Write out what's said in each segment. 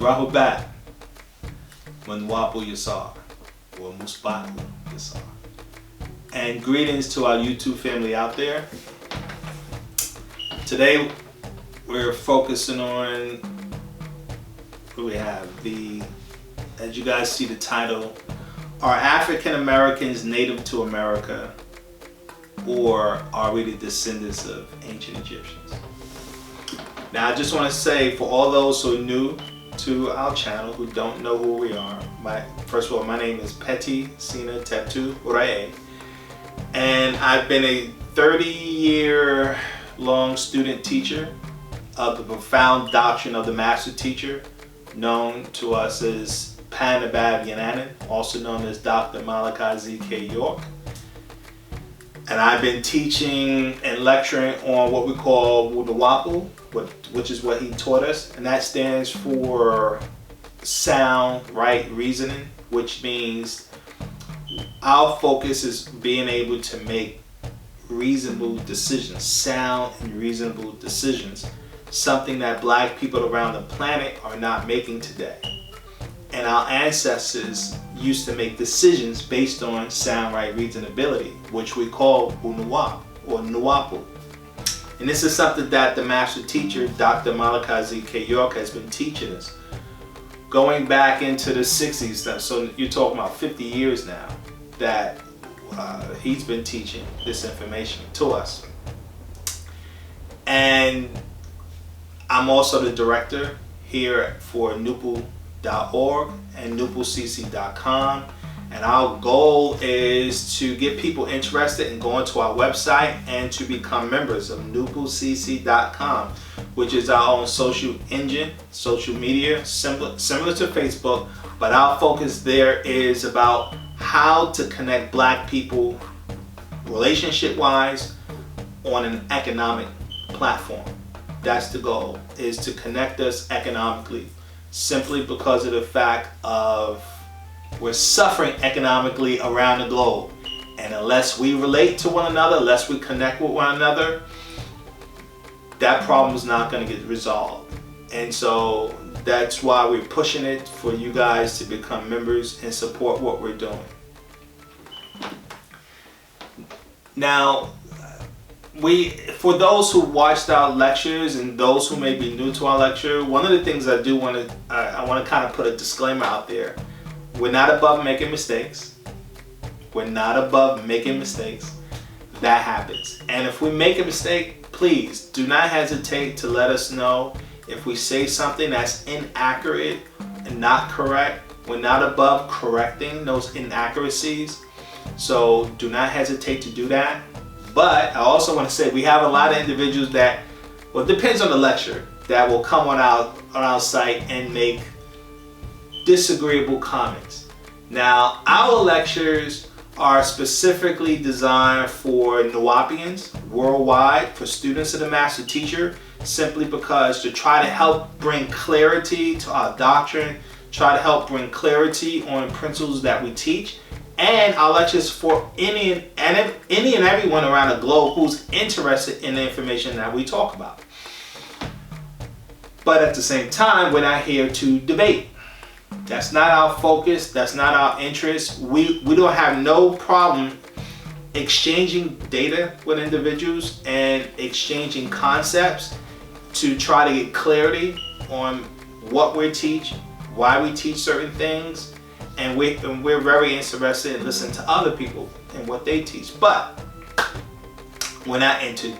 Rahubat, Nuwaupu Yasar, or Musbatu Yasar. And greetings to our YouTube family out there. Today we're focusing on what we have. As you guys see the title, are African Americans native to America, or are we the descendants of ancient Egyptians? Now I just want to say, for all those who are new to our channel, who don't know who we are, first of all, my name is Peti Sina Tetu Urae, and I've been a 30-year long student teacher of the profound doctrine of the master teacher, known to us as Panabab Yananan, also known as Dr. Malachi Z.K. York. And I've been teaching and lecturing on what we call Nuwaupu, which is what he taught us, and that stands for sound right reasoning, which means our focus is being able to make reasonable decisions, sound and reasonable decisions, something that black people around the planet are not making today. And our ancestors used to make decisions based on sound right reasonability, which we call Nuwaupu or Nuwaupu. And this is something that the master teacher, Dr. Malachi Z.K. York, has been teaching us going back into the 60s. So you're talking about 50 years now that he's been teaching this information to us. And I'm also the director here for NoopooH and NoopooCC.com, and our goal is to get people interested in going to our website and to become members of NoopooCC.com, which is our own social engine, social media, similar to Facebook, but our focus there is about how to connect black people relationship-wise on an economic platform. That's the goal, is to connect us economically, simply because of the fact of we're suffering economically around the globe. And unless we relate to one another, unless we connect with one another, that problem is not going to get resolved. And so that's why we're pushing it for you guys to become members and support what we're doing. Now, for those who watched our lectures and those who may be new to our lecture, one of the things I do want to, I want to kind of put a disclaimer out there. We're not above making mistakes. We're not above making mistakes. That happens. And if we make a mistake, please do not hesitate to let us know. If we say something that's inaccurate and not correct, we're not above correcting those inaccuracies. So do not hesitate to do that. But I also want to say we have a lot of individuals that, well, it depends on the lecture, that will come on our site and make disagreeable comments. Now, our lectures are specifically designed for Nuwaupians worldwide, for students of the master teacher, simply because to try to help bring clarity to our doctrine, try to help bring clarity on principles that we teach. And our lectures for any and everyone around the globe who's interested in the information that we talk about. But at the same time, we're not here to debate. That's not our focus. That's not our interest. We don't have no problem exchanging data with individuals and exchanging concepts to try to get clarity on what we teach, why we teach certain things. And we're very interested in listening to other people and what they teach. But we're not into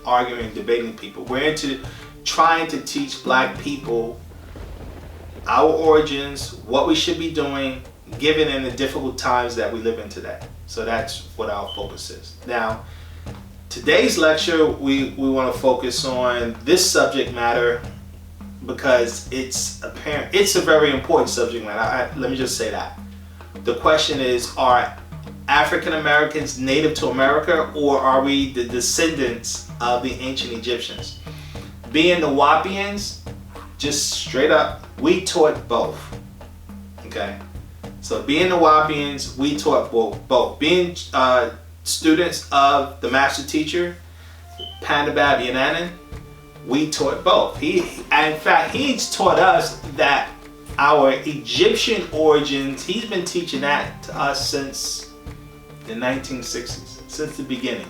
arguing, debating people. We're into trying to teach black people our origins, what we should be doing, given in the difficult times that we live in today. So that's what our focus is. Now, today's lecture, we want to focus on this subject matter because it's apparent, it's a very important subject matter. Let me just say that. The question is, are African Americans native to America, or are we the descendants of the ancient Egyptians? Being Nuwaupians, just straight up, we taught both. Okay? So being Nuwaupians, we taught both. Being students of the master teacher, Panabab Yananan, We taught both. In fact, he's taught us that our Egyptian origins, he's been teaching that to us since the 1960s, since the beginning.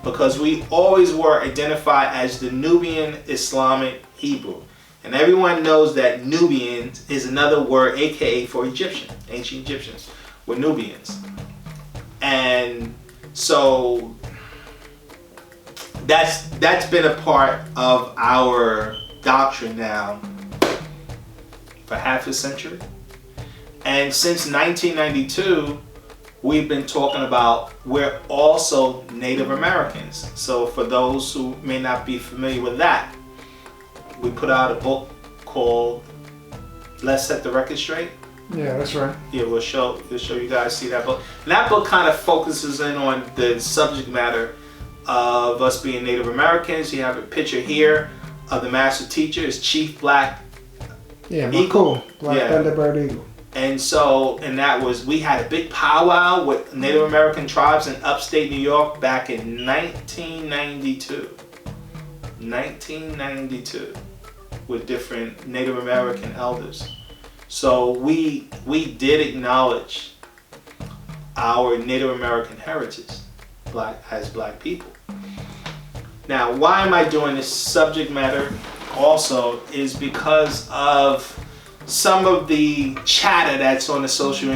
Because we always were identified as the Nubian Islamic Hebrew. And everyone knows that Nubians is another word, aka for Egyptian. Ancient Egyptians were Nubians. And so that's been a part of our doctrine now for half a century. And since 1992, we've been talking about we're also Native Americans. So for those who may not be familiar with that, we put out a book called Let's Set the Record Straight. Yeah, that's right. Yeah, we'll show you guys, see that book. And that book kind of focuses in on the subject matter of us being Native Americans. You have a picture here of the master teacher, is Chief Black Eagle. Black Thunderbird Eagle. And so, that was, we had a big powwow with Native American tribes in upstate New York back in 1992. 1992, with different Native American elders. So we did acknowledge our Native American heritage as black people. Now, why am I doing this subject matter also is because of some of the chatter that's on the social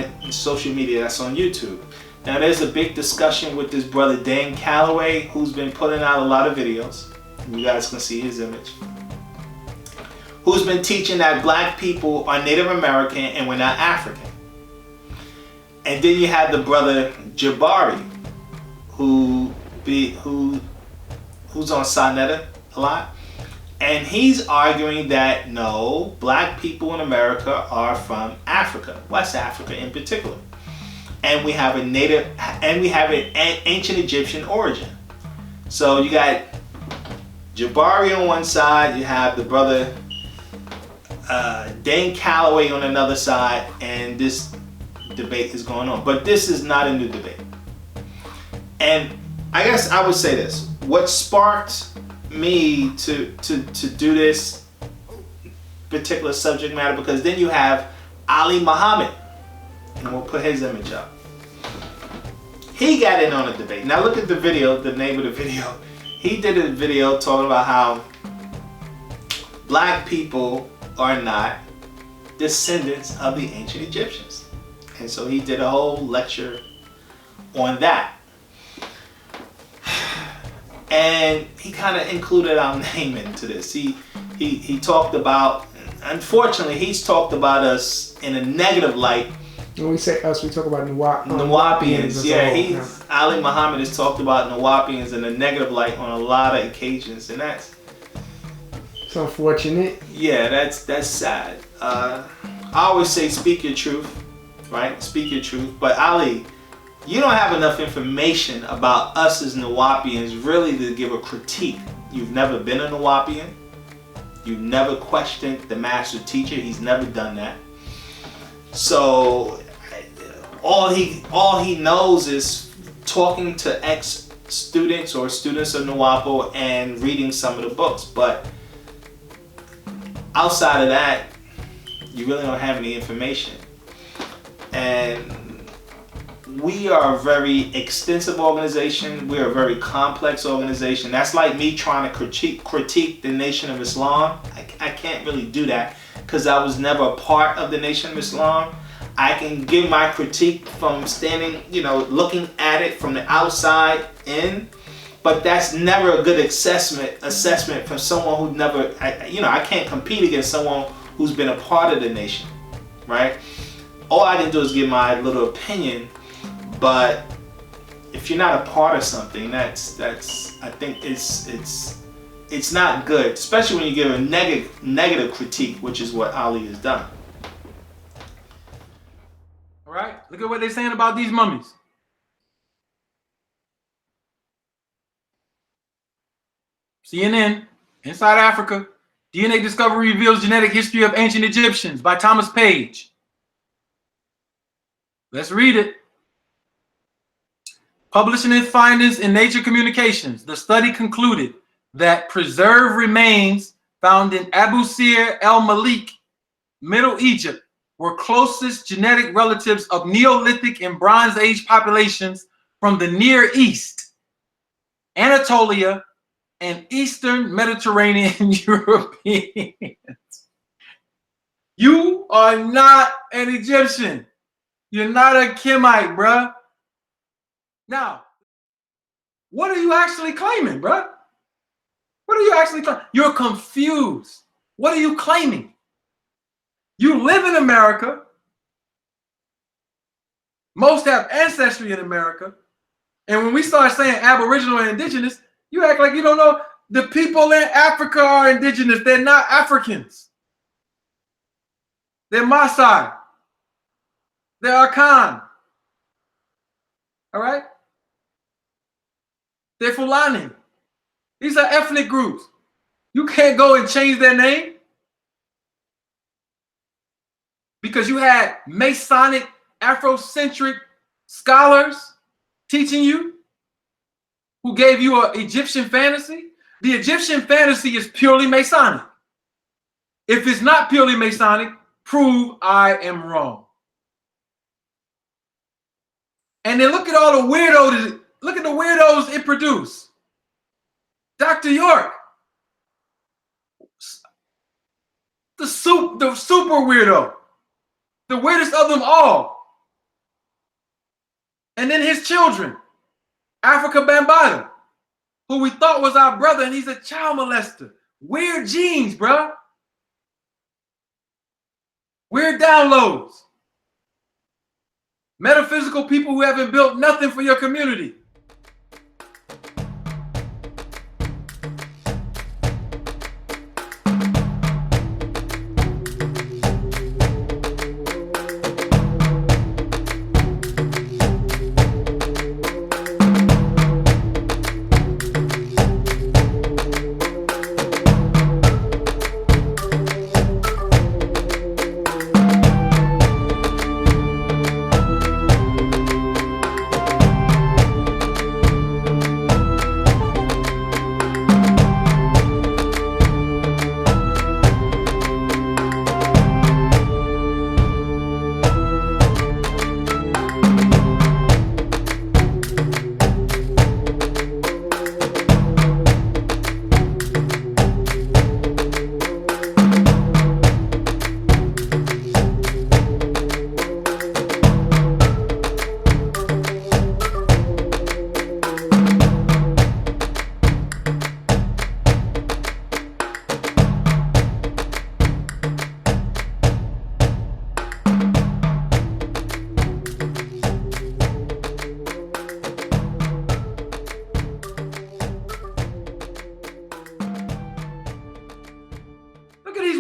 media, that's on YouTube. Now, there's a big discussion with this brother Dan Calloway, who's been putting out a lot of videos. You guys can see his image. Who's been teaching that black people are Native American and we're not African. And then you have the brother Jabari, who's on Sonetta a lot. And he's arguing that no, black people in America are from Africa, West Africa in particular. And we have an ancient Egyptian origin. So you got Jabari on one side, you have the brother Dan Calloway on another side, and this debate is going on. But this is not a new debate. And I guess I would say this. What sparked me to do this particular subject matter, because then you have Ali Muhammad, and we'll put his image up. He got in on a debate. Now look at the video, the name of the video. He did a video talking about how black people are not descendants of the ancient Egyptians. And so he did a whole lecture on that. And he kind of included our name into this. He talked about, unfortunately, he's talked about us in a negative light. When we say us, we talk about Nuwaupians. Yeah, Ali Muhammad has talked about Nuwaupians in a negative light on a lot of occasions, and that's... It's unfortunate. Yeah, that's sad. I always say speak your truth, right? Speak your truth. But Ali, you don't have enough information about us as Nuwaupians really to give a critique. You've never been a Nuwaupian. You've never questioned the master teacher. He's never done that. So all he knows is talking to ex-students or students of Nuwaupu and reading some of the books. But outside of that, you really don't have any information. And we are a very extensive organization. We're a very complex organization. That's like me trying to critique the Nation of Islam. I can't really do that because I was never a part of the Nation of Islam. I can give my critique from standing, looking at it from the outside in, but that's never a good assessment from someone who never, I can't compete against someone who's been a part of the nation, right? All I can do is give my little opinion, but if you're not a part of something, that's I think it's not good, especially when you give a negative critique, which is what Ali has done. All right, look at what they're saying about these mummies. CNN, Inside Africa, DNA discovery reveals genetic history of ancient Egyptians by Thomas Page. Let's read it. Publishing its findings in Nature Communications, the study concluded that preserved remains found in Abu Sir el-Malik, Middle Egypt, were closest genetic relatives of Neolithic and Bronze Age populations from the Near East, Anatolia, and Eastern Mediterranean Europeans. You are not an Egyptian. You're not a Kimite, bruh. Now, what are you actually claiming, bruh? What are you actually claiming? You're confused. What are you claiming? You live in America. Most have ancestry in America. And when we start saying Aboriginal and Indigenous, you act like you don't know. The people in Africa are indigenous. They're not Africans. They're Maasai. They're Akan. All right? They're Fulani. These are ethnic groups. You can't go and change their name because you had Masonic, Afrocentric scholars teaching you who gave you an Egyptian fantasy. The Egyptian fantasy is purely Masonic. If it's not purely Masonic, prove I am wrong. And then look at all the weirdos. Look at the weirdos it produced. Dr. York, the super weirdo, the weirdest of them all. And then his children, Africa Bambaataa, who we thought was our brother, and he's a child molester. Weird genes, bro. Weird downloads. Metaphysical people who haven't built nothing for your community.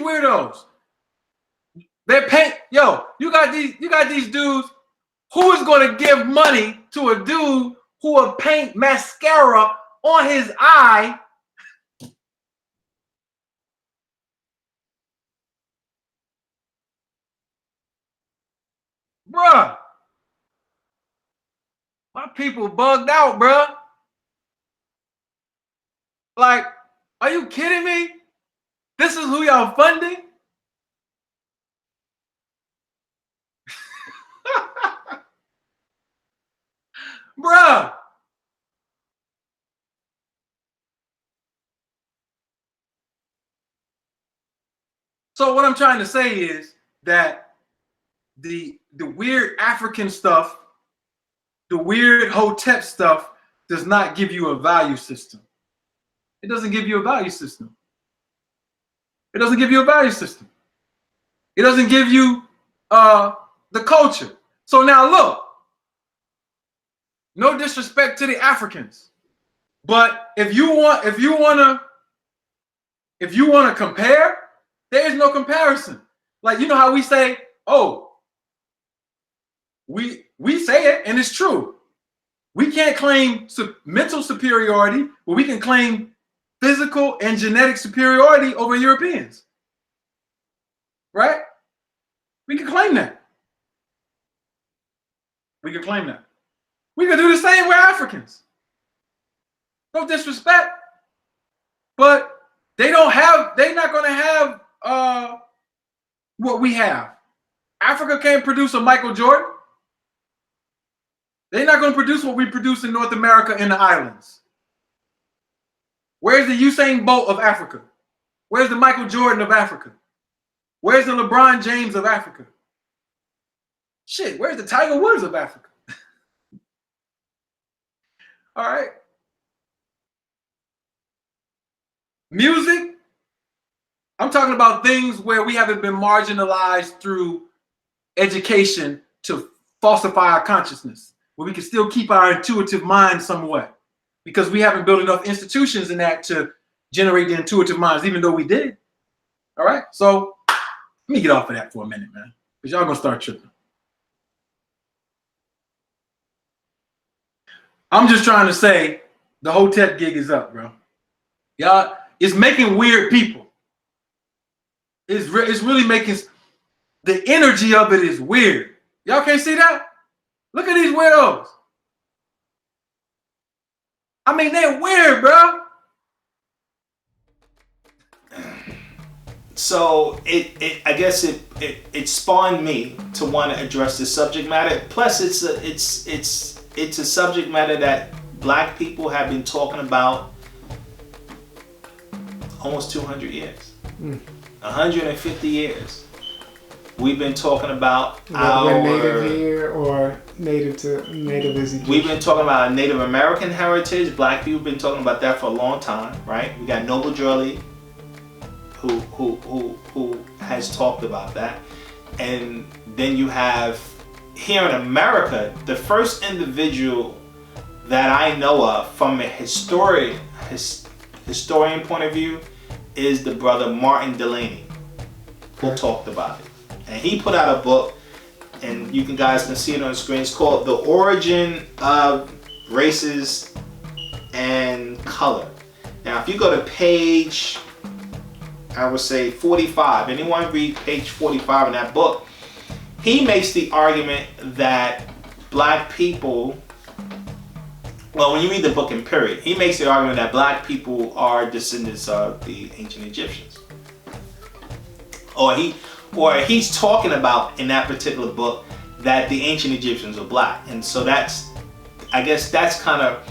Weirdos. They're paying. Yo, you got these dudes. Who is going to give money to a dude who will paint mascara on his eye? Bruh. My people bugged out, bruh. Like, are you kidding me? This is who y'all funding? Bruh. So what I'm trying to say is that the weird African stuff, the weird Hotep stuff does not give you a value system. It doesn't give you a value system. It doesn't give you a value system. It doesn't give you the culture. So now look, no disrespect to the Africans, but if you want to compare, there is no comparison. Like, you know how we say, oh, we say it and it's true. We can't claim mental superiority, but we can claim physical and genetic superiority over Europeans. Right? We can claim that. We can claim that. We can do the same with Africans. No disrespect. but they're not going to have what we have. Africa can't produce a Michael Jordan. They're not going to produce what we produce in North America and the islands. Where's the Usain Bolt of Africa? Where's the Michael Jordan of Africa? Where's the LeBron James of Africa? Shit, where's the Tiger Woods of Africa? All right. Music, I'm talking about things where we haven't been marginalized through education to falsify our consciousness, where we can still keep our intuitive mind somewhat, because we haven't built enough institutions in that to generate the intuitive minds, even though we did. All right, so let me get off of that for a minute, man, because y'all gonna start tripping. I'm just trying to say the Hotep gig is up, bro. Y'all, it's making weird people. It's really making, the energy of it is weird. Y'all can't see that? Look at these weirdos. I mean, they're weird, bro. So I guess it spawned me to want to address this subject matter. Plus, it's a subject matter that Black people have been talking about almost 200 years, 150 years. We've been talking about our native here or native is Egyptian. We've been talking about our Native American heritage. Black people have been talking about that for a long time, right? We got Noble Jolly, who has talked about that, and then you have here in America the first individual that I know of from a historian point of view is the brother Martin Delaney, who talked about it. And he put out a book, and you guys can see it on the screen. It's called The Origin of Races and Color. Now, if you go to page, I would say 45, anyone read page 45 in that book, he makes the argument that Black people, well, when you read the book in period, he makes the argument that Black people are descendants of the ancient Egyptians. Or he's talking about in that particular book that the ancient Egyptians are Black. And so I guess that's kind of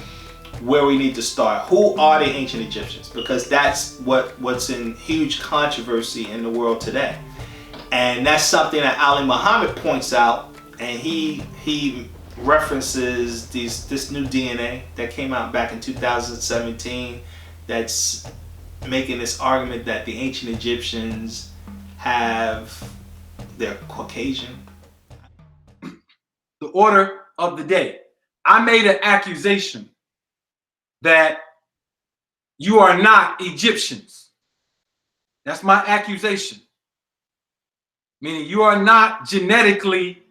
where we need to start. Who are the ancient Egyptians? Because that's what's in huge controversy in the world today. And that's something that Ali Muhammad points out, and he references this new DNA that came out back in 2017 that's making this argument that the ancient Egyptians they're Caucasian. The order of the day. I made an accusation that you are not Egyptians. That's my accusation. Meaning you are not genetically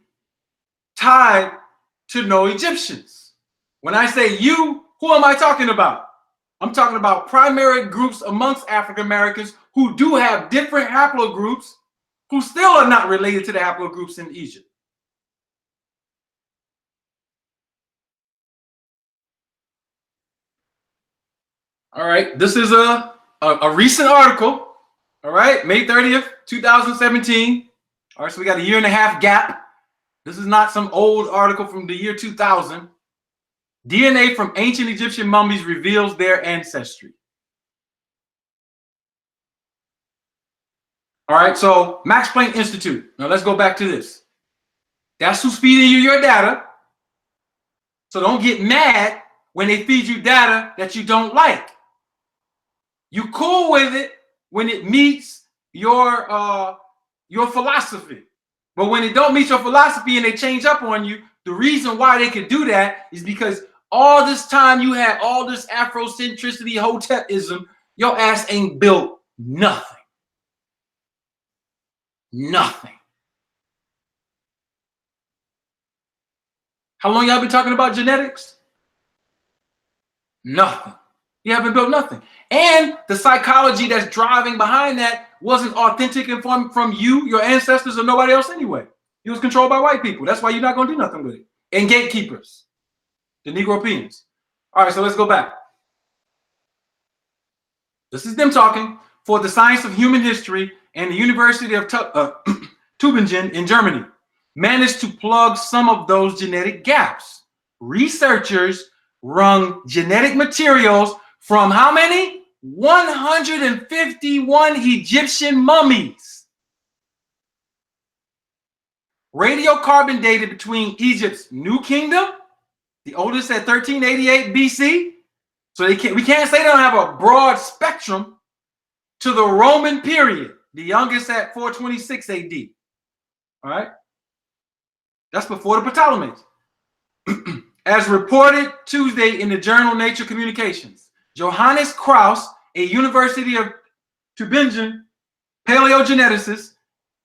tied to no Egyptians. When I say you, who am I talking about? I'm talking about primary groups amongst African Americans who do have different haplogroups, who still are not related to the haplogroups in Egypt. All right, this is a recent article, all right, May 30th, 2017. All right, so we got a 1.5 year gap. This is not some old article from the year 2000. DNA from ancient Egyptian mummies reveals their ancestry. All right, so Max Planck Institute. Now let's go back to this. That's who's feeding you your data. So don't get mad when they feed you data that you don't like. You cool with it when it meets your philosophy. But when it don't meet your philosophy and they change up on you, the reason why they could do that is because all this time you had all this Afrocentricity, Hotepism, your ass ain't built nothing. Nothing. How long y'all been talking about genetics? Nothing. You haven't built nothing. And the psychology that's driving behind that wasn't authentic and from you, your ancestors, or nobody else anyway. It was controlled by white people. That's why you're not going to do nothing with it. And gatekeepers, the Negro peons. All right, so let's go back. this is them talking, for the Science of Human History and the University of Tübingen in Germany, managed to plug some of those genetic gaps. Researchers wrung genetic materials from how many? 151 Egyptian mummies. Radiocarbon dated between Egypt's New Kingdom, the oldest at 1388 BC. So we can't say they don't have a broad spectrum, to the Roman period, the youngest at 426 AD. All right? That's before the Ptolemies. As reported Tuesday in the journal Nature Communications, Johannes Kraus, a University of Tübingen paleogeneticist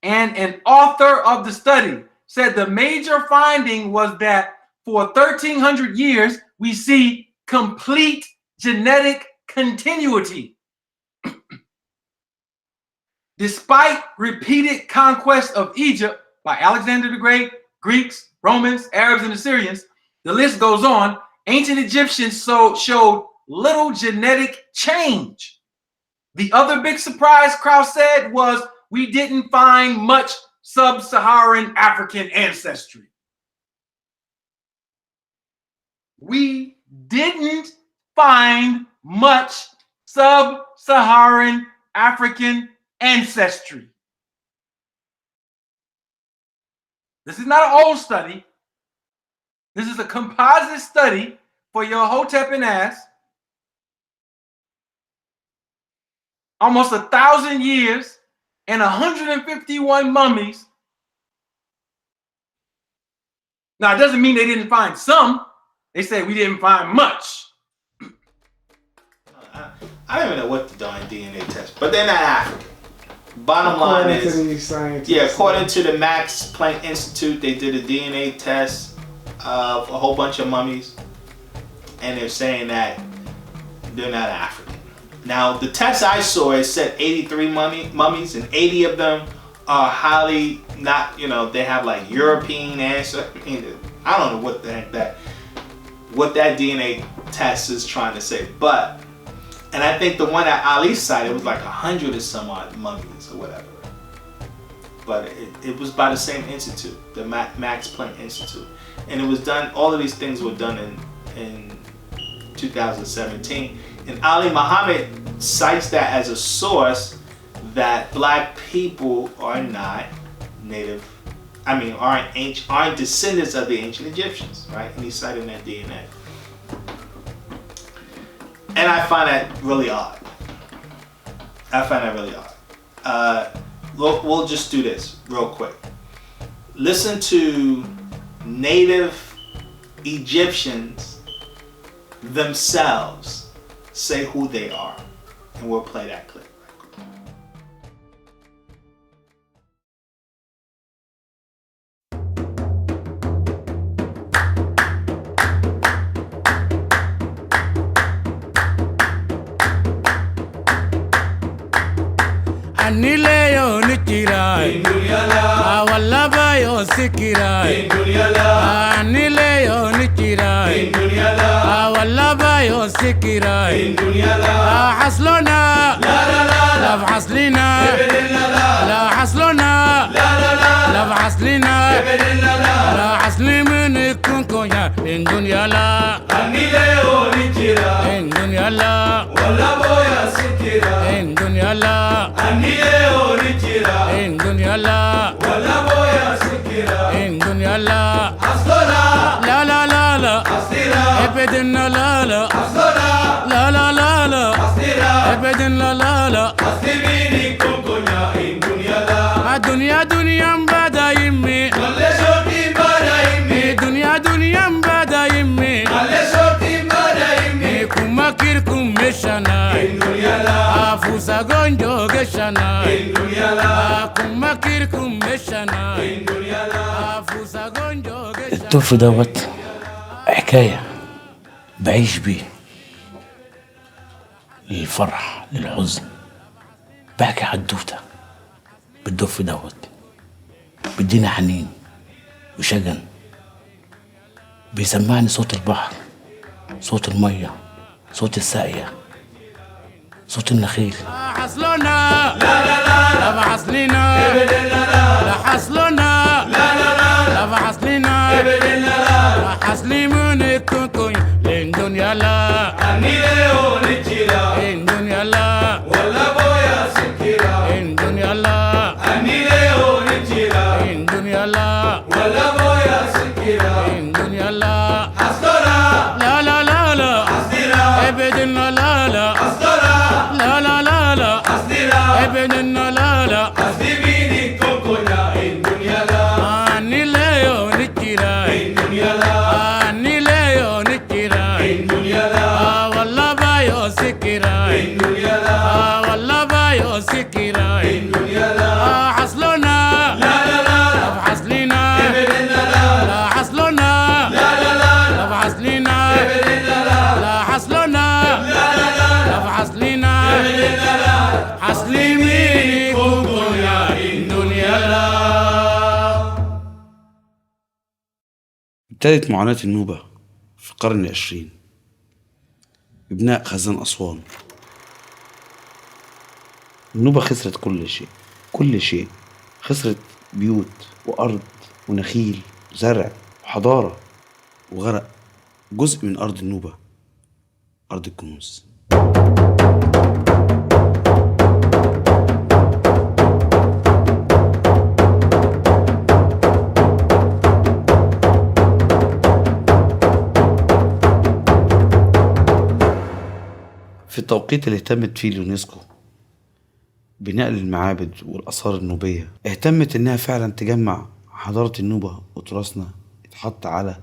and an author of the study, said the major finding was that for 1,300 years, we see complete genetic continuity. Despite repeated conquest of Egypt by Alexander the Great, Greeks, Romans, Arabs, and Assyrians, the list goes on, ancient Egyptians showed little genetic change. The other big surprise, Krauss said, was we didn't find much sub-Saharan African ancestry. We didn't find much sub-Saharan African ancestry. This is not an old study. This is a composite study for your Hotep and ass. Almost 1,000 years and 151 mummies. Now, it doesn't mean they didn't find some. They said we didn't find much. I don't even know what the darn DNA test, but they're not African. Bottom line is, according to the Max Planck Institute, they did a DNA test of a whole bunch of mummies, and they're saying that they're not African. Now, the test I saw, it said 83 mummies, and 80 of them are highly not, they have like European ancestry. I don't know what the heck what that DNA test is trying to say, and I think the one that Ali cited was like 100 or some odd mummies or whatever. But it was by the same institute, the Max Planck Institute. And it was done, all of these things were done in 2017. And Ali Muhammad cites that as a source that black people are not aren't descendants of the ancient Egyptians, right? And he's citing that DNA. And I find that really odd. We'll just do this real quick. Listen to native Egyptians themselves say who they are. And we'll play that clip. Anileo nikirai, awalaba yo sikirai. Anileo nikirai, awalaba yo sikirai. Haslona, la haslina, la haslona, la haslina, la haslimini kunkoya in dunya la. Anileo nikirai, in dunya la. Walaba yo sikirai, in dunya la. Anileo nikirai, in dunya la. Walaba yo sikirai, in dunya la. Asla, la la la la. Asira, ebedina la la. Asla, la la la la. Asira, ebedina la la. Aslimini kunkonya in dunya la. Dunya mbada yimmi. Wale shoti mbada yimmi. Dunya mbada yimmi. Wale shoti mbada yimmi. Kumakir kumeshana in dunya la. Afusa gonjo geshana in dunya la. Kumakir kumeshana in dunya la. Afusa gonjo geshana. الطرف دوت حكاية بعيش بيه، للفرح للحزن، بحكي حدوتة بالدف دوت، بدينا حنين وشجن، بيسمعني صوت البحر، صوت المية، صوت الساقية، صوت النخيل. لا حصلنا لا لا لا لا بحصلنا ابدا لا لا حصلنا لا لا لا لا بحصلنا ابدا لا حصلي من الكونكون الدنيا لا اني ليو نجيلا الدنيا لا ولا بويا سكيرا الدنيا لا اني ليو نجيلا الدنيا لا ولا بويا سكيرا الدنيا لا حصلنا لا لا لا لا حصلنا ابدا لا لا حصلنا لا لا لا لا حصلنا ابدا لا لا حصلي بيني كوكونا الدنيا لا اني ليو نجيلا الدنيا لا اني ليو نجيلا الدنيا لا والله بايو سكيرا الدنيا لا والله بايو سكيرا الدنيا لا حصلنا لا لا لا حصلنا ابدا لا لا حصلنا لا لا لا حصلنا ابدا لا حصلنا لا لا لا حصلنا ابدا لا حصلي ميني كوكويا الدنيا لا. ابتدت معاناة النوبة في القرن العشرين ببناء خزان أسوان. النوبة خسرت كل شيء خسرت بيوت وأرض ونخيل وزرع وحضارة، وغرق جزء من أرض النوبة، أرض الكنوز. في التوقيت اللي اهتمت فيه اليونسكو بنقل المعابد والآثار النوبية، اهتمت إنها فعلا تجمع حضارة النوبة وتراثنا يتحط على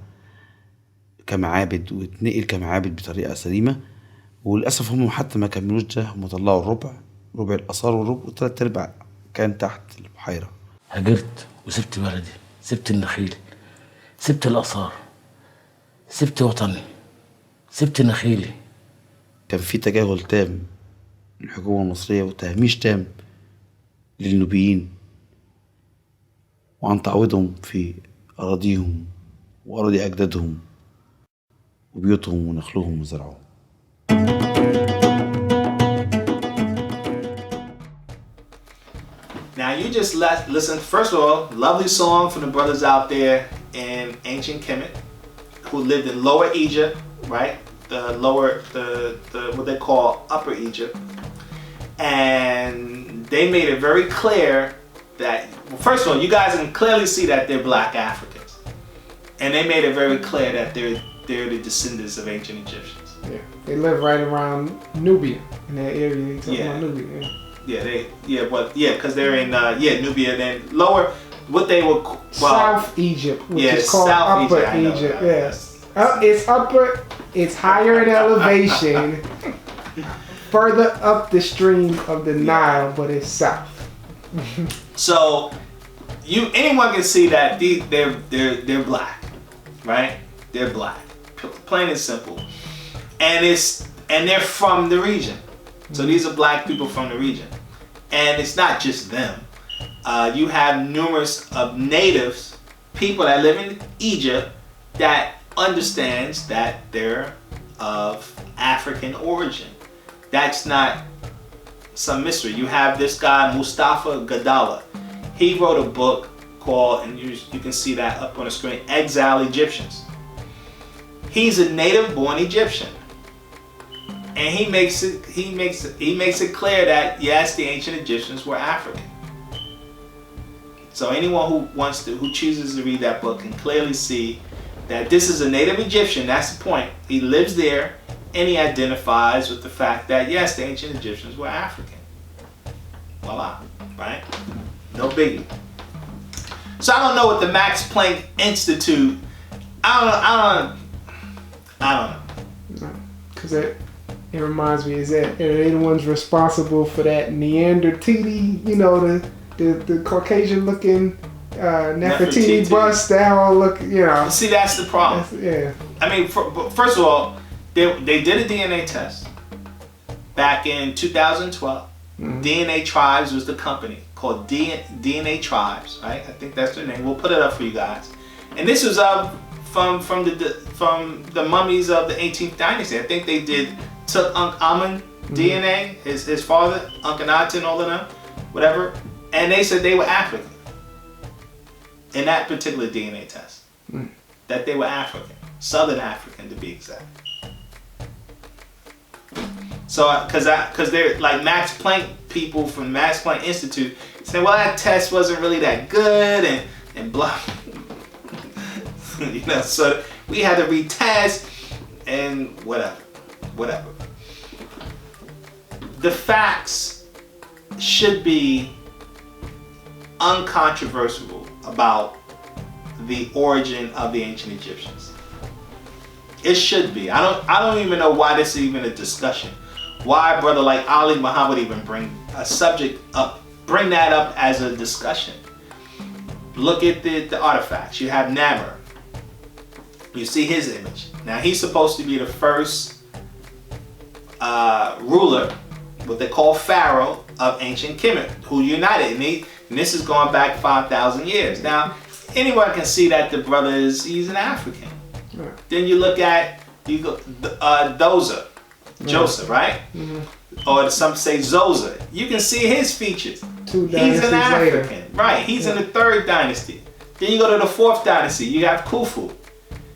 كمعابد ويتنقل كمعابد بطريقة سليمة. وللأسف هم حتى ما كملوش ده، هم طلعوا ربع الآثار والثلاث أرباع كان تحت البحيرة. هاجرت وسبت بلدي، سبت النخيل، سبت الآثار، سبت وطني، سبت نخيلي. كان في تجاهل تام للحكومة المصرية وتهميش تام للنوبيين وعن تعويضهم في أراضيهم وأراضي أجدادهم وبيوتهم ونخلهم وزرعهم. Now you just listen. First of all, lovely song from the brothers out there in ancient Kemet who lived in Lower Egypt, right? The what they call Upper Egypt, and they made it very clear that, well, first of all, you guys can clearly see that they're Black Africans, and they made it very clear that they're the descendants of ancient Egyptians. Yeah, they live right around Nubia in that area. They talk about Nubia. Yeah. Because they're in Nubia, then lower what they were South Egypt, which is called South Upper Egypt. Yes. It's upper, it's higher in elevation, further up the stream of the Nile, but it's south. So, anyone can see that they're black, right? They're black, plain and simple, and they're from the region. So these are black people from the region, and it's not just them. You have numerous natives, people that live in Egypt that understands that they're of African origin. That's not some mystery. You have this guy Mustafa Gadala. He wrote a book called, and you can see that up on the screen, Exile Egyptians. He's a native-born Egyptian, and he makes it clear that yes, the ancient Egyptians were African. So anyone who chooses to read that book can clearly see that this is a native Egyptian. That's the point. He lives there, and he identifies with the fact that yes, the ancient Egyptians were African. Voila, right? No biggie. So I don't know what the Max Planck Institute. I don't know. Because it reminds me, is that they're the ones responsible for that Neanderthal, the Caucasian looking Nefertiti bust, that all look, See, that's the problem. I mean, first of all, they did a DNA test back in 2012. Mm-hmm. DNA Tribes was the company called DNA Tribes, right? I think that's their name. We'll put it up for you guys. And this was from the mummies of the 18th dynasty. I think they did took Amun DNA, his father, Akhenaten, all of them, whatever, and they said they were African in that particular DNA test. That they were African, Southern African to be exact. So, because they're like Max Planck people from Max Planck Institute say, well, that test wasn't really that good and blah. You know, so we had to retest and whatever. The facts should be uncontroversial about the origin of the ancient Egyptians. It should be. I don't even know why this is even a discussion. Why a brother like Ali Muhammad even bring a subject up, bring that up as a discussion. Look at the artifacts. You have Namur. You see his image. Now he's supposed to be the first ruler, what they call pharaoh of ancient Kemet, who united. And this is going back 5,000 years. Now anyone can see that the brother he's an African. Right. Then you look at Doza, Joseph, right? Or some say Zoza. You can see his features. He's an African, later. Right? He's in the 3rd dynasty. Then you go to the 4th dynasty. You have Khufu.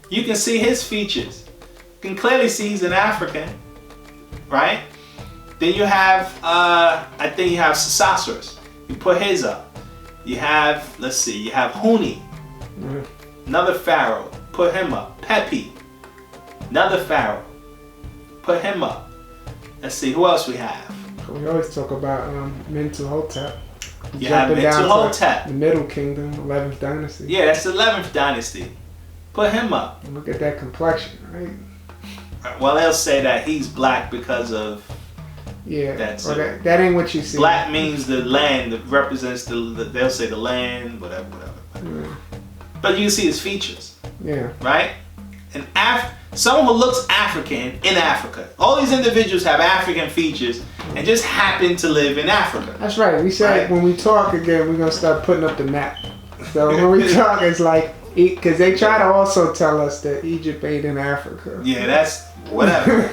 You can see his features. You can clearly see he's an African, right? Then you have, I think you have Sesostris. You put his up. You have, let's see, you have Huni, another pharaoh. Put him up. Pepi, another pharaoh. Put him up. Let's see, who else we have? We always talk about Mentuhotep. You have Mentuhotep. The Middle Kingdom, 11th dynasty. Yeah, that's the 11th dynasty. Put him up. And look at that complexion, right? Well, they'll say that he's black because of... Yeah, that ain't what you see. Black means the land that represents they'll say the land, whatever. Yeah. But you can see his features. Yeah. Right? And someone who looks African in Africa. All these individuals have African features and just happen to live in Africa. That's right. We said when we talk again, we're going to start putting up the map. So when we talk, it's like, because they try to also tell us that Egypt ain't in Africa. Yeah, that's whatever.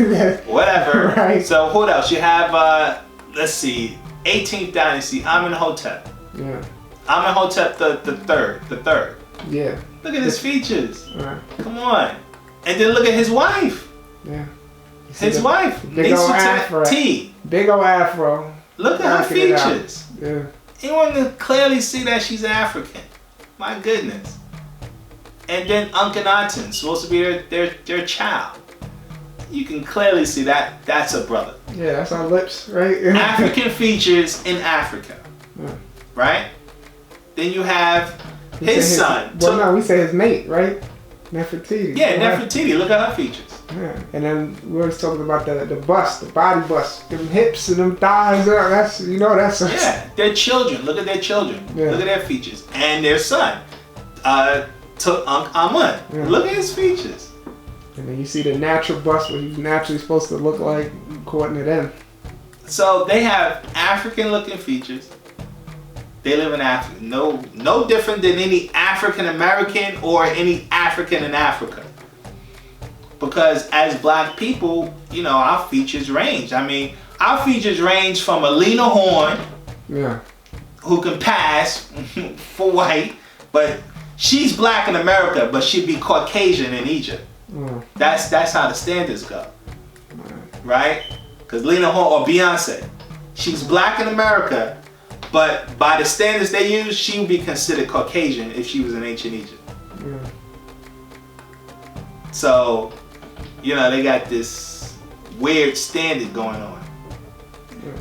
Whatever. Right. So what else? You have, let's see, 18th dynasty, Amenhotep. Yeah. Amenhotep the third. Yeah. Look at his features. Right. Come on. And then look at his wife. Yeah. His wife. Big old afro. Big old afro. Look at her features. Yeah. You want to clearly see that she's African. My goodness. And then Akhenaten, supposed to be their child. You can clearly see that that's a brother. Yeah, that's on lips, right? African features in Africa. Yeah. Right? Then you have his son. Well, no, we say his mate, right? Nefertiti. Yeah, Nefertiti. Look at her features. Yeah. And then we were talking about the bust, the body bust, them hips and them thighs. That's yeah, their children. Look at their children. Yeah. Look at their features. And their son, Amun. Yeah. Look at his features. And then you see the natural bust, what he's naturally supposed to look like, according to them. So they have African-looking features. They live in Africa. No different than any African American or any African in Africa. Because as black people, our features range. I mean, our features range from a Lena Horne, who can pass for white, but she's black in America, but she'd be Caucasian in Egypt. That's how the standards go, right? Because Lena Horne or Beyonce, she's black in America, but by the standards they use, she would be considered Caucasian if she was in ancient Egypt. So, they got this weird standard going on.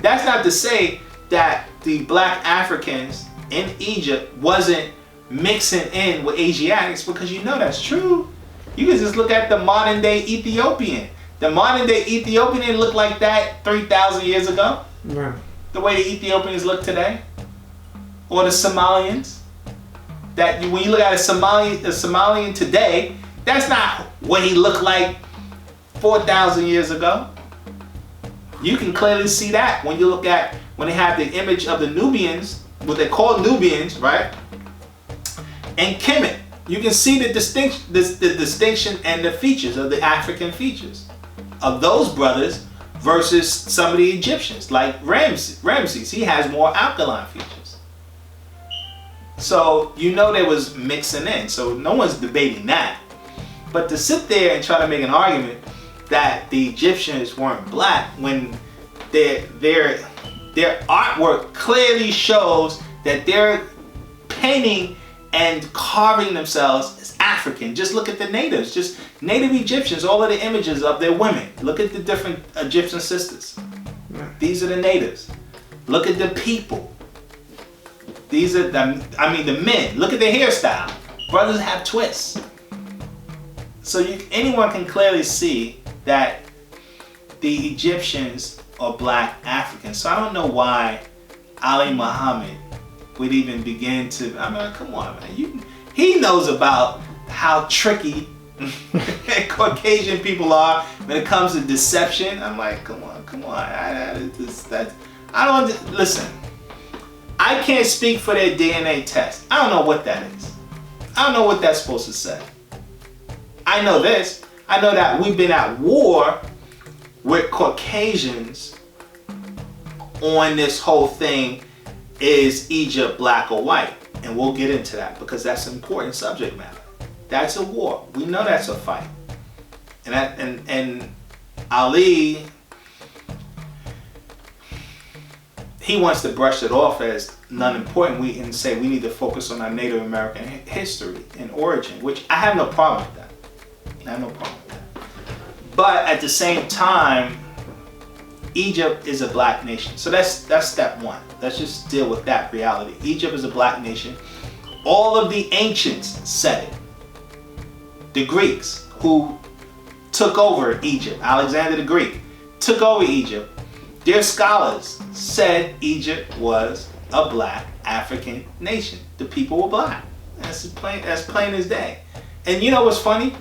That's not to say that the black Africans in Egypt wasn't mixing in with Asiatics, because that's true. You can just look at the modern day Ethiopian. The modern day Ethiopian didn't look like that 3,000 years ago. Yeah. The way the Ethiopians look today. Or the Somalians. When you look at a Somalian today, that's not what he looked like 4,000 years ago. You can clearly see that when you look at, when they have the image of the Nubians, what they call Nubians, right? And Kemet. You can see the distinction and the features of the African features of those brothers versus some of the Egyptians, like Ramses. He has more alkaline features. So you know they was mixing in. So no one's debating that. But to sit there and try to make an argument that the Egyptians weren't black when their artwork clearly shows that they're painting and carving themselves as African. Just look at the natives, just native Egyptians, all of the images of their women. Look at the different Egyptian sisters. These are the natives. Look at the people. These are the men. Look at their hairstyle. Brothers have twists. So anyone can clearly see that the Egyptians are black Africans. So I don't know why Ali Muhammad would even begin to, come on, man. He knows about how tricky Caucasian people are when it comes to deception. I'm like, come on. Listen, I can't speak for their DNA test. I don't know what that is. I don't know what that's supposed to say. I know this. I know that we've been at war with Caucasians on this whole thing. Is Egypt black or white? And we'll get into that because that's an important subject matter. That's a war. We know that's a fight. And Ali, he wants to brush it off as non-important and say we need to focus on our Native American history and origin, which I have no problem with that. But at the same time, Egypt is a black nation. So that's step one. Let's just deal with that reality. Egypt is a black nation. All of the ancients said it. The Greeks who took over Egypt, Alexander the Greek, took over Egypt. Their scholars said Egypt was a black African nation. The people were black. That's plain as day. And you know what's funny?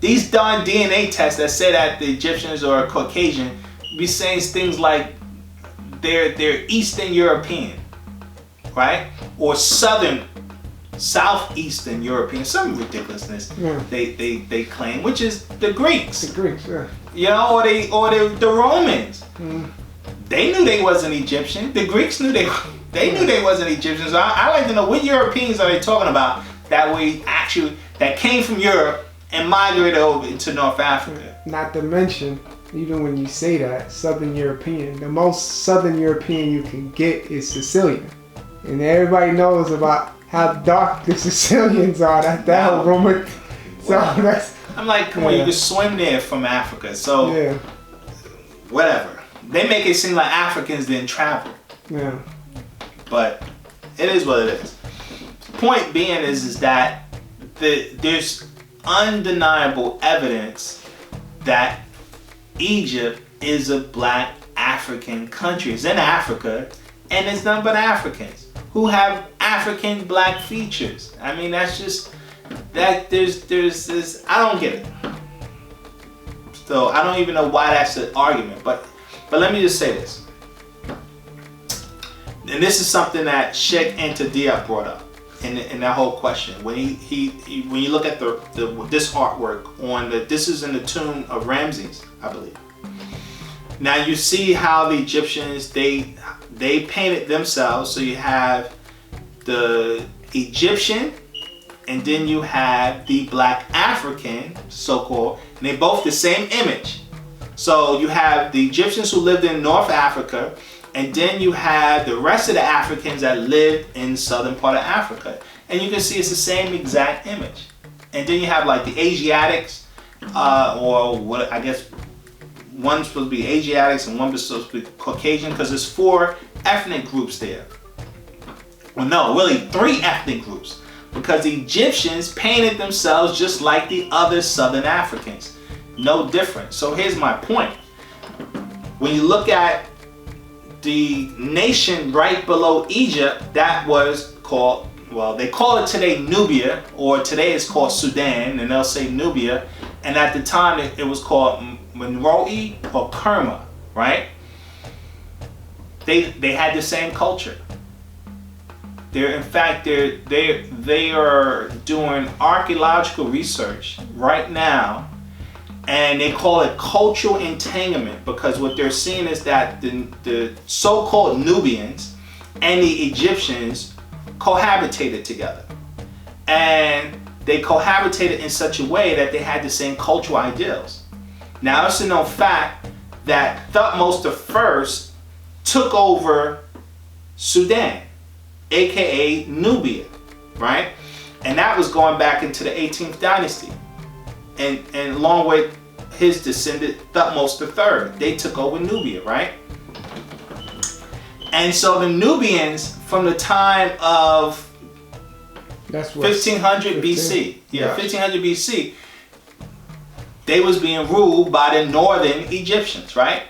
These darn DNA tests that say that the Egyptians are Caucasian be saying things like they're Eastern European, right? Or Southeastern European, some ridiculousness they claim, which is the Greeks. The Greeks, yeah. You know, or the Romans. They knew they wasn't Egyptian. The Greeks knew they knew they wasn't Egyptian. So I like to know what Europeans are they talking about that came from Europe and migrated over into North Africa. Not to mention, even when you say that, Southern European, the most Southern European you can get is Sicilian. And everybody knows about how dark the Sicilians are. That Roman. So I'm like, come on, you can swim there from Africa. So whatever. They make it seem like Africans didn't travel. Yeah. But it is what it is. Point being is that there's undeniable evidence that Egypt is a black African country. It's in Africa, and it's nothing but Africans who have African black features. I mean, that's just that there's this. I don't get it. So I don't even know why that's an argument. But let me just say this, and this is something that Sheikh Anta Diop brought up. In that whole question, when when you look at this artwork this is in the tomb of Ramses, I believe. Now you see how the Egyptians they painted themselves. So you have the Egyptian, and then you have the black African, so-called, and they both the same image. So you have the Egyptians who lived in North Africa. And then you have the rest of the Africans that lived in southern part of Africa. And you can see it's the same exact image. And then you have like the Asiatics, or what I guess one's supposed to be Asiatics and one was supposed to be Caucasian, because there's 4 ethnic groups there. Well, no, really 3 ethnic groups. Because the Egyptians painted themselves just like the other southern Africans. No different. So here's my point. When you look at the nation right below Egypt, that was called, well, they call it today Nubia, or today it's called Sudan, and they'll say Nubia. And at the time it was called Monroe or Kerma, right? They had the same culture. They are doing archaeological research right now And they call it cultural entanglement because what they're seeing is that the so-called Nubians and the Egyptians cohabitated together. And they cohabitated in such a way that they had the same cultural ideals. Now, it's a known fact that Thutmose I took over Sudan, aka Nubia, right? And that was going back into the 18th dynasty. And along with his descendant Thutmose III, they took over Nubia, right? And so the Nubians, from the time of 1500 BC, 1500 BC, they was being ruled by the northern Egyptians, right?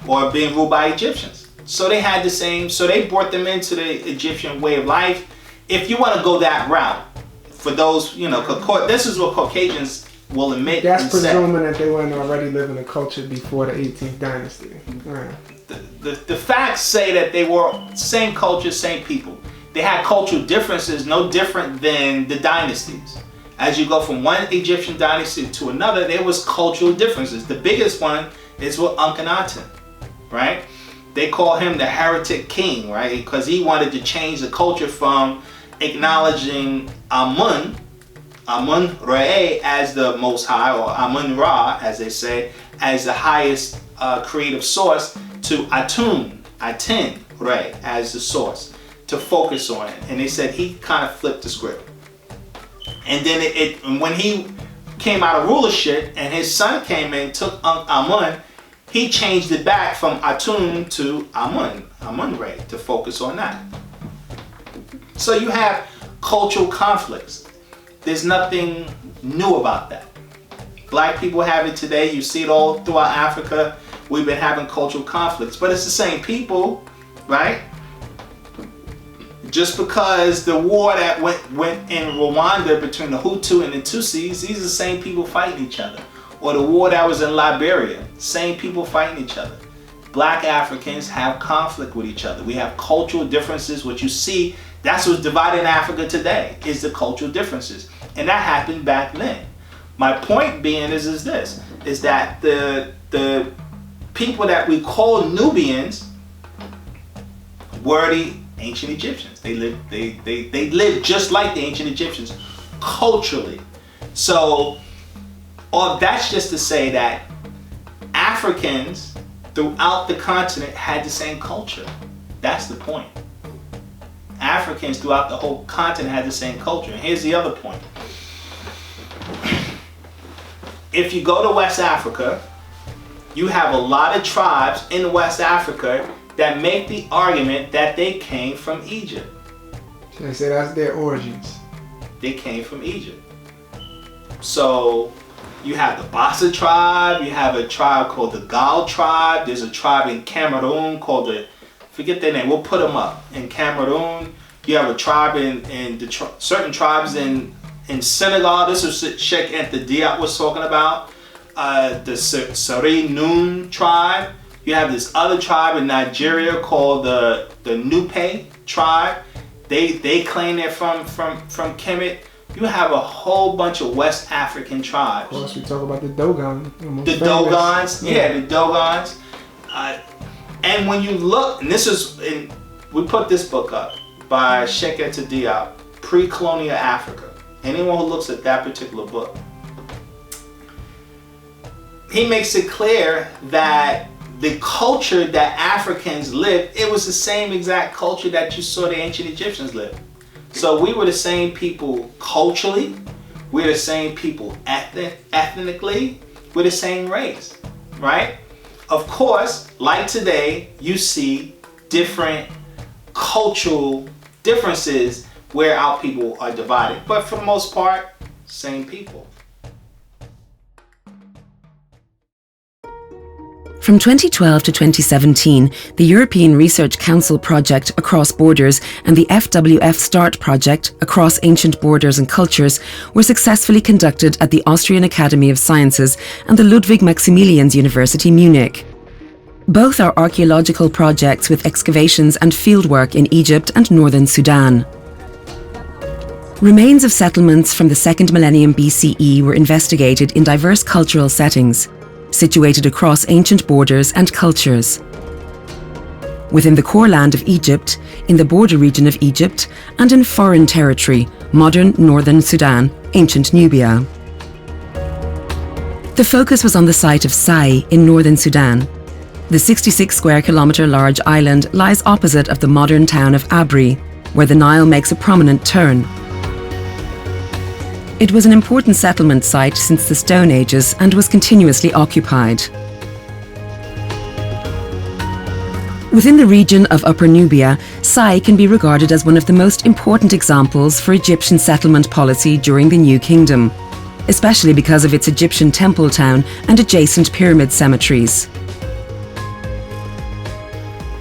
Or being ruled by Egyptians. So they had the same, so they brought them into the Egyptian way of life. If you want to go that route, for those, this is what Caucasians will admit. That's presuming that they weren't already living a culture before the 18th dynasty. Right. The facts say that they were same culture, same people. They had cultural differences, no different than the dynasties. As you go from one Egyptian dynasty to another, there was cultural differences. The biggest one is with Akhenaten, right? They call him the heretic king, right? Because he wanted to change the culture from acknowledging Amun-Re as the Most High, or Amun-Ra, as they say, as the highest creative source, to Aten-Re as the source, to focus on it. And they said he kind of flipped the script. And then when he came out of rulership and his son came in, took Amun, he changed it back from Atun to Amun-Re, to focus on that. So you have cultural conflicts. There's nothing new about that. Black people have it today. You see it all throughout Africa. We've been having cultural conflicts, but it's the same people, right? Just because the war that went in Rwanda between the Hutu and the Tutsis, these are the same people fighting each other. Or the war that was in Liberia, same people fighting each other. Black Africans have conflict with each other. We have cultural differences. What you see, that's what's dividing Africa today, is the cultural differences. And that happened back then. My point being is that the people that we call Nubians were the ancient Egyptians. They lived just like the ancient Egyptians culturally. So all that's just to say that Africans throughout the continent had the same culture. That's the point. Africans throughout the whole continent had the same culture. And here's the other point. If you go to West Africa, you have a lot of tribes in West Africa that make the argument that they came from Egypt. So they say that's their origins. They came from Egypt. So you have the Bassa tribe, you have a tribe called the Gal tribe, there's a tribe in Cameroon called forget their name, we'll put them up. In Cameroon, you have a tribe in certain tribes in Senegal. This is Sheikh Anta Diop was talking about. The Sari Noon tribe. You have this other tribe in Nigeria called the NoopooH tribe. They claim they're from Kemet. You have a whole bunch of West African tribes. Of course, we talk about the Dogon. The Dogons, the Dogons. And when you look, and we put this book up by Sheikh Anta Diop, Pre-Colonial Africa. Anyone who looks at that particular book, he makes it clear that the culture that Africans lived, it was the same exact culture that you saw the ancient Egyptians live. So we were the same people culturally, we're the same people ethnically, we're the same race, right? Of course, like today, you see different cultural differences where our people are divided, but for the most part, same people. From 2012 to 2017, the European Research Council project Across Borders and the FWF START project Across Ancient Borders and Cultures were successfully conducted at the Austrian Academy of Sciences and the Ludwig Maximilians University Munich. Both are archaeological projects with excavations and fieldwork in Egypt and northern Sudan. Remains of settlements from the 2nd millennium BCE were investigated in diverse cultural settings, situated across ancient borders and cultures. Within the core land of Egypt, in the border region of Egypt, and in foreign territory, modern northern Sudan, ancient Nubia. The focus was on the site of Sai in northern Sudan. The 66 square kilometre large island lies opposite of the modern town of Abri, where the Nile makes a prominent turn. It was an important settlement site since the Stone Ages and was continuously occupied. Within the region of Upper Nubia, Sai can be regarded as one of the most important examples for Egyptian settlement policy during the New Kingdom, especially because of its Egyptian temple town and adjacent pyramid cemeteries.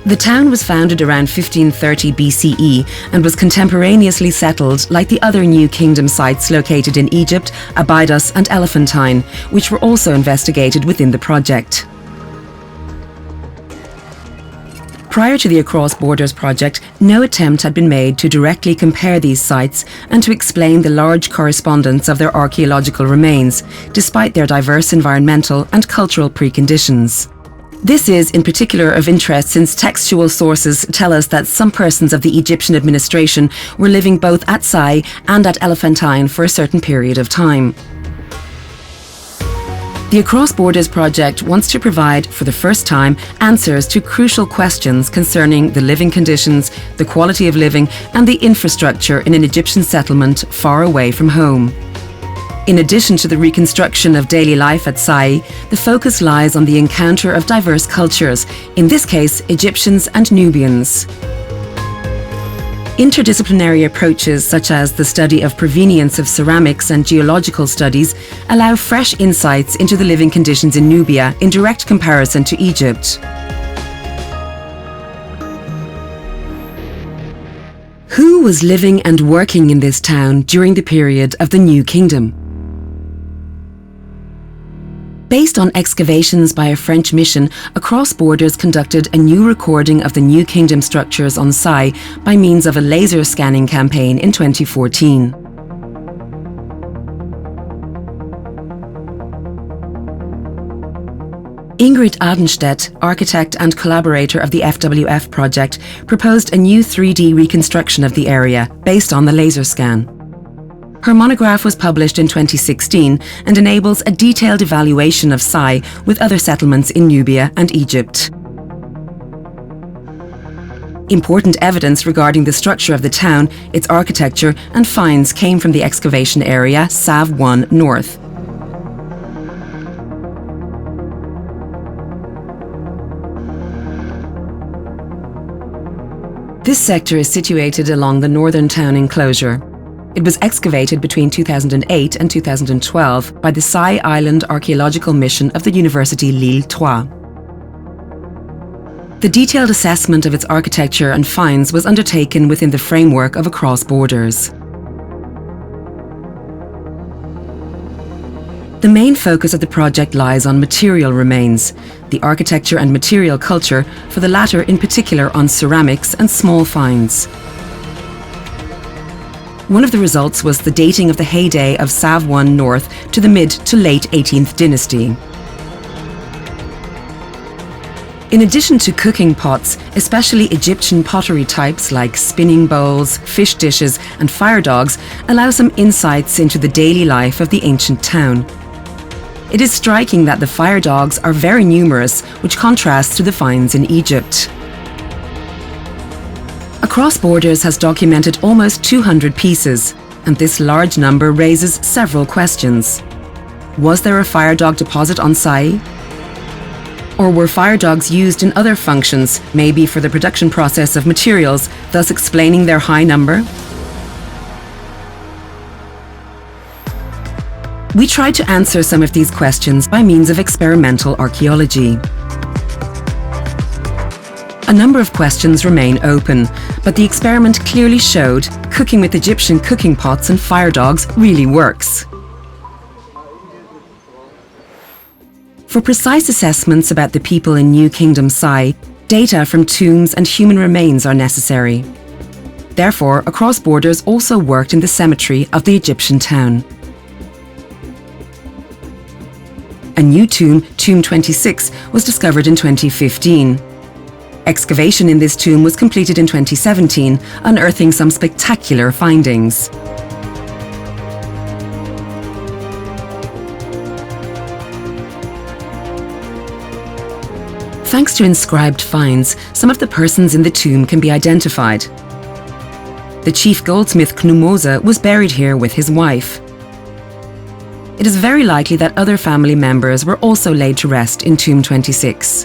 The town was founded around 1530 BCE and was contemporaneously settled like the other New Kingdom sites located in Egypt, Abydos and Elephantine, which were also investigated within the project. Prior to the Across Borders project, no attempt had been made to directly compare these sites and to explain the large correspondence of their archaeological remains, despite their diverse environmental and cultural preconditions. This is in particular of interest since textual sources tell us that some persons of the Egyptian administration were living both at Sai and at Elephantine for a certain period of time. The Across Borders project wants to provide, for the first time, answers to crucial questions concerning the living conditions, the quality of living, and the infrastructure in an Egyptian settlement far away from home. In addition to the reconstruction of daily life at Sai, the focus lies on the encounter of diverse cultures, in this case Egyptians and Nubians. Interdisciplinary approaches such as the study of provenience of ceramics and geological studies allow fresh insights into the living conditions in Nubia in direct comparison to Egypt. Who was living and working in this town during the period of the New Kingdom? Based on excavations by a French mission, Across Borders conducted a new recording of the New Kingdom structures on Sai by means of a laser scanning campaign in 2014. Ingrid Adenstedt, architect and collaborator of the FWF project, proposed a new 3D reconstruction of the area based on the laser scan. Her monograph was published in 2016 and enables a detailed evaluation of Sai with other settlements in Nubia and Egypt. Important evidence regarding the structure of the town, its architecture and finds came from the excavation area Sav 1 North. This sector is situated along the northern town enclosure. It was excavated between 2008 and 2012 by the Sai Island Archaeological Mission of the University Lille 3. The detailed assessment of its architecture and finds was undertaken within the framework of Across Borders. The main focus of the project lies on material remains, the architecture and material culture, for the latter in particular on ceramics and small finds. One of the results was the dating of the heyday of Sav 1 North to the mid to late 18th dynasty. In addition to cooking pots, especially Egyptian pottery types like spinning bowls, fish dishes and fire dogs allow some insights into the daily life of the ancient town. It is striking that the fire dogs are very numerous, which contrasts to the finds in Egypt. Across Borders has documented almost 200 pieces, and this large number raises several questions. Was there a fire dog deposit on Sai? Or were fire dogs used in other functions, maybe for the production process of materials, thus explaining their high number? We tried to answer some of these questions by means of experimental archaeology. A number of questions remain open, but the experiment clearly showed cooking with Egyptian cooking pots and fire dogs really works. For precise assessments about the people in New Kingdom Sai, data from tombs and human remains are necessary. Therefore, Across Borders also worked in the cemetery of the Egyptian town. A new tomb, Tomb 26, was discovered in 2015. Excavation in this tomb was completed in 2017, unearthing some spectacular findings. Thanks to inscribed finds, some of the persons in the tomb can be identified. The chief goldsmith Nubuorg was buried here with his wife. It is very likely that other family members were also laid to rest in Tomb 26.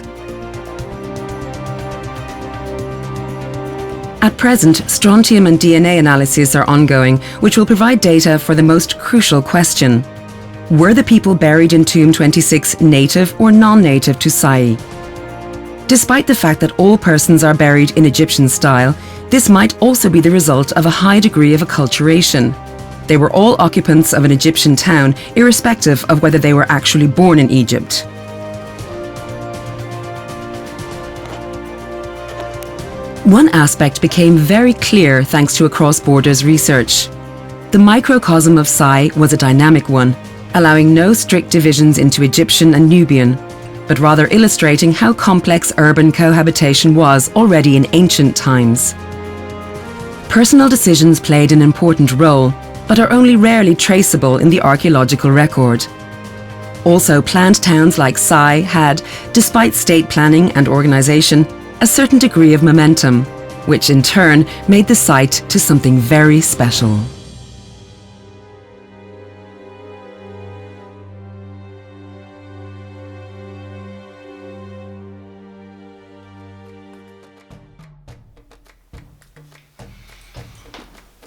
At present, strontium and DNA analyses are ongoing, which will provide data for the most crucial question. Were the people buried in Tomb 26 native or non-native to Sai? Despite the fact that all persons are buried in Egyptian style, this might also be the result of a high degree of acculturation. They were all occupants of an Egyptian town, irrespective of whether they were actually born in Egypt. One aspect became very clear thanks to Across Borders research. The microcosm of Sai was a dynamic one, allowing no strict divisions into Egyptian and Nubian, but rather illustrating how complex urban cohabitation was already in ancient times. Personal decisions played an important role, but are only rarely traceable in the archaeological record. Also, planned towns like Sai had, despite state planning and organization, a certain degree of momentum, which in turn made the site to something very special.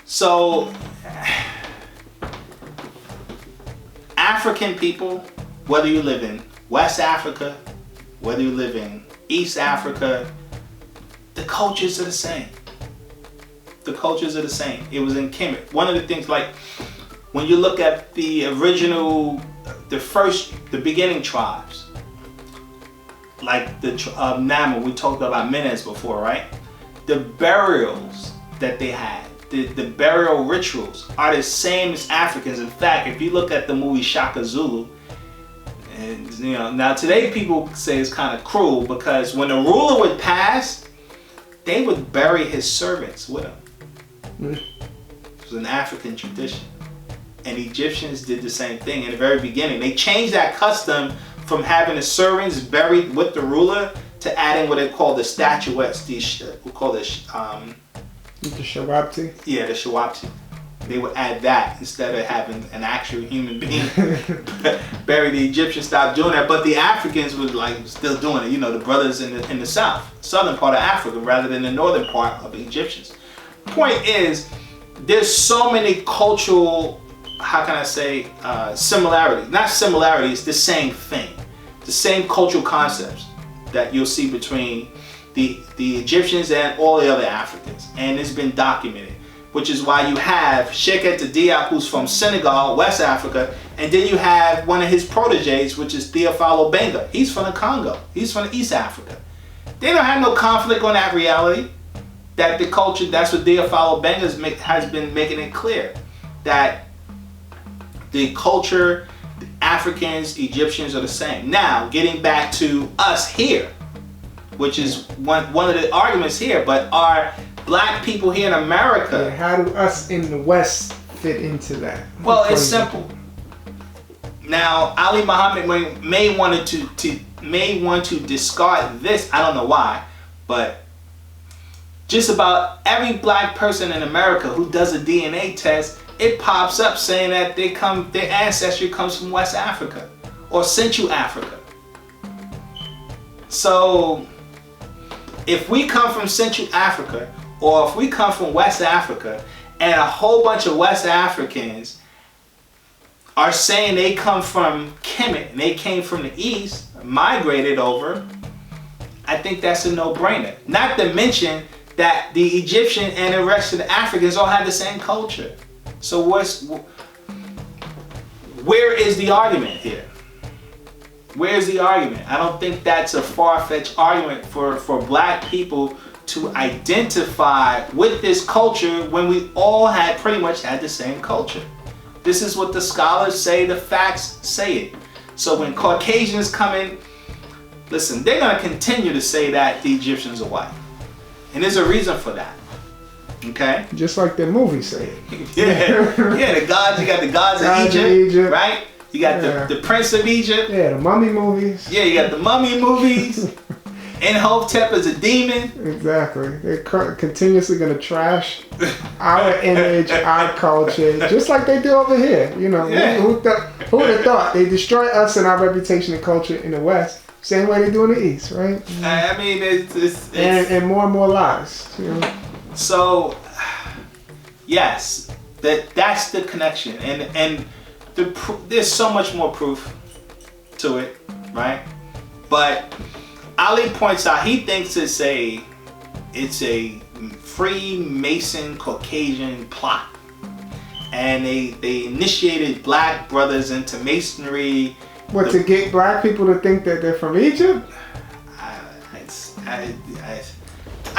So, African people, whether you live in West Africa, whether you live in East Africa, the cultures are the same. The cultures are the same. It was in Kemet. One of the things, like, when you look at the original, the beginning tribes, like the Nama, we talked about Menes before, right? The burials that they had, the burial rituals are the same as Africans. In fact, if you look at the movie Shaka Zulu, and now today people say it's kind of cruel because when the ruler would pass, they would bury his servants with him. It was an African tradition. And Egyptians did the same thing in the very beginning. They changed that custom from having the servants buried with the ruler to adding what they call the statuettes. We call this the shawapti? Yeah, the shawapti. They would add that instead of having an actual human being bury. The Egyptians stopped doing that, but the Africans were still doing it. The brothers in the southern part of Africa, rather than the northern part of the Egyptians. Point is, there's so many cultural, how can I say, similarities. Not similarities, the same thing. The same cultural concepts that you'll see between the Egyptians and all the other Africans. And it's been documented. Which is why you have Sheikh Anta Diop, who's from Senegal, West Africa, and then you have one of his proteges, which is Theophilo Benga. He's from the Congo. He's from East Africa. They don't have no conflict on that reality. That the culture, that's what Theophilo Benga has been making it clear. That the culture, the Africans, Egyptians are the same. Now, getting back to us here, which is one of the arguments here, but are Black people here in America. Yeah, how do us in the West fit into that? Well, it's simple. Now, Ali Muhammad may want to discard this. I don't know why, but just about every Black person in America who does a DNA test, it pops up saying that their ancestry comes from West Africa or Central Africa. So, if we come from Central Africa, or if we come from West Africa, and a whole bunch of West Africans are saying they come from Kemet, and they came from the East, migrated over, I think that's a no-brainer. Not to mention that the Egyptian and the rest of the Africans all have the same culture. So where is the argument here? Where's the argument? I don't think that's a far-fetched argument for Black people to identify with this culture when we all had pretty much had the same culture. This is what the scholars say, the facts say it. So when Caucasians come in, listen, they're gonna continue to say that the Egyptians are white. And there's a reason for that. Okay? Just like the movie say it. Yeah, the gods, you got the gods of Egypt, right? You got the Prince of Egypt. Yeah, the mummy movies. Yeah, you got the mummy movies. Imhotep is a demon. Exactly. They're continuously going to trash our image, our culture, just like they do over here. You know, who would have thought? They destroy us and our reputation and culture in the West, same way they do in the East, right? I mean, it's and more and more lies. You know? So, yes, that's the connection, and there's so much more proof to it, right? But Ali points out he thinks it's a Freemason Caucasian plot, and they initiated black brothers into masonry. What, to get black people to think that they're from Egypt? I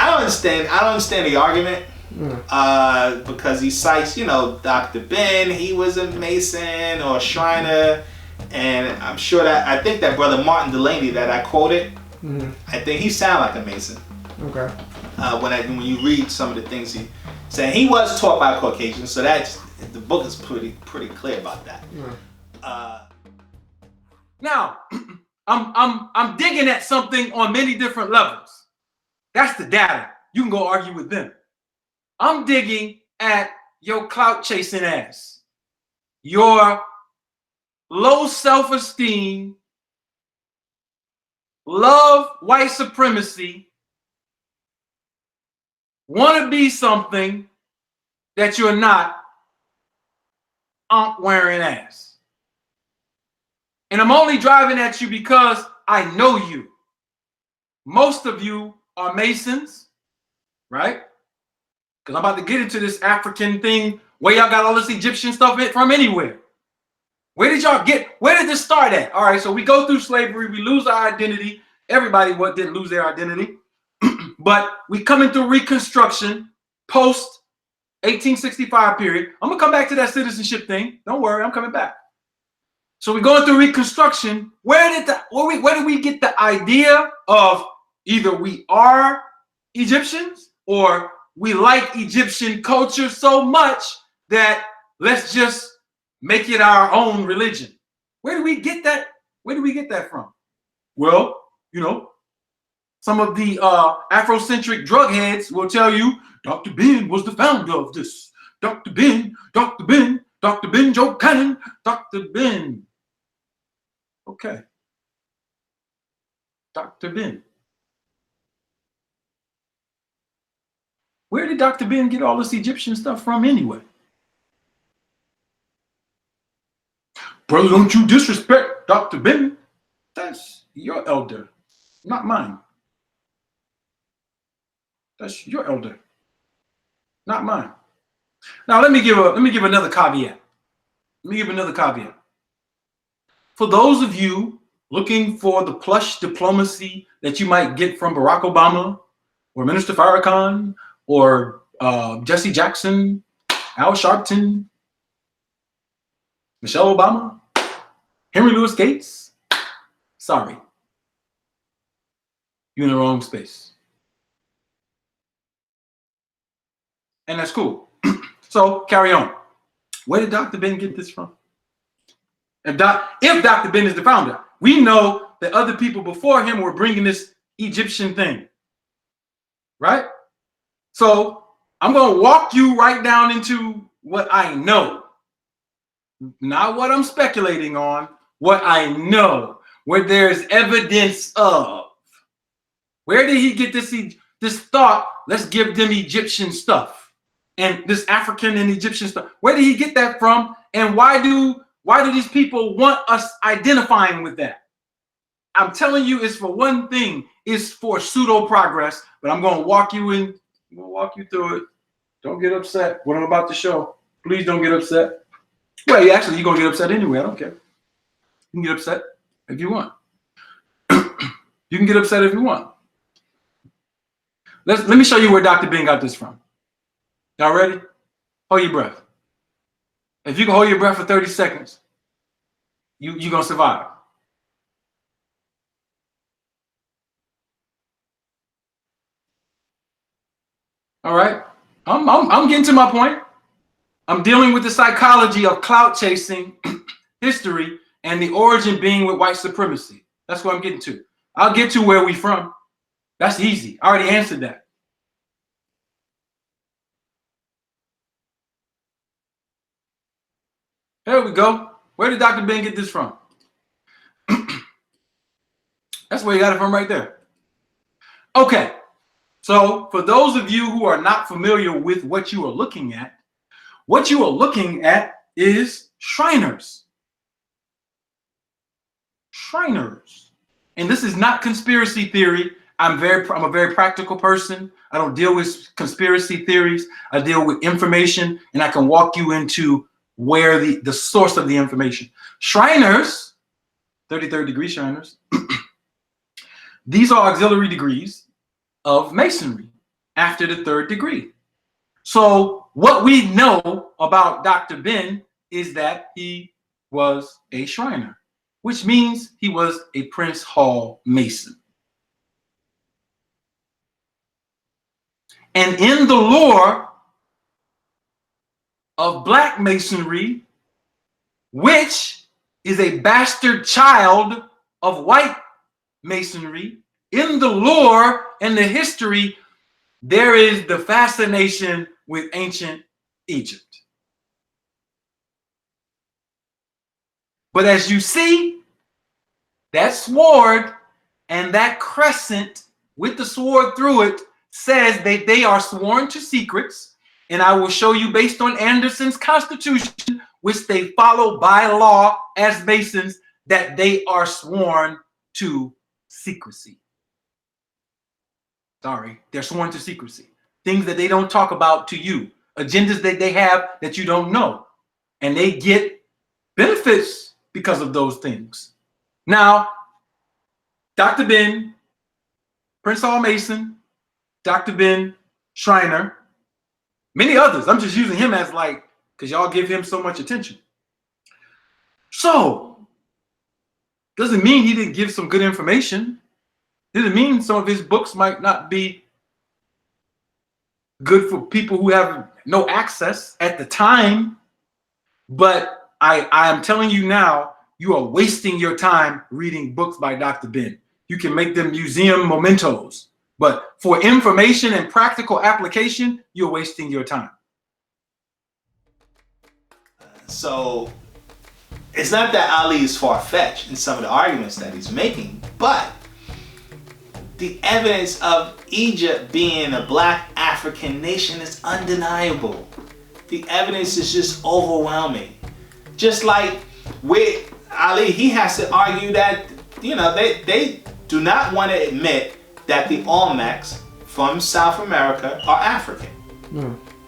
don't understand. I don't understand the argument because he cites, Dr. Ben. He was a Mason or a Shriner, and I'm sure that I think that brother Martin Delaney that I quoted. I think he sounded like a Mason. Okay. When you read some of the things he said, he was taught by Caucasians, so that's the book is pretty clear about that. Now, I'm digging at something on many different levels. That's the data. You can go argue with them. I'm digging at your clout chasing ass, your low self-esteem, love white supremacy, want to be something that you're not, wearing ass. And I'm only driving at you because I know you. Most of you are Masons, right? Because I'm about to get into this African thing where y'all got all this Egyptian stuff from anywhere. Where did this start at? All right, so we go through slavery, we lose our identity. Everybody didn't lose their identity. But we coming through Reconstruction, post 1865 period. I'm gonna come back to that citizenship thing. Don't worry, I'm coming back. So we're going through Reconstruction. Where did we get the idea of either we are Egyptians or we like Egyptian culture so much that let's just make it our own religion? Where do we get that? Where do we get that from? Well, some of the Afrocentric drug heads will tell you Dr. Ben was the founder of this. Dr. Ben, Joe Cannon, Dr. Ben. Okay. Dr. Ben. Where did Dr. Ben get all this Egyptian stuff from anyway? Brother, don't you disrespect Dr. Ben. That's your elder, not mine. That's your elder, not mine. Now let me give another caveat. For those of you looking for the plush diplomacy that you might get from Barack Obama or Minister Farrakhan or Jesse Jackson, Al Sharpton, Michelle Obama, Henry Louis Gates, sorry, you're in the wrong space. And that's cool. So carry on. Where did Dr. Ben get this from? If Dr. Ben is the founder, we know that other people before him were bringing this Egyptian thing, right? So I'm going to walk you right down into what I know, not what I'm speculating on, what I know, where there's evidence of. Where did he get this thought? Let's give them Egyptian stuff. And this African and Egyptian stuff. Where did he get that from? And why do these people want us identifying with that? I'm telling you, it's for one thing. It's for pseudo progress. But I'm going to walk you through it. Don't get upset. What I'm about to show. Please don't get upset. Well, actually, you're going to get upset anyway. I don't care. You can get upset if you want. You can get upset if you want. Let me show you where Dr. Ben got this from. Y'all ready? Hold your breath. If you can hold your breath for 30 seconds, you're gonna survive. All right, I'm getting to my point. I'm dealing with the psychology of clout chasing, history, and the origin being with white supremacy. That's what I'm getting to. I'll get to where we from. That's easy. I already answered that. There we go. Where did Dr. Ben get this from? That's where he got it from right there. Okay. So for those of you who are not familiar with what you are looking at is Shriners. Shriners. And this is not conspiracy theory. I'm a very practical person. I don't deal with conspiracy theories. I deal with information, and I can walk you into where the source of the information. Shriners, 33rd degree Shriners, these are auxiliary degrees of Masonry after the 3rd degree. So what we know about Dr. Ben is that he was a Shriner, which means he was a Prince Hall Mason. And in the lore of Black Masonry, which is a bastard child of white Masonry, in the lore and the history, there is the fascination with ancient Egypt. But as you see, that sword and that crescent with the sword through it says that they are sworn to secrets. And I will show you based on Anderson's Constitution, which they follow by law as Masons, that they are sworn to secrecy. Sorry, they're sworn to secrecy. Things that they don't talk about to you, agendas that they have that you don't know. And they get benefits because of those things. Now, Dr. Ben, Prince Hall Mason, Dr. Ben Shriner, many others. I'm just using him as because y'all give him so much attention. So, doesn't mean he didn't give some good information. Doesn't mean some of his books might not be good for people who have no access at the time. But I am telling you now, you are wasting your time reading books by Dr. Ben. You can make them museum mementos. But for information and practical application, you're wasting your time. So it's not that Ali is far-fetched in some of the arguments that he's making, but the evidence of Egypt being a Black African nation is undeniable. The evidence is just overwhelming. Just like with Ali, he has to argue that, they do not want to admit that the Olmecs from South America are African.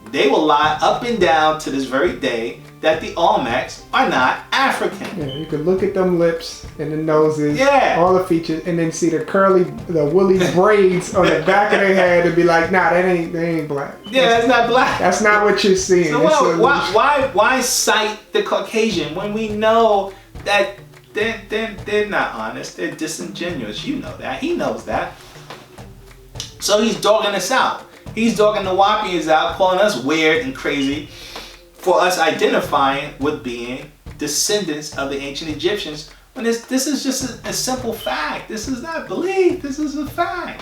They will lie up and down to this very day that the Olmecs are not African. Yeah, you can look at them lips and the noses, all the features, and then see the woolly braids on the back of their head and be like, nah, they ain't Black. Yeah, that's not Black. That's not what you're seeing. So why cite the Caucasian when we know that they're not honest, they're disingenuous? You know that. He knows that. So he's dogging us out. He's dogging the Nuwaupians out, calling us weird and crazy for us identifying with being descendants of the ancient Egyptians, when this is just a simple fact. This is not belief. This is a fact.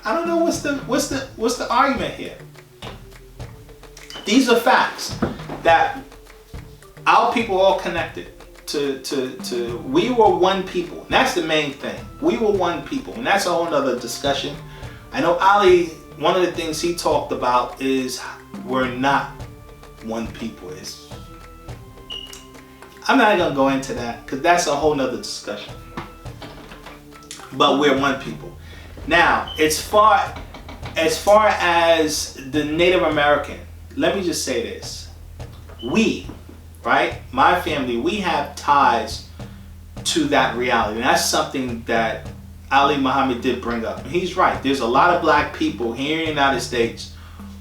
I don't know what's the argument here. These are facts that our people are all connected to. We were one people. And that's the main thing. We were one people, and that's a whole nother discussion. I know Ali, one of the things he talked about is we're not one people. I'm not gonna go into that because that's a whole nother discussion. But we're one people. Now, as far as the Native American, let me just say this. We, right, my family, we have ties to that reality. And that's something that Ali Muhammad did bring up. And he's right. There's a lot of black people here in the United States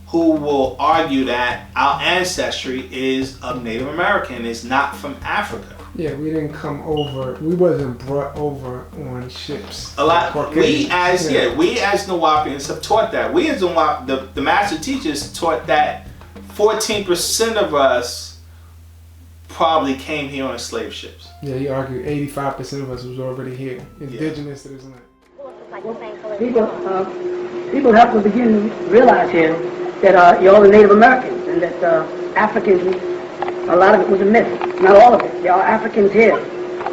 who will argue that our ancestry is of Native American. It's not from Africa. Yeah, we didn't come over. We wasn't brought over on ships. A lot. We as Nuwaupians have taught that. We as the master teachers taught that 14% of us probably came here on slave ships. Yeah, he argued 85% of us was already here, indigenous to this land. People have to begin to realize here that you're all Native Americans and that Africans, a lot of it was a myth. Not all of it. There are Africans here,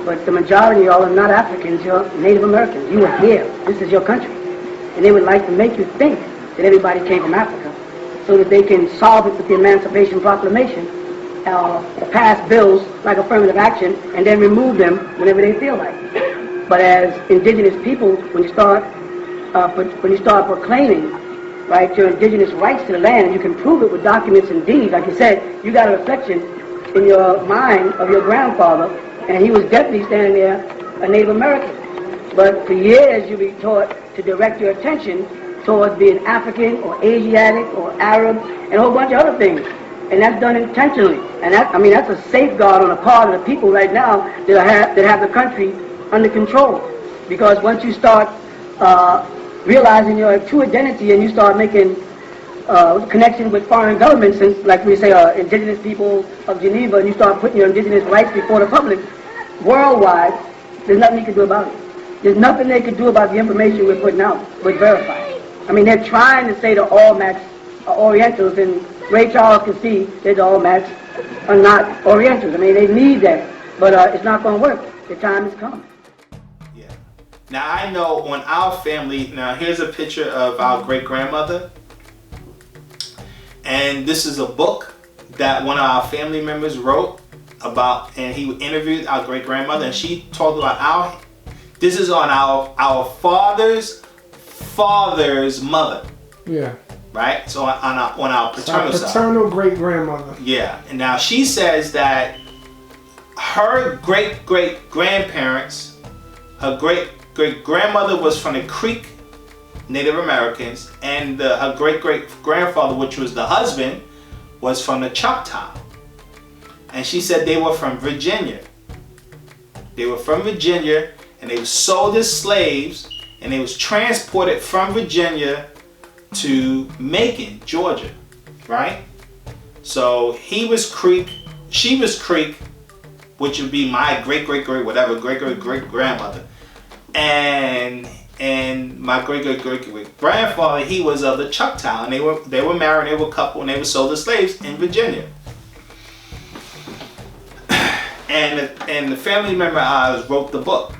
but the majority of y'all are not Africans. You're Native Americans. You are here. This is your country. And they would like to make you think that everybody came from Africa so that they can solve it with the Emancipation Proclamation, pass bills like affirmative action, and then remove them whenever they feel like. But as indigenous people, when you start proclaiming, right, your indigenous rights to the land, and you can prove it with documents and deeds. Like you said, you got a reflection in your mind of your grandfather, and he was definitely standing there, a Native American. But for years you'll be taught to direct your attention towards being African or Asiatic or Arab and a whole bunch of other things. And that's done intentionally. And that's a safeguard on the part of the people right now that have the country under control. Because once you start realizing your true identity and you start making connection with foreign governments, and like we say, indigenous people of Geneva, and you start putting your indigenous rights before the public, worldwide, there's nothing you can do about it. There's nothing they can do about the information we're putting out, but verify. I mean, they're trying to say the All-Mats are Orientals, and Ray Charles can see that the All-Mats are not Orientals. I mean, they need that, but it's not going to work. The time has come. Now I know on our family, now here's a picture of our great-grandmother. And this is a book that one of our family members wrote about, and he interviewed our great-grandmother, and she talked about this is on our father's mother. Yeah. Right? So on our paternal side. Paternal great-grandmother. Yeah. And now she says that her great-great-grandparents, her great-grandmother was from the Creek Native Americans, and her great-great-grandfather, which was the husband, was from the Choctaw. And she said they were from Virginia. They were from Virginia, and they were sold as slaves, and they was transported from Virginia to Macon, Georgia, right? So he was Creek, she was Creek, which would be my great-great-great-grandmother. And my great-great-great-grandfather, he was of the Choctaw, and they were married, they were a couple, and they were sold as slaves in Virginia. And the family member wrote the book.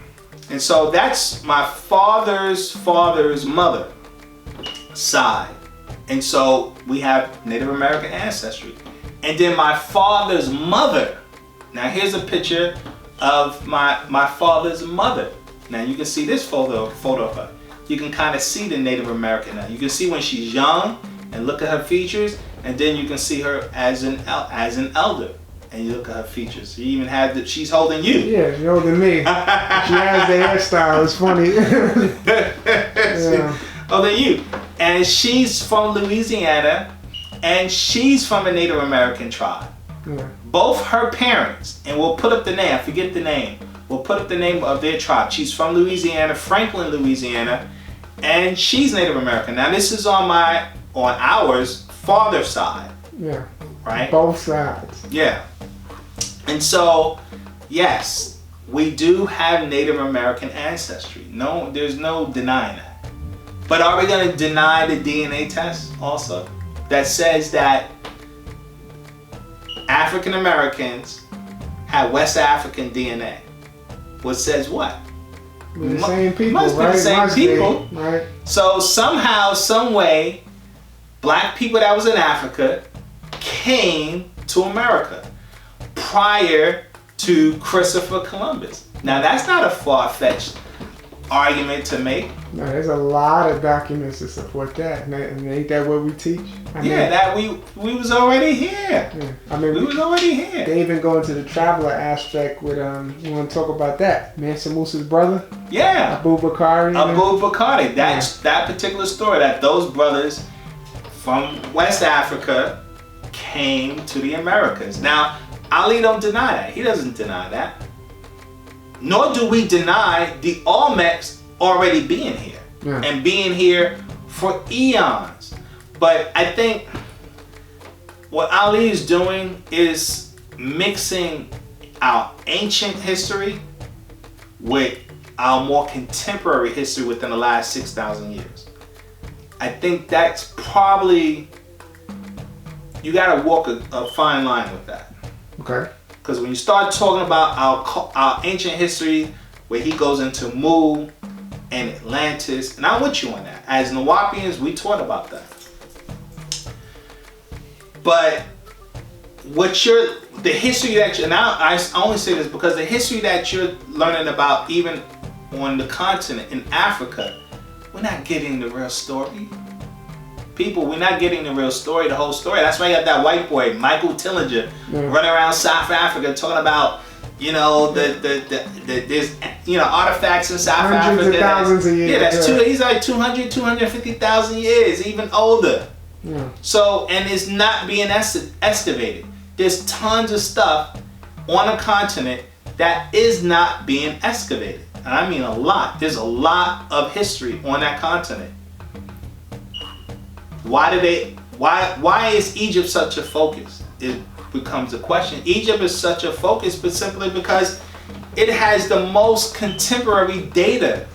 And so that's my father's mother side. And so we have Native American ancestry. And then my father's mother. Now here's a picture of my father's mother. Now you can see this photo of her. You can kind of see the Native American now. You can see when she's young and look at her features, and then you can see her as an elder. And you look at her features. You even have she's holding you. Yeah, she's holding me. She has the hairstyle. It's funny. Yeah. Holding you. And she's from Louisiana, and she's from a Native American tribe. Yeah. Both her parents, and we'll put up the name. I forget the name. We'll put up the name of their tribe. She's from Louisiana, Franklin, Louisiana, and she's Native American. Now this is on ours father's side. Yeah. Right? Both sides. Yeah. And so, yes, we do have Native American ancestry. No, there's no denying that. But are we going to deny the DNA test also? That says that African Americans have West African DNA. What says what? We're the same people, must right? Be the same people. Right. So somehow, some way, black people that was in Africa came to America prior to Christopher Columbus. Now that's not a far-fetched argument to make. No, there's a lot of documents to support that. And ain't that what we teach? That we was already here. Yeah. We was already here. They even go into the traveler aspect with you want to talk about that? Mansa Musa's brother? Yeah. Abu Bakari. That particular story, that those brothers from West Africa came to the Americas. Now, Ali don't deny that. He doesn't deny that. Nor do we deny the Olmecs already being here and being here for eons. But I think what Ali is doing is mixing our ancient history with our more contemporary history within the last 6,000 years. I think that's probably, you gotta walk a fine line with that. Okay. Because when you start talking about our ancient history, where he goes into Mu and Atlantis, and I'm with you on that. As Nuwaupians, we taught about that. But the history that you, and I only say this because the history that you're learning about, even on the continent in Africa, we're not getting the real story. People, we're not getting the real story, the whole story. That's why you got that white boy, Michael Tillinger, running around South Africa talking about, there's artifacts in South Hundreds Africa. Of thousands of years. He's like 250,000 years, even older. Yeah. So, and it's not being excavated. There's tons of stuff on a continent that is not being excavated. And I mean a lot. There's a lot of history on that continent. Why is Egypt such a focus? It becomes a question. Egypt is such a focus, but simply because it has the most contemporary data.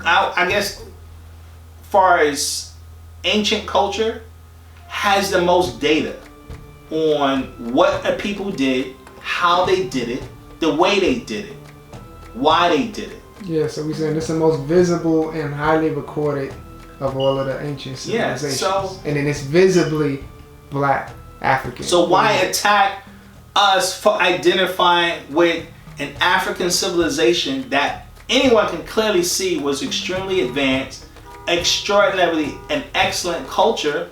I guess, far as ancient culture, has the most data on what a people did, how they did it, the way they did it, why they did it. Yeah, so we're saying this is the most visible and highly recorded of all of the ancient civilizations. And then it's visibly black African. So why attack us for identifying with an African civilization that anyone can clearly see was extremely advanced, extraordinarily an excellent culture?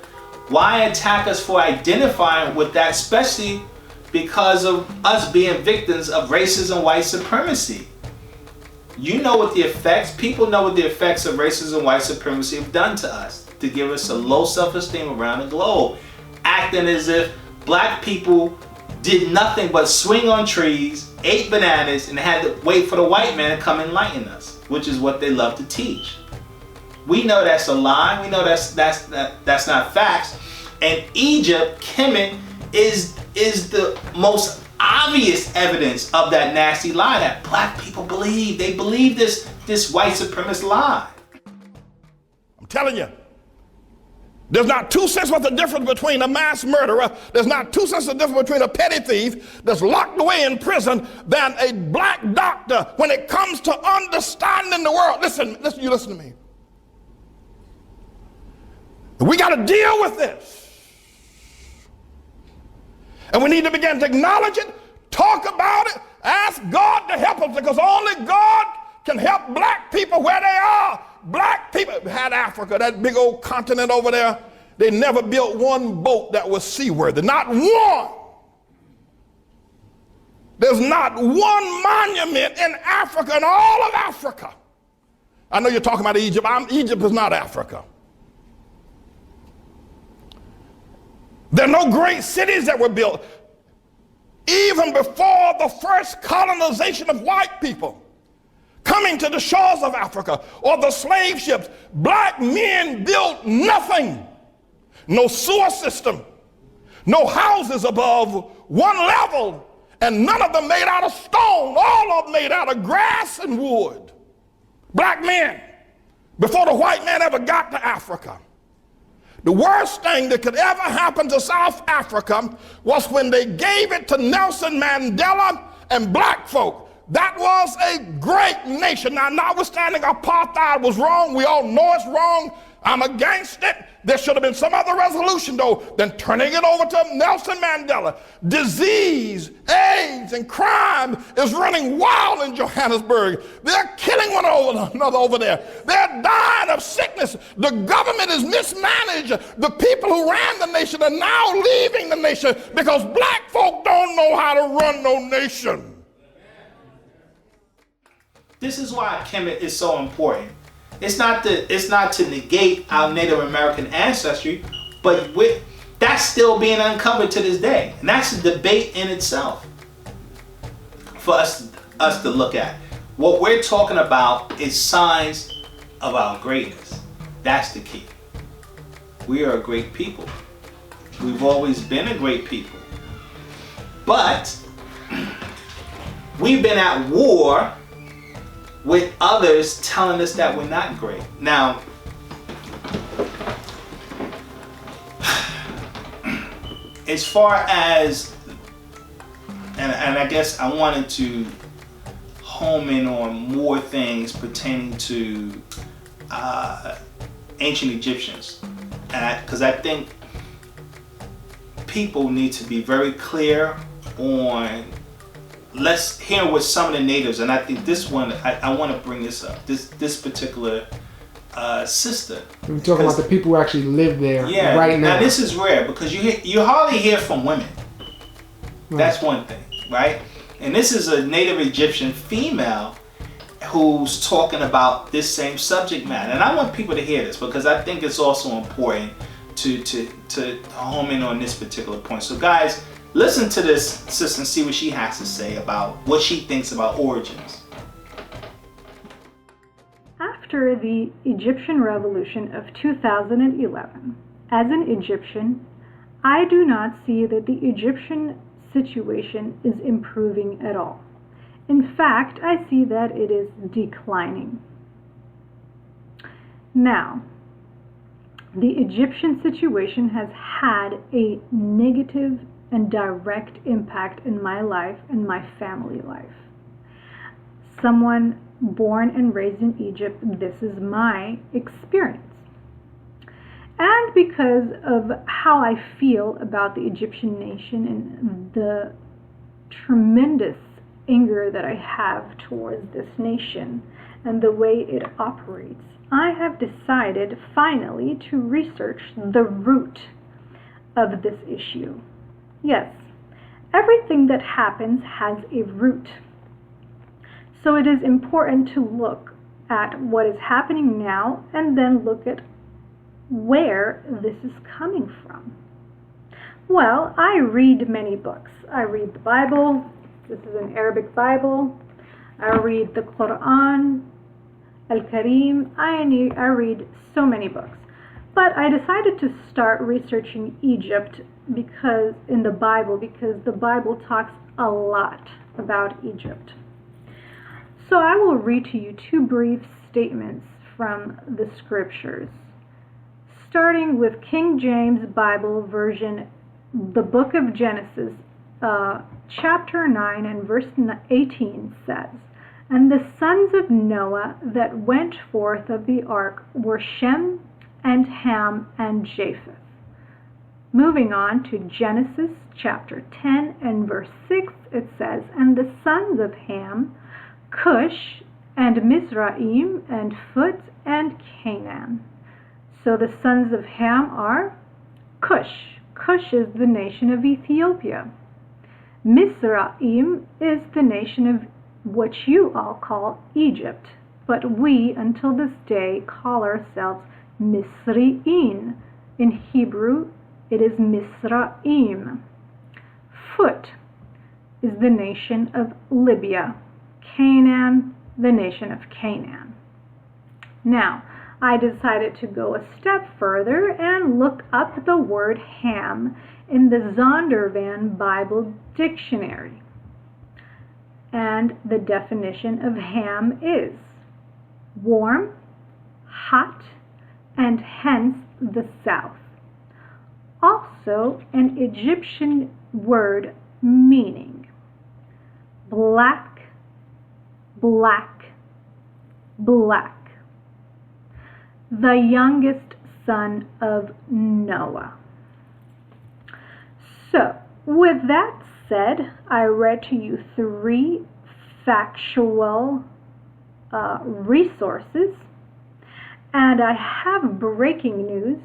Why attack us for identifying with that, especially because of us being victims of racism, white supremacy? You know what the effects, people know what the effects of racism, white supremacy have done to us, to give us a low self-esteem around the globe, acting as if black people did nothing but swing on trees, ate bananas, and had to wait for the white man to come enlighten us, which is what they love to teach. We know that's a lie. We know that's not facts. And Egypt, Kemet, is the most obvious evidence of that nasty lie that black people believe. They believe this white supremacist lie. I'm telling you, there's not 2 cents worth of difference between a mass murderer, there's not 2 cents of difference between a petty thief that's locked away in prison than a black doctor when it comes to understanding the world. Listen, you listen to me. We got to deal with this. And we need to begin to acknowledge it, talk about it, ask God to help us, because only God can help black people where they are. Black people had Africa, that big old continent over there. They never built one boat that was seaworthy, not one. There's not one monument in Africa, in all of Africa. I know you're talking about Egypt. Egypt is not Africa. There are no great cities that were built. Even before the first colonization of white people coming to the shores of Africa or the slave ships, black men built nothing. No sewer system, no houses above one level, and none of them made out of stone. All of them made out of grass and wood. Black men, before the white man ever got to Africa. The worst thing that could ever happen to South Africa was when they gave it to Nelson Mandela and black folk. That was a great nation. Now, notwithstanding apartheid was wrong, we all know it's wrong. I'm against it. There should have been some other resolution, though, than turning it over to Nelson Mandela. Disease, AIDS, and crime is running wild in Johannesburg. They're killing one another over there. They're dying of sickness. The government is mismanaged. The people who ran the nation are now leaving the nation because black folk don't know how to run no nation. This is why Kemet is so important. It's not to negate our Native American ancestry, but that's still being uncovered to this day. And that's a debate in itself for us to look at. What we're talking about is signs of our greatness. That's the key. We are a great people. We've always been a great people. But we've been at war with others telling us that we're not great. Now, as far as, and I guess I wanted to home in on more things pertaining to ancient Egyptians, because I think people need to be very clear on, let's hear what some of the natives, and I think this one, I want to bring this up, this particular sister. We're talking about the people who actually live there right now. Now this is rare because you hardly hear from women. Right. That's one thing, right? And this is a native Egyptian female who's talking about this same subject matter. And I want people to hear this because I think it's also important to home in on this particular point. So guys, listen to this sister and see what she has to say about what she thinks about origins. After the Egyptian Revolution of 2011, as an Egyptian, I do not see that the Egyptian situation is improving at all. In fact, I see that it is declining. Now, the Egyptian situation has had a negative and direct impact in my life and my family life. Someone born and raised in Egypt, this is my experience. And because of how I feel about the Egyptian nation and the tremendous anger that I have towards this nation and the way it operates, I have decided finally to research the root of this issue. Yes, everything that happens has a root. So it is important to look at what is happening now and then look at where this is coming from. Well, I read many books. I read the Bible. This is an Arabic Bible. I read the Quran, Al-Karim. I read so many books. But I decided to start researching Egypt because the Bible talks a lot about Egypt. So I will read to you two brief statements from the scriptures. Starting with King James Bible version, the book of Genesis, chapter 9 and verse 18 says, "And the sons of Noah that went forth of the ark were Shem and Ham and Japheth." Moving on to Genesis chapter 10 and verse 6, it says, "And the sons of Ham, Cush and Mizraim and Phut and Canaan." So the sons of Ham are Cush. Cush is the nation of Ethiopia. Mizraim is the nation of what you all call Egypt, but we until this day call ourselves Misri'in. In Hebrew, it is Misraim. Phut is the nation of Libya. Canaan, the nation of Canaan. Now, I decided to go a step further and look up the word Ham in the Zondervan Bible Dictionary. And the definition of Ham is warm, hot, and hence the south. Also an Egyptian word meaning black, black, black. The youngest son of Noah. So, with that said, I read to you 3 factual resources, and I have breaking news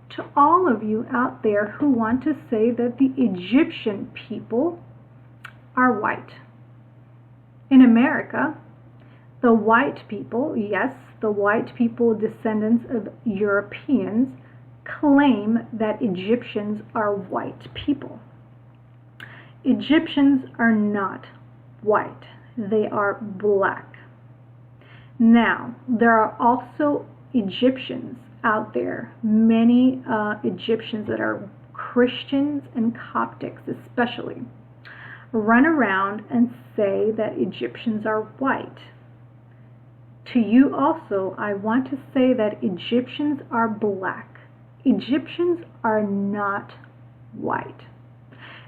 to all of you out there who want to say that the Egyptian people are white. In America, the white people, yes, the white people, descendants of Europeans, claim that Egyptians are white people. Egyptians are not white. They are black. Now, there are also Egyptians out there, many Egyptians that are Christians and Coptics especially, run around and say that Egyptians are white. To you also, I want to say that Egyptians are black. Egyptians are not white.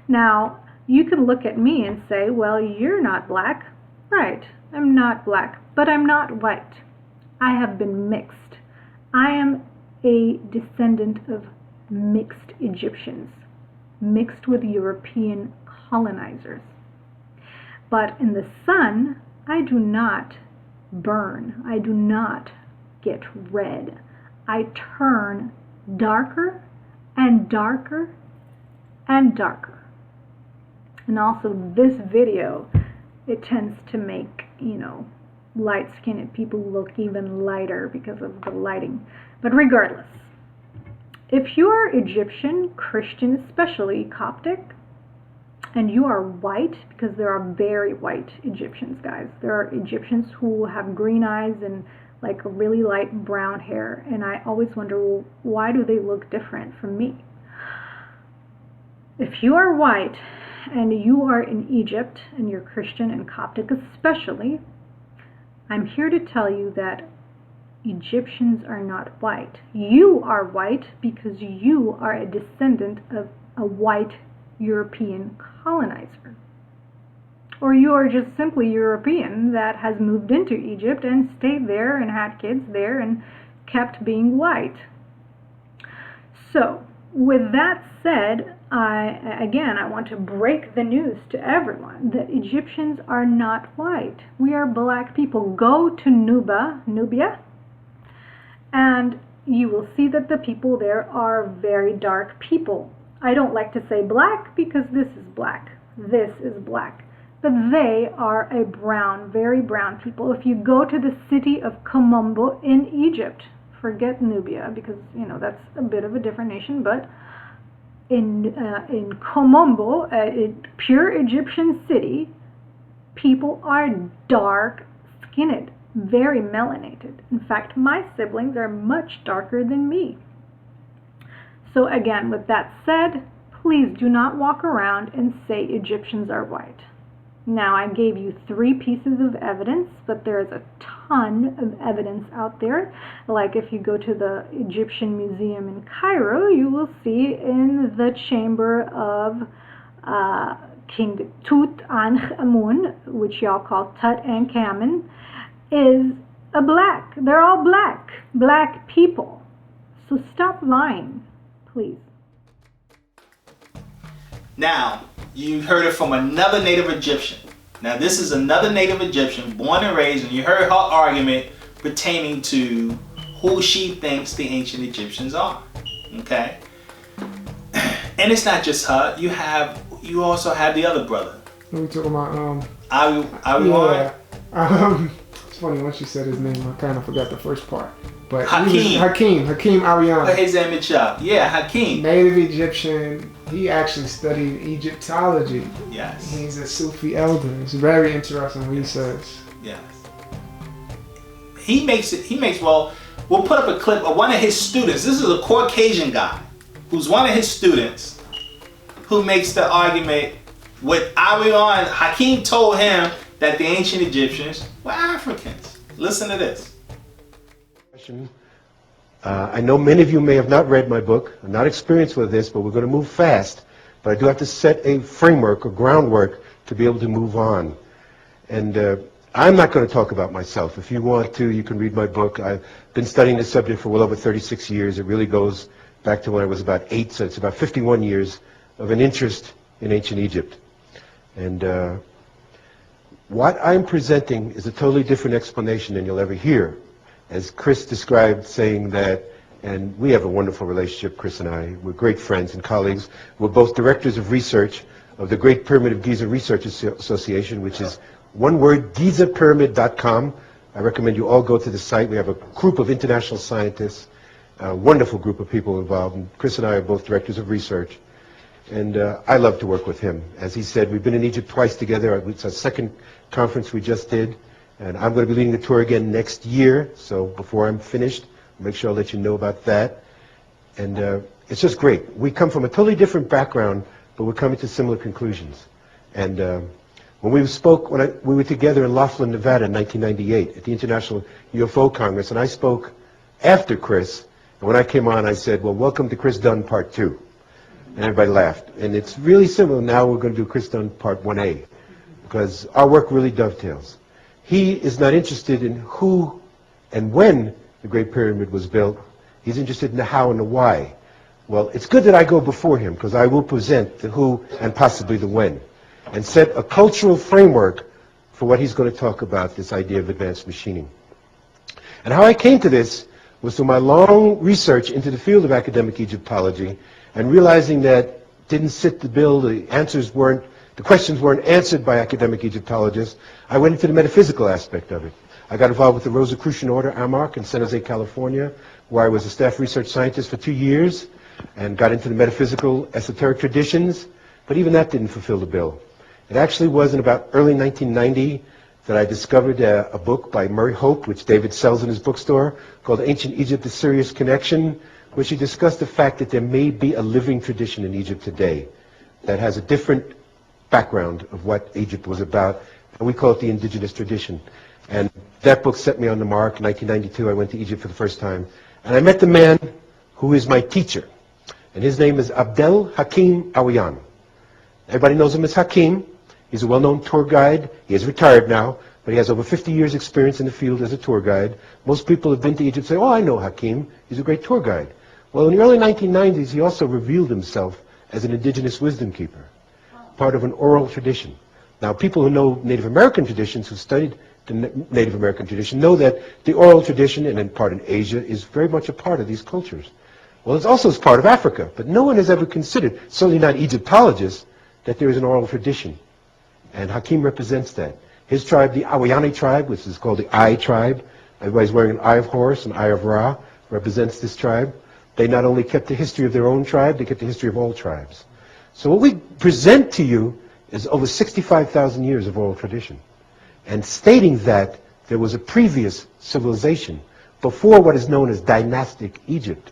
Now, you could look at me and say, well, you're not black. Right, I'm not black, but I'm not white. I have been mixed. I am a descendant of mixed Egyptians, mixed with European colonizers. But in the sun, I do not burn. I do not get red. I turn darker and darker and darker. And also this video, it tends to make, light-skinned people look even lighter because of the lighting. But regardless, if you are Egyptian, Christian, especially Coptic, and you are white, because there are very white Egyptians, guys. There are Egyptians who have green eyes and like really light brown hair, and I always wonder, well, why do they look different from me? If you are white and you are in Egypt and you're Christian and Coptic especially, I'm here to tell you that Egyptians are not white. You are white because you are a descendant of a white European colonizer. Or you are just simply European that has moved into Egypt and stayed there and had kids there and kept being white. So, with that said, I want to break the news to everyone that Egyptians are not white. We are black people. Go to Nubia, and you will see that the people there are very dark people. I don't like to say black because this is black. This is black. But they are a brown, very brown people. If you go to the city of Komombo in Egypt, forget Nubia because, that's a bit of a different nation, but in Komombo, a pure Egyptian city, people are dark-skinned, very melanated. In fact, my siblings are much darker than me. So again, with that said, please do not walk around and say Egyptians are white. Now, I gave you 3 pieces of evidence, but there is a ton of evidence out there. Like if you go to the Egyptian Museum in Cairo, you will see in the chamber of King Tutankhamun, which y'all call Tutankhamun, is a black. They're all black people. So stop lying, please. Now, you heard it from another native Egyptian. Now, this is another native Egyptian, born and raised, and you heard her argument pertaining to who she thinks the ancient Egyptians are. Okay? And it's not just her. You also have the other brother. We talking about Ariwan? Yeah. It's funny, once you said his name, I kind of forgot the first part. But Hakeem Ariwan. Put his image up. Yeah, Hakeem. Native Egyptian. He actually studied Egyptology. Yes. He's a Sufi elder. It's very interesting research. Yes. Well, we'll put up a clip of one of his students. This is a Caucasian guy who's one of his students who makes the argument with Ariwan. Hakeem told him that the ancient Egyptians were Africans. Listen to this. I know many of you may have not read my book. I'm not experienced with this, but we're going to move fast. But I do have to set a framework or groundwork to be able to move on. And I'm not going to talk about myself. If you want to, you can read my book. I've been studying this subject for well over 36 years. It really goes back to when I was about 8, so it's about 51 years of an interest in ancient Egypt. And what I'm presenting is a totally different explanation than you'll ever hear. As Chris described, saying that, and we have a wonderful relationship, Chris and I. We're great friends and colleagues. We're both directors of research of the Great Pyramid of Giza Research Association, which is one word, gizapyramid.com. I recommend you all go to the site. We have a group of international scientists, a wonderful group of people involved. And Chris and I are both directors of research. And I love to work with him. As he said, we've been in Egypt twice together. It's our second conference we just did. And I'm going to be leading the tour again next year. So before I'm finished, I'll make sure I'll let you know about that. And it's just great. We come from a totally different background, but we're coming to similar conclusions. And when we spoke, we were together in Laughlin, Nevada in 1998 at the International UFO Congress, and I spoke after Chris. And when I came on, I said, well, welcome to Chris Dunn Part 2. And everybody laughed. And it's really simple. Now we're going to do Chris Dunn Part 1A, because our work really dovetails. He is not interested in who and when the Great Pyramid was built. He's interested in the how and the why. Well, it's good that I go before him, because I will present the who and possibly the when, and set a cultural framework for what he's going to talk about, this idea of advanced machining. And how I came to this was through my long research into the field of academic Egyptology, and realizing that didn't sit the bill, the questions weren't answered by academic Egyptologists. I went into the metaphysical aspect of it. I got involved with the Rosicrucian Order, AMARC, in San Jose, California, where I was a staff research scientist for 2 years, and got into the metaphysical esoteric traditions, but even that didn't fulfill the bill. It actually was in about early 1990 that I discovered a book by Murray Hope, which David sells in his bookstore, called Ancient Egypt, A Serious Connection, which he discussed the fact that there may be a living tradition in Egypt today that has a different background of what Egypt was about, and we call it the indigenous tradition. And that book set me on the mark. In 1992, I went to Egypt for the first time, and I met the man who is my teacher, and his name is Abdel Hakim Awiyan. Everybody knows him as Hakim. He's a well-known tour guide. He is retired now, but he has over 50 years experience in the field as a tour guide. Most people have been to Egypt and say, oh, I know Hakim. He's a great tour guide. Well, in the early 1990s, he also revealed himself as an indigenous wisdom keeper, part of an oral tradition. Now, people who know Native American traditions, who studied the Native American tradition, know that the oral tradition, and in part in Asia, is very much a part of these cultures. Well, it's also part of Africa, but no one has ever considered, certainly not Egyptologists, that there is an oral tradition. And Hakim represents that. His tribe, the Awayani tribe, which is called the Eye tribe, everybody's wearing an eye of horse, an eye of Ra, represents this tribe. They not only kept the history of their own tribe, they kept the history of all tribes. So what we present to you is over 65,000 years of oral tradition, and stating that there was a previous civilization before what is known as dynastic Egypt,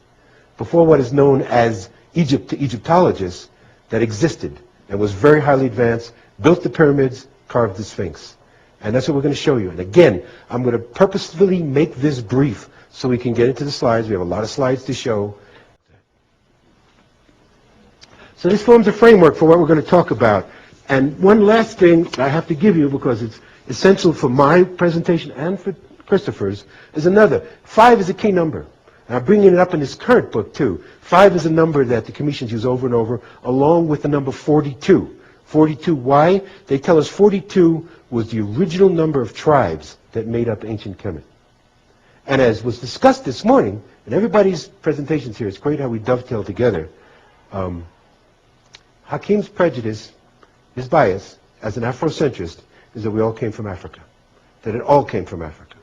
before what is known as Egypt to Egyptologists, that existed and was very highly advanced, built the pyramids, carved the Sphinx. And that's what we're going to show you. And again, I'm going to purposefully make this brief so we can get into the slides. We have a lot of slides to show. So this forms a framework for what we're going to talk about. And one last thing I have to give you, because it's essential for my presentation and for Christopher's, is another. 5 is a key number. And I'm bringing it up in this current book, too. 5 is a number that the Commissions use over and over, along with the number 42. 42, why? They tell us 42 was the original number of tribes that made up ancient Kemet. And as was discussed this morning, in everybody's presentations here, it's great how we dovetail together. Hakim's prejudice, his bias, as an Afrocentrist, is that we all came from Africa. That it all came from Africa.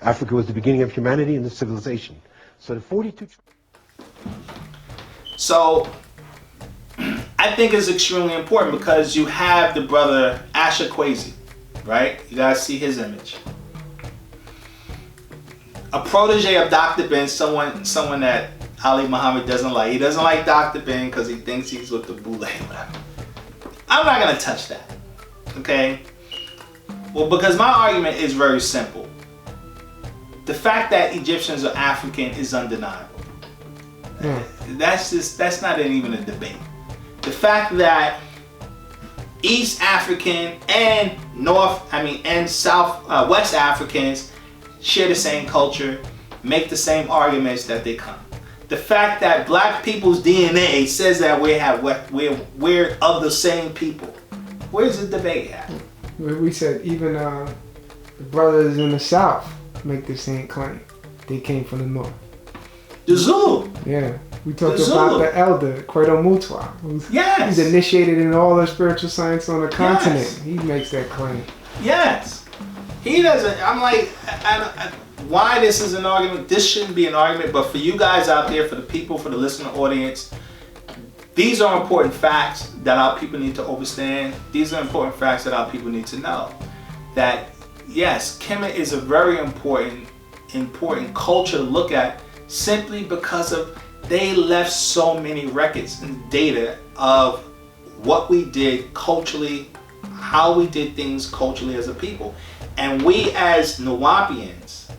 Africa was the beginning of humanity and the civilization. So the 42... So, I think it's extremely important because you have the brother Asher Kwesi, right? You guys see his image. A protege of Dr. Ben, someone that Ali Muhammad doesn't like. He doesn't like Dr. Ben because he thinks he's with the Boule, whatever. I'm not going to touch that, okay? Well, because my argument is very simple. The fact that Egyptians are African is undeniable. That's not even a debate. The fact that East African and West Africans share the same culture, make the same arguments that they come. The fact that black people's DNA says that we're of the same people. Where's the debate at? We said even the brothers in the South make the same claim. They came from the North. The Zulu. Yeah. We talked about the elder, Kwedo Mutwa. He's initiated in all the spiritual science on the continent. Yes. He makes that claim. Yes. He doesn't. I'm like, why this is an argument? This shouldn't be an argument, but for you guys out there, for the people, for the listener audience, these are important facts that our people need to understand. These are important facts that our people need to know. That, yes, Kemet is a very important culture to look at simply because of they left so many records and data of what we did culturally, how we did things culturally as a people. And we as Nuwaupians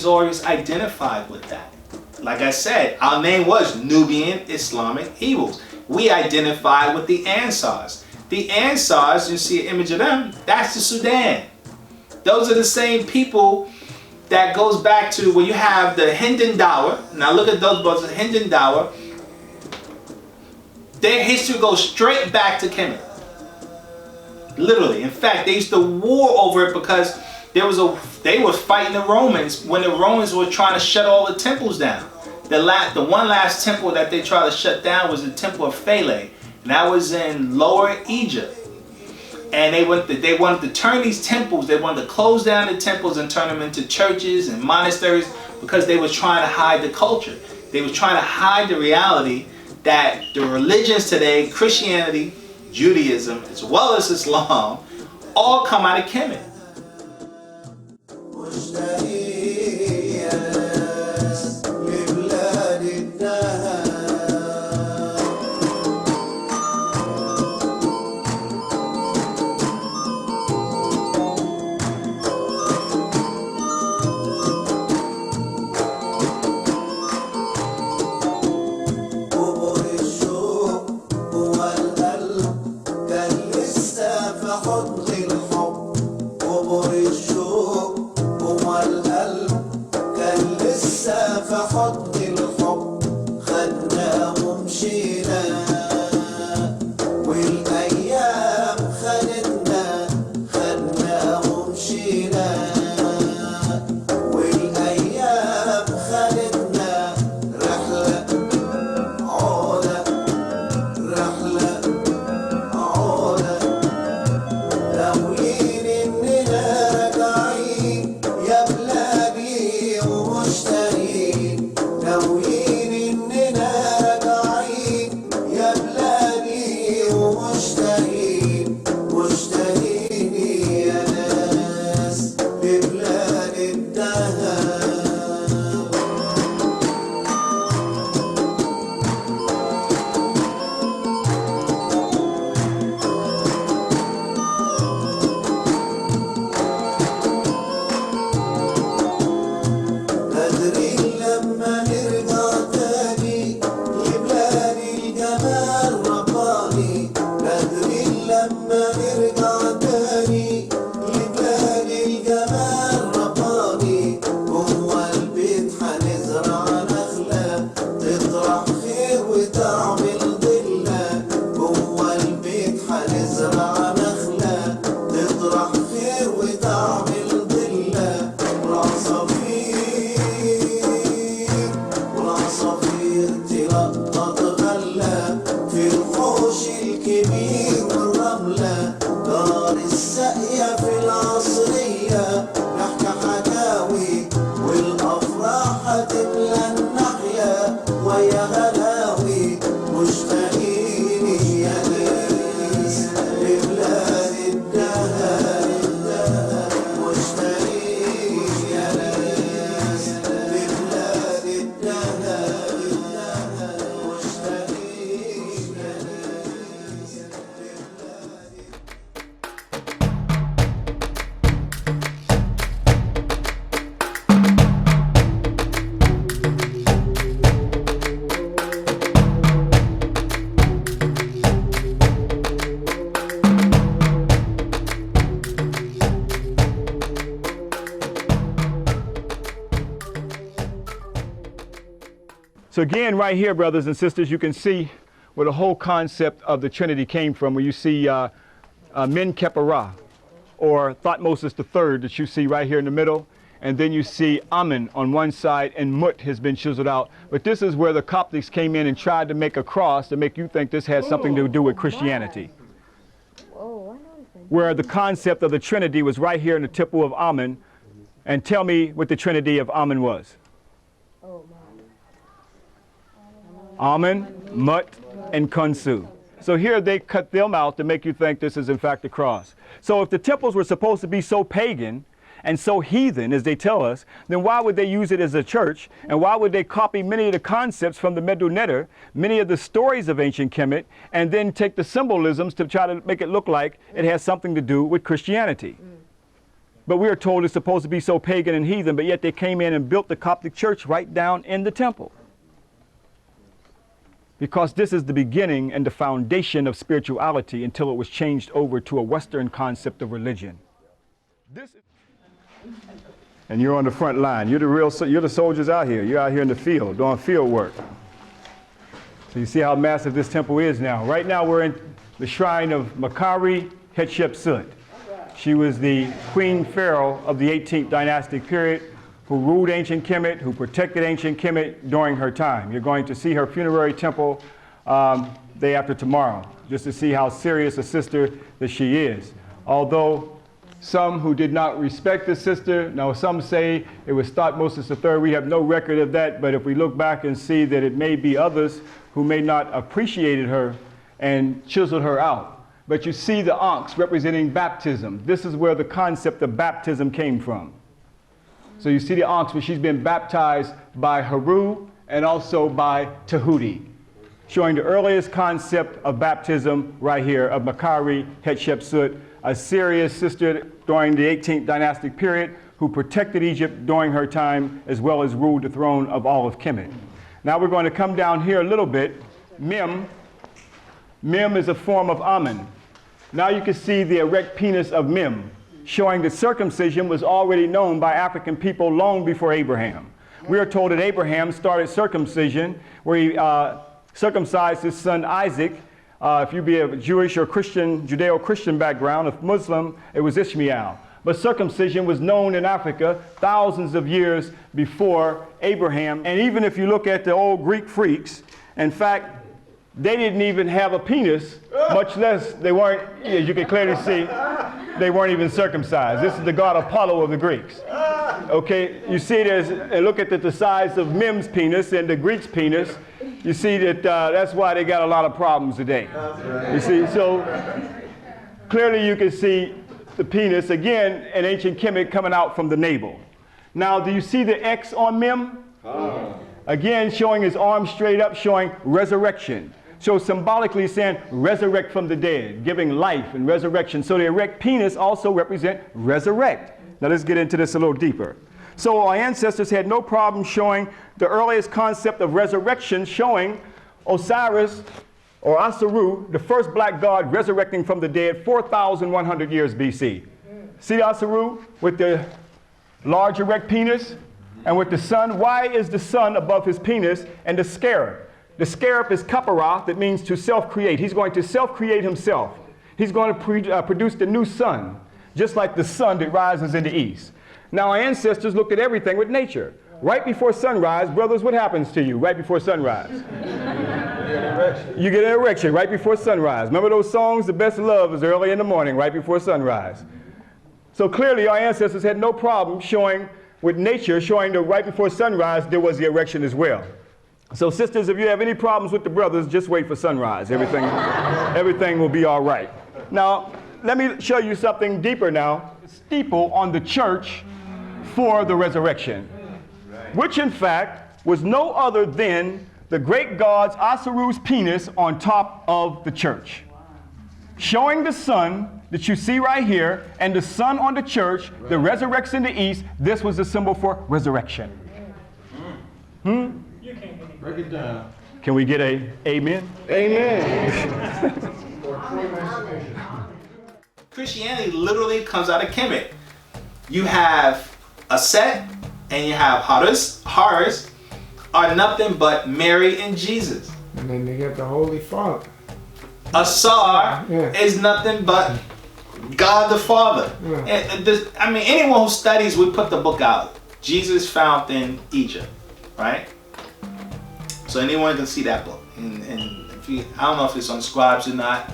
always identified with that. Like I said, our name was Nubian Islamic Hebrews. We identified with the Ansars. The Ansars, you see an image of them, that's the Sudan. Those are the same people that goes back to where you have the Hindan Dawa. Now look at those brothers, Hindan Dawa. Their history goes straight back to Kemet. Literally. In fact, they used to war over it because they were fighting the Romans when the Romans were trying to shut all the temples down. The one last temple that they tried to shut down was the Temple of Philae, and that was in Lower Egypt. And they wanted to turn these temples, they wanted to close down the temples and turn them into churches and monasteries because they were trying to hide the culture. They were trying to hide the reality that the religions today, Christianity, Judaism, as well as Islam, all come out of Kemet. So again, right here, brothers and sisters, you can see where the whole concept of the Trinity came from, where you see Men Kepera, or Thutmose III, that you see right here in the middle. And then you see Amen on one side, and Mut has been chiseled out. But this is where the Coptics came in and tried to make a cross to make you think this had something to do with Christianity. Where the concept of the Trinity was right here in the temple of Amen. And tell me what the Trinity of Amen was. Amen, Mut, and Khonsu. So here they cut them out to make you think this is in fact the cross. So if the temples were supposed to be so pagan and so heathen, as they tell us, then why would they use it as a church? And why would they copy many of the concepts from the Medu Neter, many of the stories of ancient Kemet, and then take the symbolisms to try to make it look like it has something to do with Christianity? But we are told it's supposed to be so pagan and heathen, but yet they came in and built the Coptic church right down in the temple. Because this is the beginning and the foundation of spirituality until it was changed over to a Western concept of religion. And you're on the front line. You're the soldiers out here. You're out here in the field doing field work. So you see how massive this temple is now. Right now we're in the shrine of Makari Hatshepsut. She was the queen pharaoh of the 18th dynastic period, who ruled ancient Kemet, who protected ancient Kemet during her time. You're going to see her funerary temple day after tomorrow, just to see how serious a sister that she is. Although some who did not respect the sister, now some say it was Thutmose III. We have no record of that, but if we look back and see that it may be others who may not appreciated her and chiseled her out. But you see the ankhs representing baptism. This is where the concept of baptism came from. So you see the ankhs where she's been baptized by Haru and also by Tahuti, showing the earliest concept of baptism right here of Makari Hatshepsut, a serious sister during the 18th dynastic period who protected Egypt during her time as well as ruled the throne of all of Kemet. Now we're going to come down here a little bit. Mem is a form of Amen. Now you can see the erect penis of Mem, showing that circumcision was already known by African people long before Abraham. We are told that Abraham started circumcision where he circumcised his son Isaac. If you be a Jewish or Christian, Judeo-Christian background, if Muslim, it was Ishmael. But circumcision was known in Africa thousands of years before Abraham. And even if you look at the old Greek freaks, in fact, they didn't even have a penis, much less they weren't, as you can clearly see, they weren't even circumcised. This is the god Apollo of the Greeks. Okay, you see it as, and look at the size of Mem's penis and the Greek's penis. You see that that's why they got a lot of problems today. You see, so clearly you can see the penis, again, in ancient Kemet coming out from the navel. Now, do you see the X on Mem? Again, showing his arms straight up, showing resurrection. So symbolically saying resurrect from the dead, giving life and resurrection. So the erect penis also represent resurrect. Now let's get into this a little deeper. So our ancestors had no problem showing the earliest concept of resurrection, showing Osiris or Asaru, the first black god resurrecting from the dead 4,100 years BC. See Asaru with the large erect penis and with the sun? Why is the sun above his penis and the scarab? The scarab is kapara, that means to self-create. He's going to self-create himself. He's going to produce the new sun, just like the sun that rises in the east. Now, our ancestors looked at everything with nature. Right before sunrise, brothers, what happens to you right before sunrise? You get an erection right before sunrise. Remember those songs? The best love is early in the morning, right before sunrise. So clearly, our ancestors had no problem showing with nature, showing that right before sunrise, there was the erection as well. So sisters, if you have any problems with the brothers, just wait for sunrise. Everything will be all right. Now, let me show you something deeper now. Steeple on the church for the resurrection, which in fact was no other than the great god's Asaru's penis on top of the church, showing the sun that you see right here, and the sun on the church that resurrects in the east. This was the symbol for resurrection. Break it down. Can we get a amen? Amen. Christianity literally comes out of Kemet. You have a Set and you have Horus, are nothing but Mary and Jesus. And then they got the Holy Father. Asar is nothing but God the Father. And I mean, anyone who studies, we put the book out. Jesus found in Egypt, right? So anyone can see that book. And if you, I don't know if it's on Scribes or not,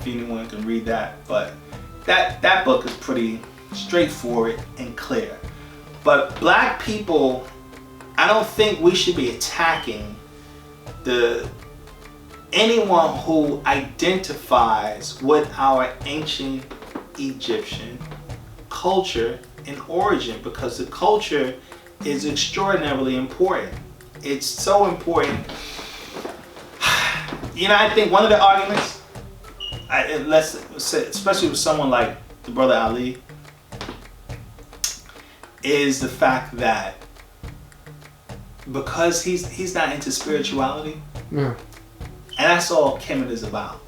if anyone can read that, but that book is pretty straightforward and clear. But black people, I don't think we should be attacking anyone who identifies with our ancient Egyptian culture and origin, because the culture is extraordinarily important. It's so important. You know, I think one of the arguments, let's say, especially with someone like the brother Ali, is the fact that because he's not into spirituality, and that's all Kemet is about,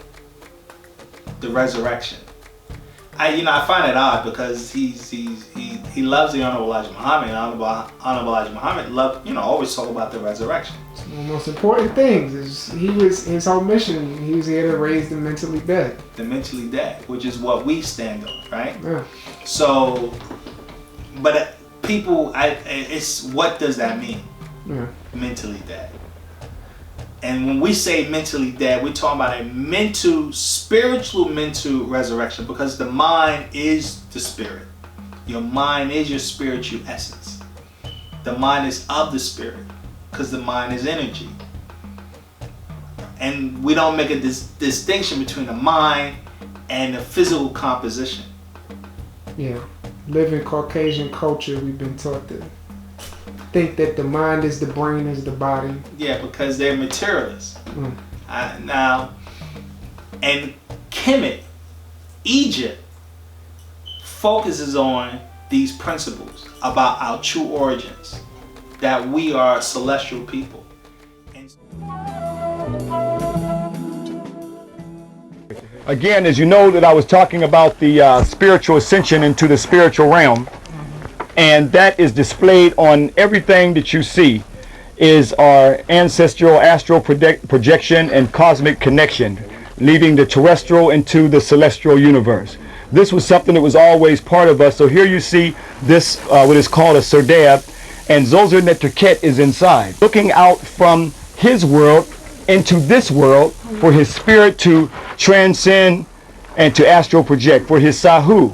the resurrection. I find it odd because he loves the Honorable Elijah Muhammad, and Honorable Elijah Muhammad always talk about the resurrection. It's one of the most important things is his whole mission. He was here to raise the mentally dead. The mentally dead, which is what we stand on, right? Yeah. So, but people, it's what does that mean? Yeah. Mentally dead. And when we say mentally dead, we're talking about a spiritual mental resurrection, because the mind is the spirit. Your mind is your spiritual essence. The mind is of the spirit, because the mind is energy. And we don't make a distinction between the mind and the physical composition. Yeah. Living Caucasian culture, we've been taught to think that the mind is the brain, is the body. Yeah, because they're materialists. Now, and Kemet, Egypt, focuses on these principles about our true origins, that we are celestial people. Again, as you know, that I was talking about the spiritual ascension into the spiritual realm, and that is displayed on everything that you see is our ancestral astral projection and cosmic connection, leading the terrestrial into the celestial universe. This was something that was always part of us. So here you see this, what is called a Serdab, and Zoser Neterket is inside, looking out from his world into this world for his spirit to transcend and to astral project, for his Sahu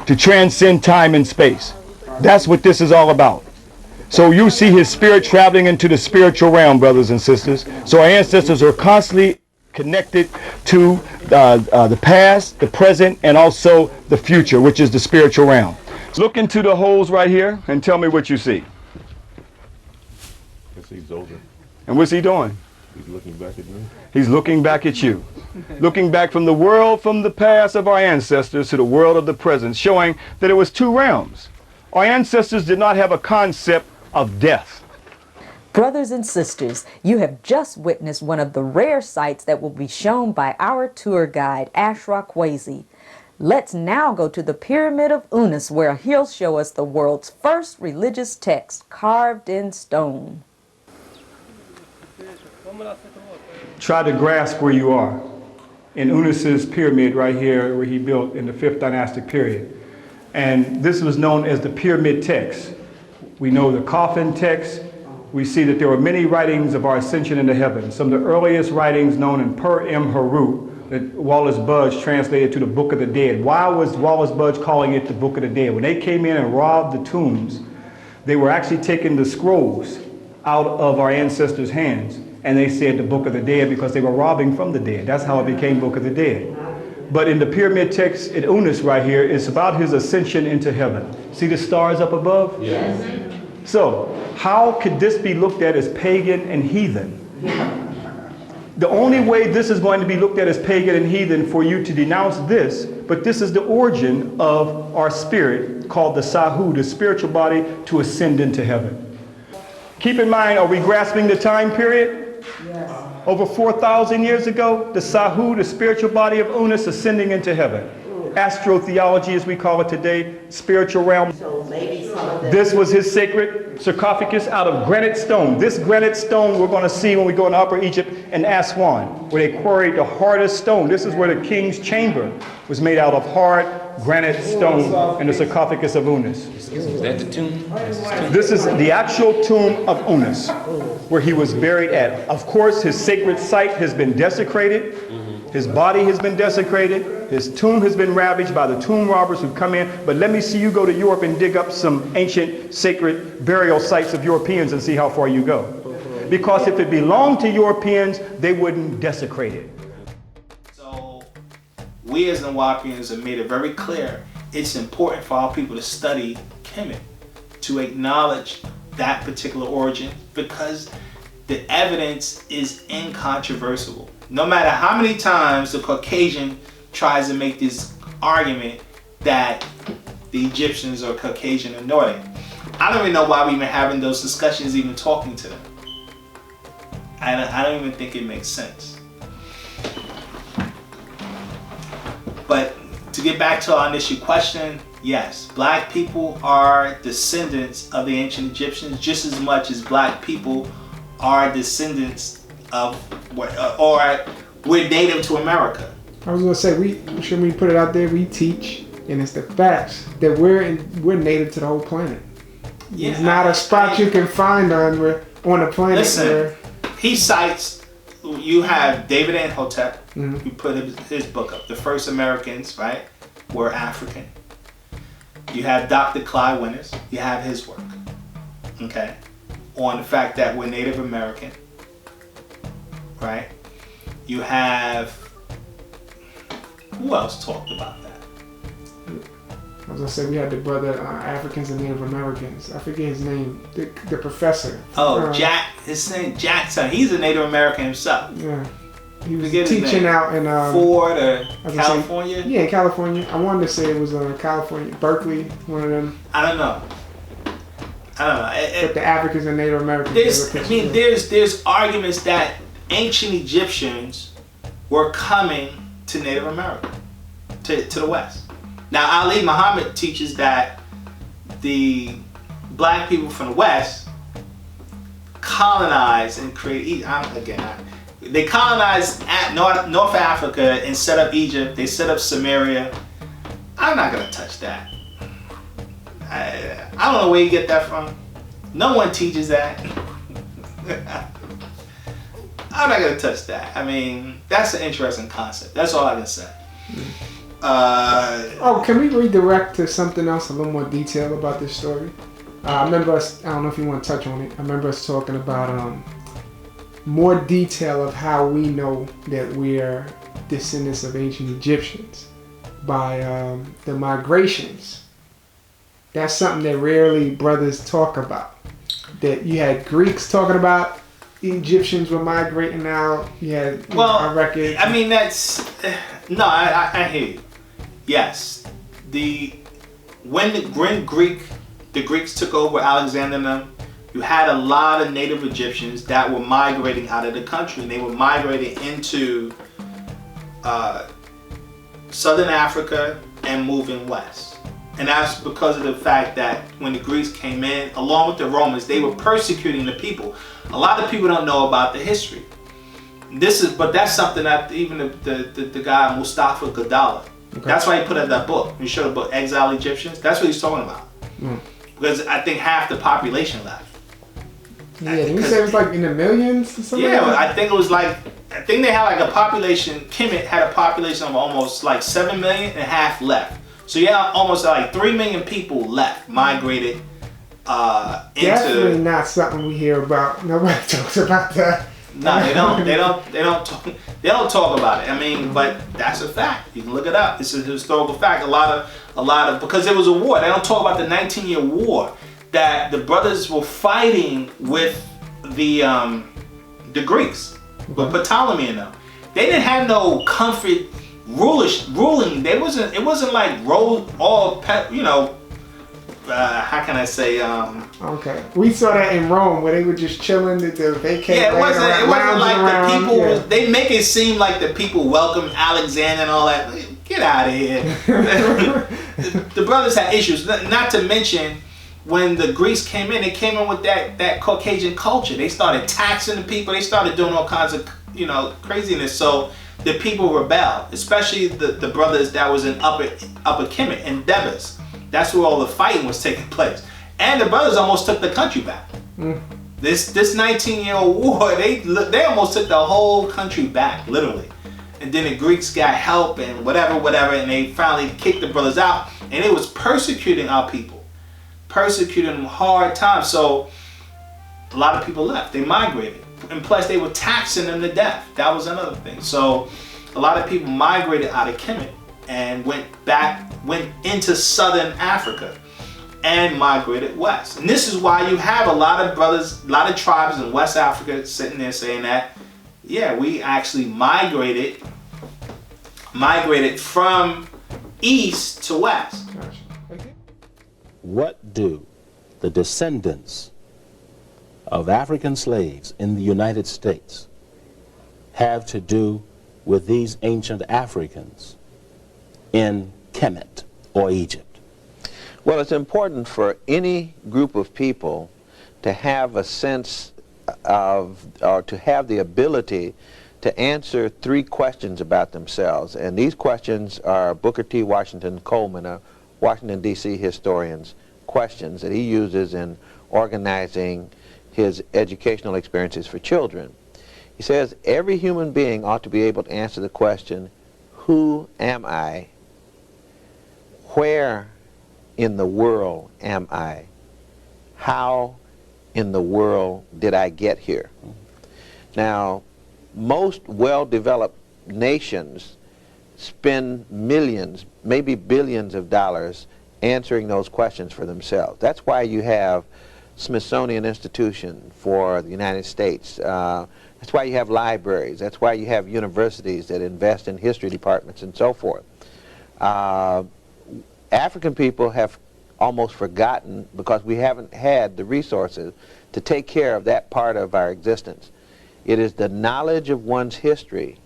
to transcend time and space. That's what this is all about. So you see his spirit traveling into the spiritual realm, brothers and sisters. So our ancestors are constantly connected to the past, the present, and also the future, which is the spiritual realm. Look into the holes right here and tell me what you see. I see Zoser. And what's he doing? He's looking back at me. He's looking back at you. Looking back from the world from the past of our ancestors to the world of the present, showing that it was two realms. Our ancestors did not have a concept of death. Brothers and sisters, you have just witnessed one of the rare sights that will be shown by our tour guide, Ashraf Kwesi. Let's now go to the Pyramid of Unas, where he'll show us the world's first religious text carved in stone. Try to grasp where you are. In Unas's pyramid right here, where he built in the 5th dynastic period. And this was known as the pyramid text. We know the coffin text. We see that there were many writings of our ascension into heaven. Some of the earliest writings known in Per-em-Heru, that Wallace Budge translated to the Book of the Dead. Why was Wallace Budge calling it the Book of the Dead? When they came in and robbed the tombs, they were actually taking the scrolls out of our ancestors' hands, and they said the Book of the Dead because they were robbing from the dead. That's how it became Book of the Dead. But in the pyramid text at Unas right here, it's about his ascension into heaven. See the stars up above? Yes. So, how could this be looked at as pagan and heathen? The only way this is going to be looked at as pagan and heathen for you to denounce this, but this is the origin of our spirit called the Sahu, the spiritual body to ascend into heaven. Keep in mind, are we grasping the time period? Yes. Over 4,000 years ago, the Sahu, the spiritual body of Unas, ascending into heaven. astrotheology, as we call it today, spiritual realm. This was his sacred sarcophagus out of granite stone. This granite stone we're going to see when we go into Upper Egypt and Aswan, where they quarried the hardest stone. This is where the king's chamber was made out of hard granite stone in the sarcophagus of Unas. Is that the tomb? This is the actual tomb of Unas, where he was buried at. Of course, his sacred site has been desecrated. His body has been desecrated. His tomb has been ravaged by the tomb robbers who come in. But let me see you go to Europe and dig up some ancient sacred burial sites of Europeans and see how far you go. Because if it belonged to Europeans, they wouldn't desecrate it. So we as Nuwaupians have made it very clear it's important for our people to study Kemet, to acknowledge that particular origin, because the evidence is incontrovertible. No matter how many times the Caucasian tries to make this argument that the Egyptians are Caucasian or Nordic, I don't even know why we're even having those discussions, even talking to them. I don't even think it makes sense. But to get back to our initial question, yes, black people are descendants of the ancient Egyptians just as much as black people are descendants of, or we're native to America. I was gonna say, should we put it out there? We teach, and it's the facts that we're native to the whole planet. Yeah, it's not a spot you can find on the planet. Listen, he cites. You have David Anthotep, who put his book up. The first Americans, right, were African. You have Dr. Clyde Winters. You have his work, okay, on the fact that we're Native American, right? You have, who else talked about that? I was gonna say we had the brother Africans and Native Americans. I forget his name. The professor. Oh, his name Jackson. He's a Native American himself. Yeah, he was teaching out in Ford or California. Yeah, in California. I wanted to say it was California, Berkeley, one of them. I don't know. But the Africans and Native Americans. There's arguments that ancient Egyptians were coming to Native America, to the West. Now, Ali Muhammad teaches that the black people from the West colonized and created. They colonized at North Africa and set up Egypt. They set up Samaria. I'm not gonna touch that. I don't know where you get that from. No one teaches that. I'm not gonna touch that. I mean, that's an interesting concept. That's all I can say. Can we redirect to something else, a little more detail about this story? I remember us, I don't know if you want to touch on it, I remember us talking about more detail of how we know that we are descendants of ancient Egyptians by the migrations. That's something that rarely brothers talk about. That you had Greeks talking about Egyptians were migrating out. You had records. I mean, that's no. I hear you. Yes, when the Greeks took over Alexander and them, you had a lot of native Egyptians that were migrating out of the country, and they were migrating into southern Africa and moving west. And that's because of the fact that when the Greeks came in, along with the Romans, they were persecuting the people. A lot of people don't know about the history. But that's something that even the guy Mustafa Gadala, that's why he put out that book. He showed the book Exile Egyptians. That's what he's talking about. Because I think half the population left. Yeah, did you say it was like in the millions or something? Yeah, I think it was like, I think they had like a population, Kemet had a population of almost like 7 million and half left. So yeah, almost like 3 million people left, migrated into... Definitely not something we hear about. Nobody talks about that. No, they don't talk about it. I mean, but that's a fact. You can look it up. It's a historical fact. A lot of because there was a war. They don't talk about the 19-year war that the brothers were fighting with the Greeks, with Ptolemy and them. They didn't have no comfort ruling. It wasn't like how can I say? Okay, we saw that in Rome where they were just chilling at the vacation. Yeah, it wasn't like the people. Yeah. They make it seem like the people welcomed Alexander and all that. Get out of here. The brothers had issues. Not to mention, when the Greeks came in, they came in with that Caucasian culture. They started taxing the people. They started doing all kinds of, craziness. So the people rebelled, especially the brothers that was in Upper Kemet and Debus. That's where all the fighting was taking place. And the brothers almost took the country back. This 19-year-old war, they almost took the whole country back, literally. And then the Greeks got help and whatever, and they finally kicked the brothers out. And it was persecuting our people, persecuting them hard times. So a lot of people left. They migrated, and plus they were taxing them to death. That was another thing. So a lot of people migrated out of Kemet and went into southern Africa and migrated west. And this is why you have a lot of brothers, a lot of tribes in West Africa sitting there saying that, yeah, we actually migrated from east to west. What do the descendants of African slaves in the United States have to do with these ancient Africans in Kemet or Egypt? Well, it's important for any group of people to have a sense of, or to have the ability to answer three questions about themselves. And these questions are Booker T. Washington Coleman, a Washington, D.C. historian's questions that he uses in organizing his educational experiences for children. He says every human being ought to be able to answer the question, who am I? Where in the world am I? How in the world did I get here? Now, most well-developed nations spend millions, maybe billions of dollars answering those questions for themselves. That's why you have Smithsonian Institution for the United States. That's why you have libraries. That's why you have universities that invest in history departments and so forth. African people have almost forgotten, because we haven't had the resources to take care of that part of our existence. It is the knowledge of one's history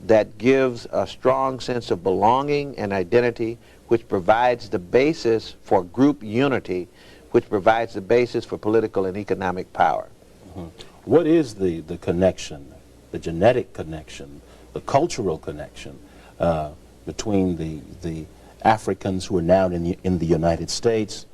that gives a strong sense of belonging and identity, which provides the basis for group unity, which provides the basis for political and economic power. What is the connection, the genetic connection, the cultural connection between the Africans who are now in the United States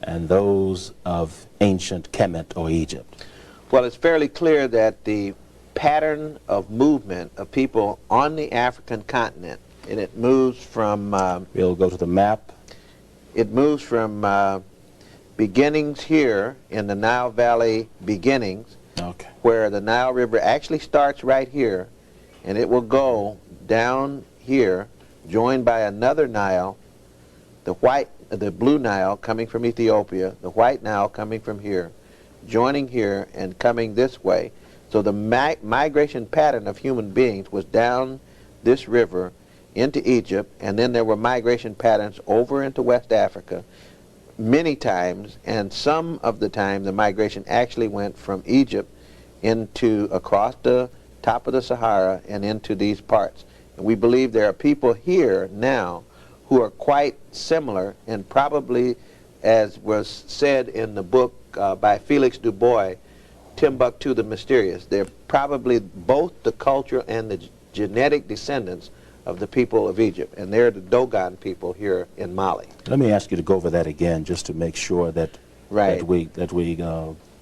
and those of ancient Kemet or Egypt? Well, it's fairly clear that the pattern of movement of people on the African continent, and it moves from... we'll go to the map. It moves from beginnings here in the Nile Valley beginnings, okay, where the Nile River actually starts right here, and it will go down here, joined by another Nile, the blue Nile coming from Ethiopia, the white Nile coming from here, joining here and coming this way. So the migration pattern of human beings was down this river into Egypt, and then there were migration patterns over into West Africa many times, and some of the time the migration actually went from Egypt into across the top of the Sahara and into these parts. And we believe there are people here now who are quite similar, and probably, as was said in the book by Felix Du Bois, Timbuktu the Mysterious, they're probably both the culture and the genetic descendants of the people of Egypt, and they're the Dogon people here in Mali. Let me ask you to go over that again, just to make sure that we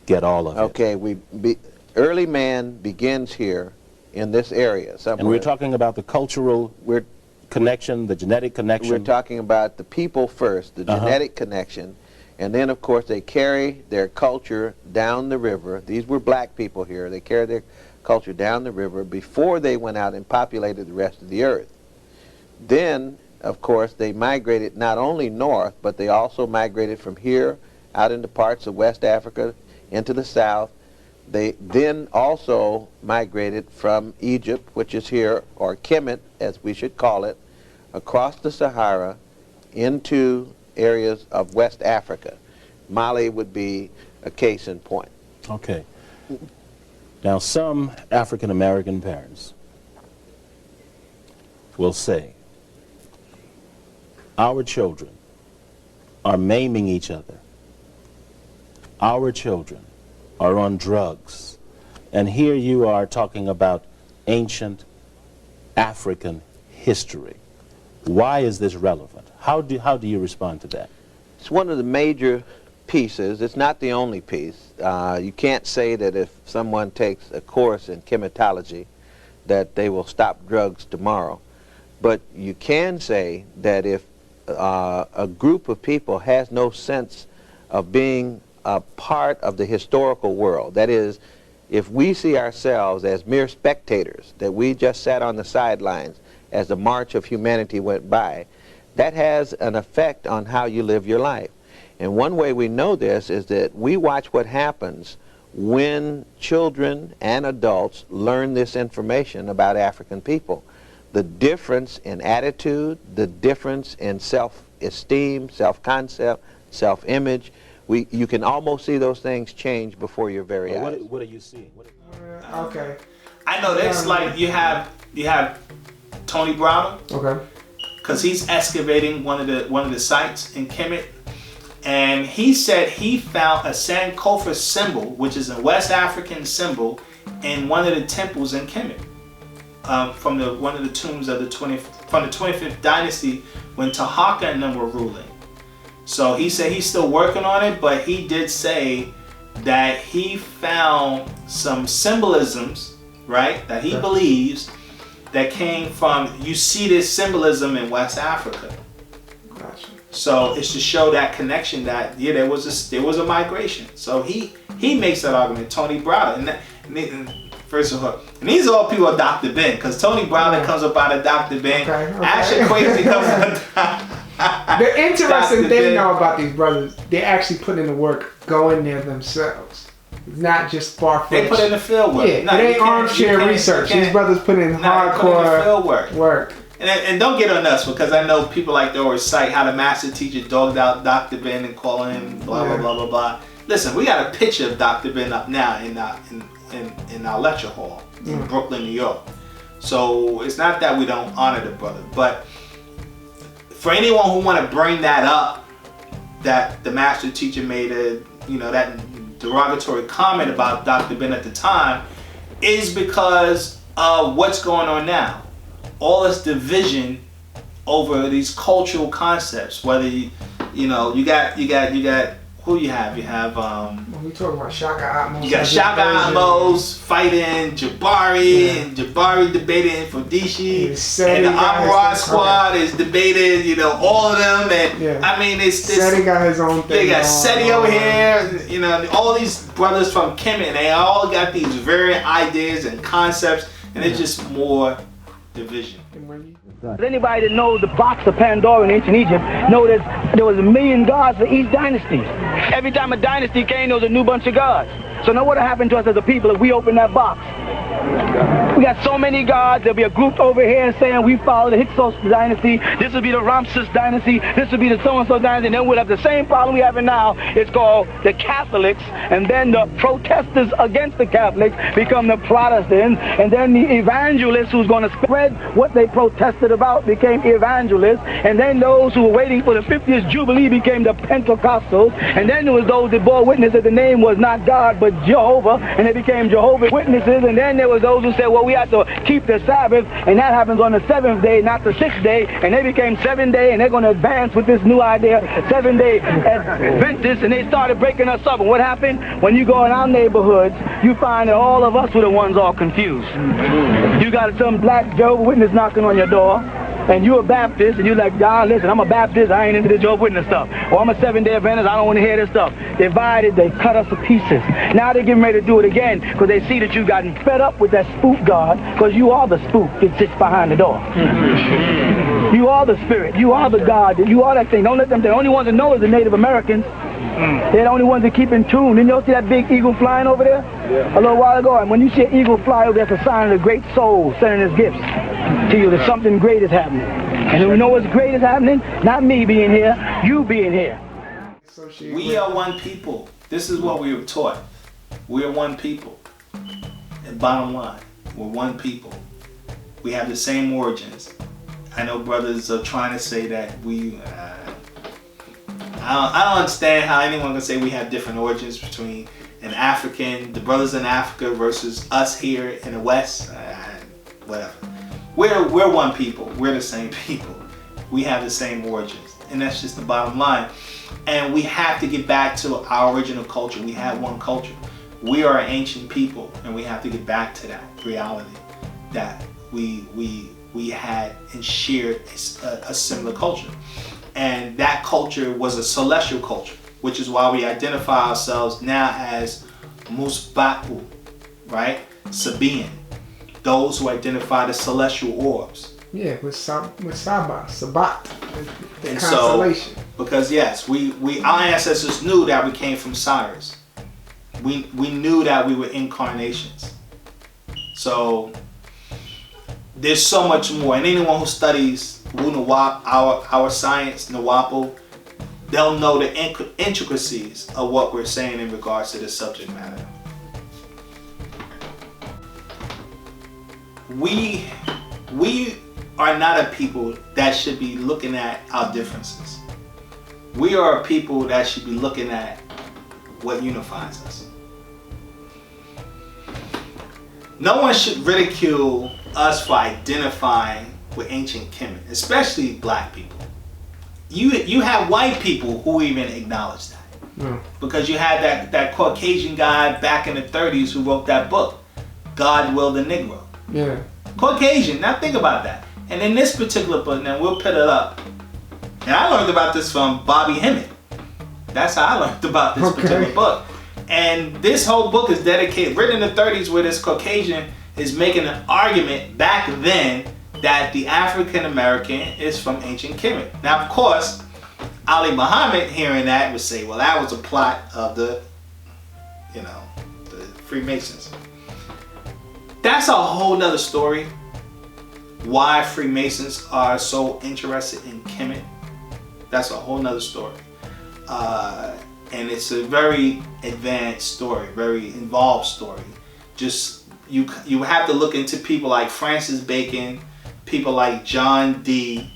get all of it. Okay, early man begins here in this area somewhere. And we're talking about the cultural connection, the genetic connection. We're talking about the people first, the genetic connection, and then of course they carry their culture down the river. These were black people here. They carried their culture down the river before they went out and populated the rest of the earth. Then, of course, they migrated not only north, but they also migrated from here out into parts of West Africa, into the south. They then also migrated from Egypt, which is here, or Kemet, as we should call it, across the Sahara into areas of West Africa. Mali would be a case in point. Okay. Now, some African-American parents will say our children are maiming each other. Our children are on drugs. And here you are talking about ancient African history. Why is this relevant? How do you respond to that? It's one of the major pieces. It's not the only piece. You can't say that if someone takes a course in chematology that they will stop drugs tomorrow. But you can say that if a group of people has no sense of being a part of the historical world, that is, if we see ourselves as mere spectators, that we just sat on the sidelines as the march of humanity went by, that has an effect on how you live your life. And one way we know this is that we watch what happens when children and adults learn this information about African people. The difference in attitude, the difference in self-esteem, self-concept, self-image, you can almost see those things change before your very eyes. What are you seeing? Okay. I know that's like you have Tony Browder. Okay. Because he's excavating one of the sites in Kemet, and he said he found a Sankofa symbol, which is a West African symbol, in one of the temples in Kemet, from one of the tombs of from the 25th dynasty when Tahaka and them were ruling. So he said he's still working on it, but he did say that he found some symbolisms, right, that he believes that came from, you see this symbolism in West Africa. Gotcha. So it's to show that connection that, yeah, there was a migration. So he makes that argument, Tony Browder. First of all, and these are all people of Dr. Ben, because Tony Browder comes up out of Dr. Ben. Okay. Asher Quasey comes up. The interesting thing though about these brothers, they actually put in the work, go in there themselves. It's not just far-fetched. They put in the field work. Yeah, it ain't armchair research. These brothers put in hardcore field work. And don't get on us, because I know people like to always cite how the master teacher dogged out Dr. Ben and call him blah blah blah blah blah. Listen, we got a picture of Dr. Ben up now in our lecture hall in Brooklyn, New York. So it's not that we don't honor the brother, but for anyone who want to bring that up, that the master teacher made that derogatory comment about Dr. Ben at the time, is because of what's going on now. All this division over these cultural concepts. Whether you got who you have. You have when we talk about Shaka Atmos. You got Shaka Atmos fighting Jabari, and Jabari debating Fodishi, and the Amara squad is debating, all of them, and I mean it's Seti got his own thing. They got Seti over here, all these brothers from Kemet, they all got these variant ideas and concepts, and it's just more division. Anybody that knows the box of Pandora in ancient Egypt know that there was 1 million gods for each dynasty. Every time a dynasty came, there was a new bunch of gods. So now what would happen to us as a people if we open that box? We got so many gods. There'll be a group over here saying we follow the Hyksos dynasty. This will be the Ramses dynasty. This will be the so-and-so dynasty. And then we'll have the same problem we have now. It's called the Catholics. And then the protesters against the Catholics become the Protestants. And then the evangelists who's going to spread what they protested about became evangelists. And then those who were waiting for the 50th Jubilee became the Pentecostals. And then there was those that bore witness that the name was not God but Jehovah. And they became Jehovah's Witnesses. And then there was those who said, well, we have to keep the Sabbath, and that happens on the 7th day, not the 6th day, and they became 7-day, and they're going to advance with this new idea, 7-day Adventists, and they started breaking us up. And what happened? When you go in our neighborhoods, you find that all of us were the ones all confused. You got some black Jehovah's Witness knocking on your door, and you're a Baptist, and you're like, God, listen, I'm a Baptist, I ain't into the Jehovah's Witness stuff. Or I'm a 7-day Adventist, I don't want to hear this stuff. Divided, they cut us to pieces. Now they're getting ready to do it again, because they see that you've gotten fed up with that spook God, because you are the spook that sits behind the door. You are the spirit, you are the God, you are that thing. Don't let them, the only ones that know is the Native Americans. They're the only ones that keep in tune. Didn't you see that big eagle flying over there? Yeah. A little while ago. And when you see an eagle fly over there, that's a sign of the great soul sending his gifts to you, that something great is happening. And we know what's great is happening? Not me being here, you being here. We are one people. This is what we were taught. We are one people. And bottom line, we're one people. We have the same origins. I know brothers are trying to say that we. I don't understand how anyone can say we have different origins between an African, the brothers in Africa versus us here in the West. Whatever. We're one people. We're the same people. We have the same origins, and that's just the bottom line. And we have to get back to our original culture. We have one culture. We are an ancient people, and we have to get back to that reality that we had and shared a similar culture. And that culture was a celestial culture, which is why we identify ourselves now as Nuwaupu, right? Sabaean, those who identify the celestial orbs. Yeah, with Sabat, the and constellation. So, because yes, our ancestors knew that we came from Cyrus. We knew that we were incarnations. So there's so much more, and anyone who studies our science, Nuwaupu, they'll know the intricacies of what we're saying in regards to this subject matter. We are not a people that should be looking at our differences. We are a people that should be looking at what unifies us. No one should ridicule us for identifying with ancient Kemet, especially black people. You have white people who even acknowledge that. Because you had that Caucasian guy back in the 30s who wrote that book, God Will the Negro. Yeah. Caucasian, now think about that. And in this particular book, now we'll put it up. And I learned about this from Bobby Hemmett. That's how I learned about this particular book. And this whole book is dedicated, written in the 30s, where this Caucasian is making an argument back then that the African American is from ancient Kemet. Now, of course, Ali Muhammad hearing that would say, well, that was a plot of the Freemasons. That's a whole nother story. Why Freemasons are so interested in Kemet. That's a whole nother story. And it's a very advanced story, very involved story. Just you have to look into people like Francis Bacon, people like John Dee.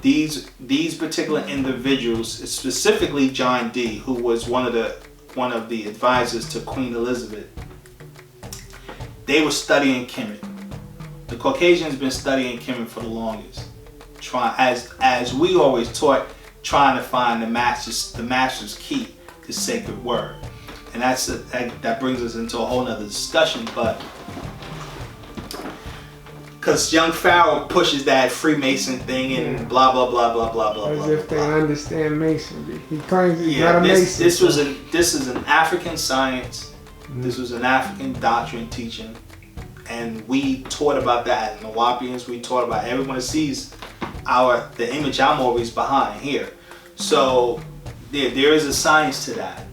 These particular individuals, specifically John Dee, who was one of the advisors to Queen Elizabeth. They were studying Kemet. The Caucasians been studying Kemet for the longest. As we always taught, trying to find the master's key, the sacred word. And that brings us into a whole nother discussion, but because young Pharaoh pushes that Freemason thing and blah blah blah blah blah blah. As if they understand Masonry. He claims he's not a Mason. This is an African science. This was an African doctrine teaching, and we taught about that. Nuwaupians, we taught about. Everyone sees the image I'm always behind here. So there is a science to that,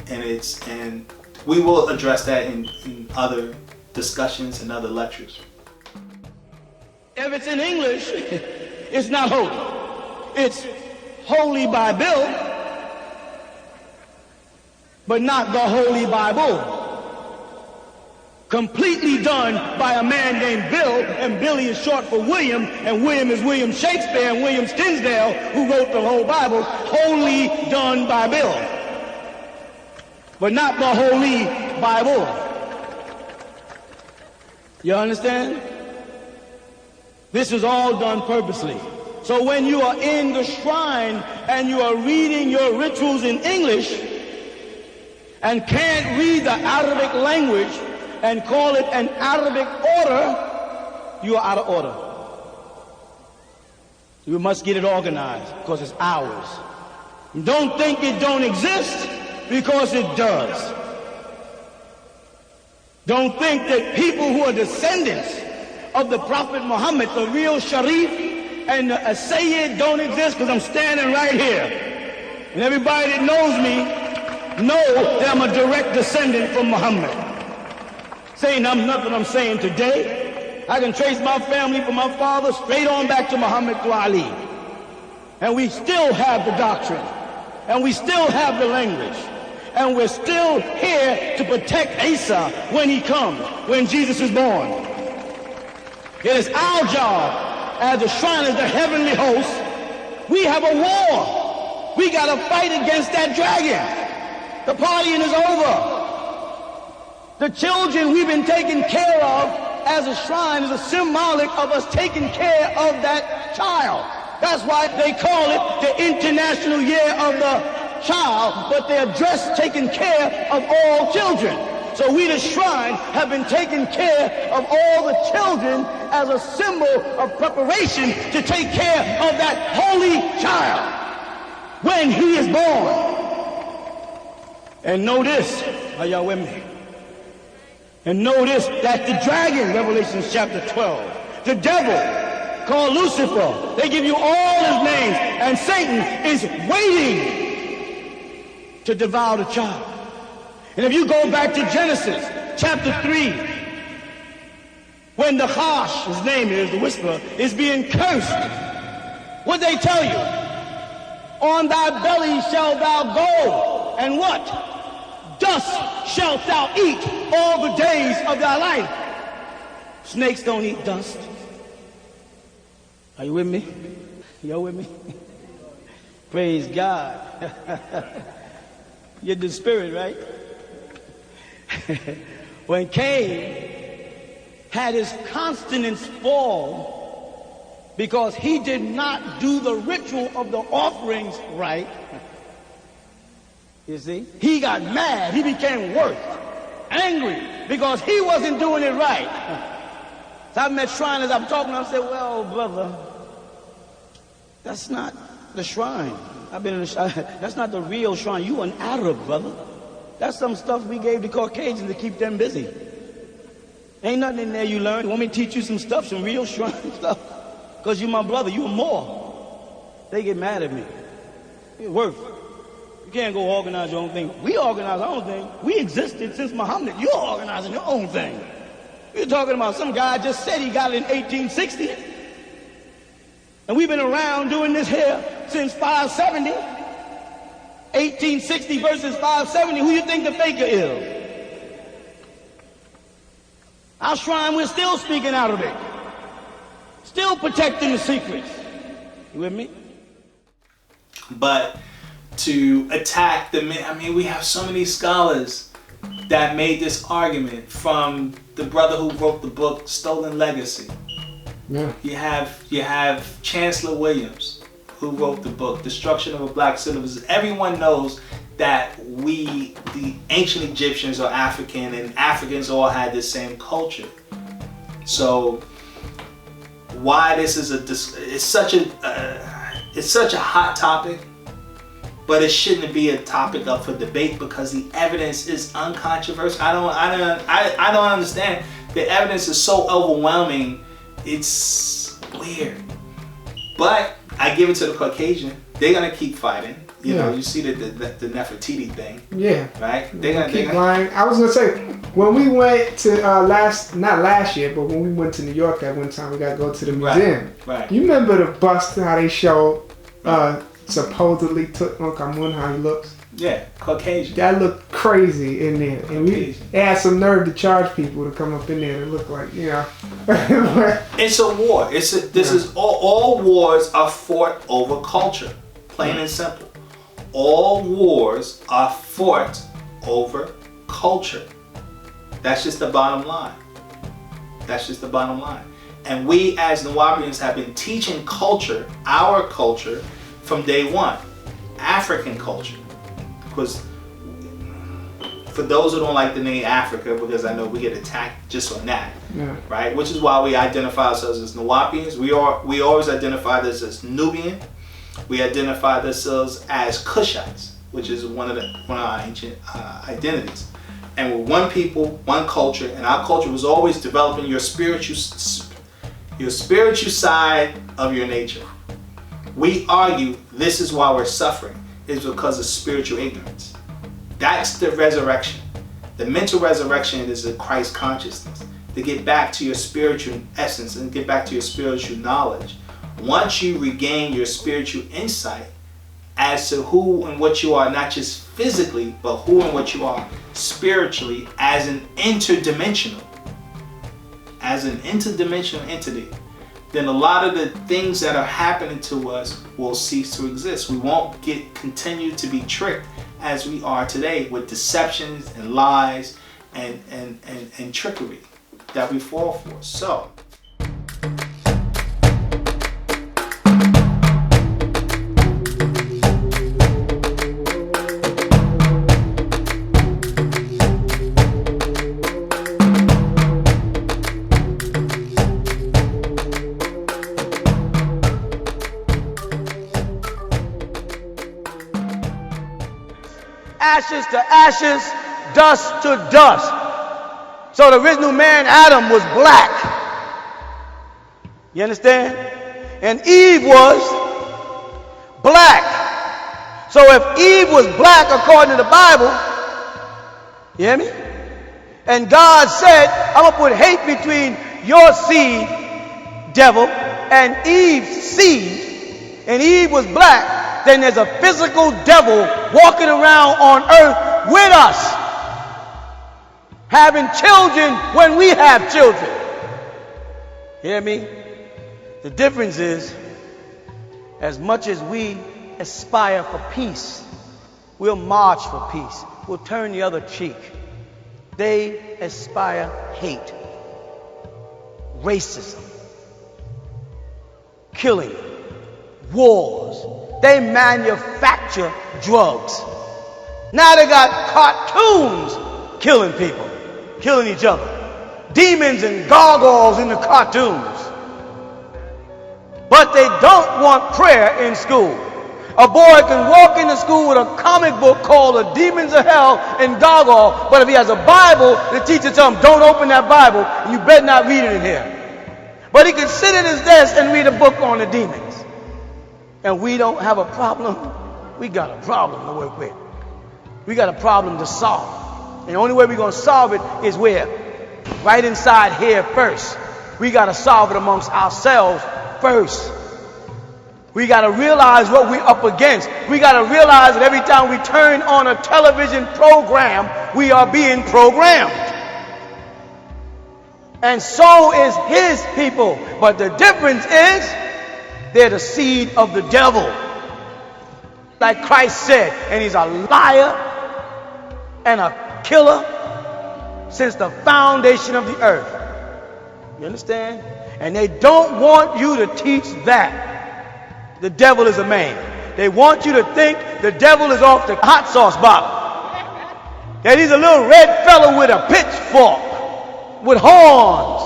and we will address that in other discussions and other lectures. If it's in English, it's not holy. It's holy by Bill, but not the Holy Bible. Completely done by a man named Bill, and Billy is short for William, and William is William Shakespeare, and William Tinsdale, who wrote the whole Bible, wholly done by Bill, but not the Holy Bible. You understand? This is all done purposely. So when you are in the shrine and you are reading your rituals in English and can't read the Arabic language and call it an Arabic order, you are out of order. You must get it organized because it's ours. Don't think it don't exist because it does. Don't think that people who are descendants of the Prophet Muhammad, the real Sharif, and the Sayyid don't exist because I'm standing right here. And everybody that knows me know that I'm a direct descendant from Muhammad. Saying I'm nothing I'm saying today. I can trace my family from my father straight on back to Muhammad to Ali. And we still have the doctrine. And we still have the language. And we're still here to protect Isa when he comes, when Jesus is born. It is our job as the shrine of the heavenly host, we have a war. We got to fight against that dragon. The partying is over. The children we've been taking care of as a shrine is a symbolic of us taking care of that child. That's why they call it the International Year of the Child, but they're just taking care of all children. So we, the shrine, have been taking care of all the children as a symbol of preparation to take care of that holy child when he is born. And know this, are y'all with me? And notice that the dragon, Revelation chapter 12, the devil called Lucifer, they give you all his names, and Satan is waiting to devour the child. And if you go back to Genesis chapter 3, when the Harsh, his name is, the whisperer, is being cursed, what they tell you? On thy belly shalt thou go, and what? Dust shalt thou eat all the days of thy life. Snakes don't eat dust. Are you with me? Y'all with me? Praise God. You're the spirit, right? When Cain had his consonants fall because he did not do the ritual of the offerings right, you see, he got mad. He became worse, angry, because he wasn't doing it right. So I've met shriners, I'm talking, I said, well, brother, that's not the shrine. I've been in the shrine. That's not the real shrine. You an Arab, brother. That's some stuff we gave the Caucasians to keep them busy. Ain't nothing in there you learn. You want me to teach you some stuff, some real shrine stuff? Because you my brother, you more. They get mad at me. It's worth. You can't go organize your own thing. We organize our own thing. We existed since Muhammad. You're organizing your own thing. You're talking about some guy just said he got it in 1860. And we've been around doing this here since 570. 1860 versus 570. Who you think the faker is? Our shrine, we're still speaking out of it. Still protecting the secrets. You with me? But to attack we have so many scholars that made this argument, from the brother who wrote the book Stolen Legacy. Yeah. You have Chancellor Williams, who wrote the book Destruction of a Black Civilization. Everyone knows that we, the ancient Egyptians, are African, and Africans all had the same culture. So why this is it's such a hot topic, but it shouldn't be a topic up for debate because the evidence is uncontroversial. I don't understand. The evidence is so overwhelming. It's weird. But I give it to the Caucasian. They're gonna keep fighting. You know, you see the Nefertiti thing. Yeah. Right? They're gonna keep lying. I was gonna say, when we went to not last year, but when we went to New York at one time, we got to go to the museum. Right. You remember the bust, how they showed supposedly Tutankhamun, how he looks? Yeah, Caucasian. That looked crazy in there. And they had some nerve to charge people to come up in there and look like, you know. It's a war. All wars are fought over culture. Plain and simple. All wars are fought over culture. That's just the bottom line. That's just the bottom line. And we as Nuwaupians have been teaching culture, our culture, from day one. African culture. Because for those who don't like the name Africa, because I know we get attacked just on that, right? Which is why we identify ourselves as Nuwaupians. We always identify this as Nubian. We identify ourselves as Kushites, which is one of our ancient identities. And we're one people, one culture, and our culture was always developing your spiritual side of your nature. We argue this is why we're suffering, is because of spiritual ignorance. That's the resurrection. The mental resurrection is a Christ consciousness, to get back to your spiritual essence and get back to your spiritual knowledge. Once you regain your spiritual insight as to who and what you are, not just physically, but who and what you are spiritually as an interdimensional entity, then a lot of the things that are happening to us will cease to exist. We won't continue to be tricked as we are today with deceptions and lies and trickery that we fall for. So ashes to ashes, dust to dust. So the original man, Adam, was black. You understand? And Eve was black. So if Eve was black according to the Bible, you hear me? And God said, I'm going to put hate between your seed, devil, and Eve's seed, and Eve was black, then there's a physical devil walking around on earth with us, having children when we have children. Hear me? The difference is, as much as we aspire for peace, we'll march for peace, we'll turn the other cheek. They aspire hate, racism, killing, wars. They manufacture drugs. Now they got cartoons killing people, killing each other. Demons and gargoyles in the cartoons. But they don't want prayer in school. A boy can walk into school with a comic book called The Demons of Hell and Gargoyle, but if he has a Bible, the teacher tells him, don't open that Bible, and you better not read it in here. But he can sit at his desk and read a book on the demons. And we don't have a problem. We got a problem to work with. We got a problem to solve. And the only way we're going to solve it is where? Right inside here first. We got to solve it amongst ourselves first. We got to realize what we're up against. We got to realize that every time we turn on a television program, we are being programmed. And so is his people. But the difference is, they're the seed of the devil. Like Christ said, and he's a liar and a killer since the foundation of the earth. You understand? And they don't want you to teach that the devil is a man. They want you to think the devil is off the hot sauce bottle. That he's a little red fellow with a pitchfork, with horns.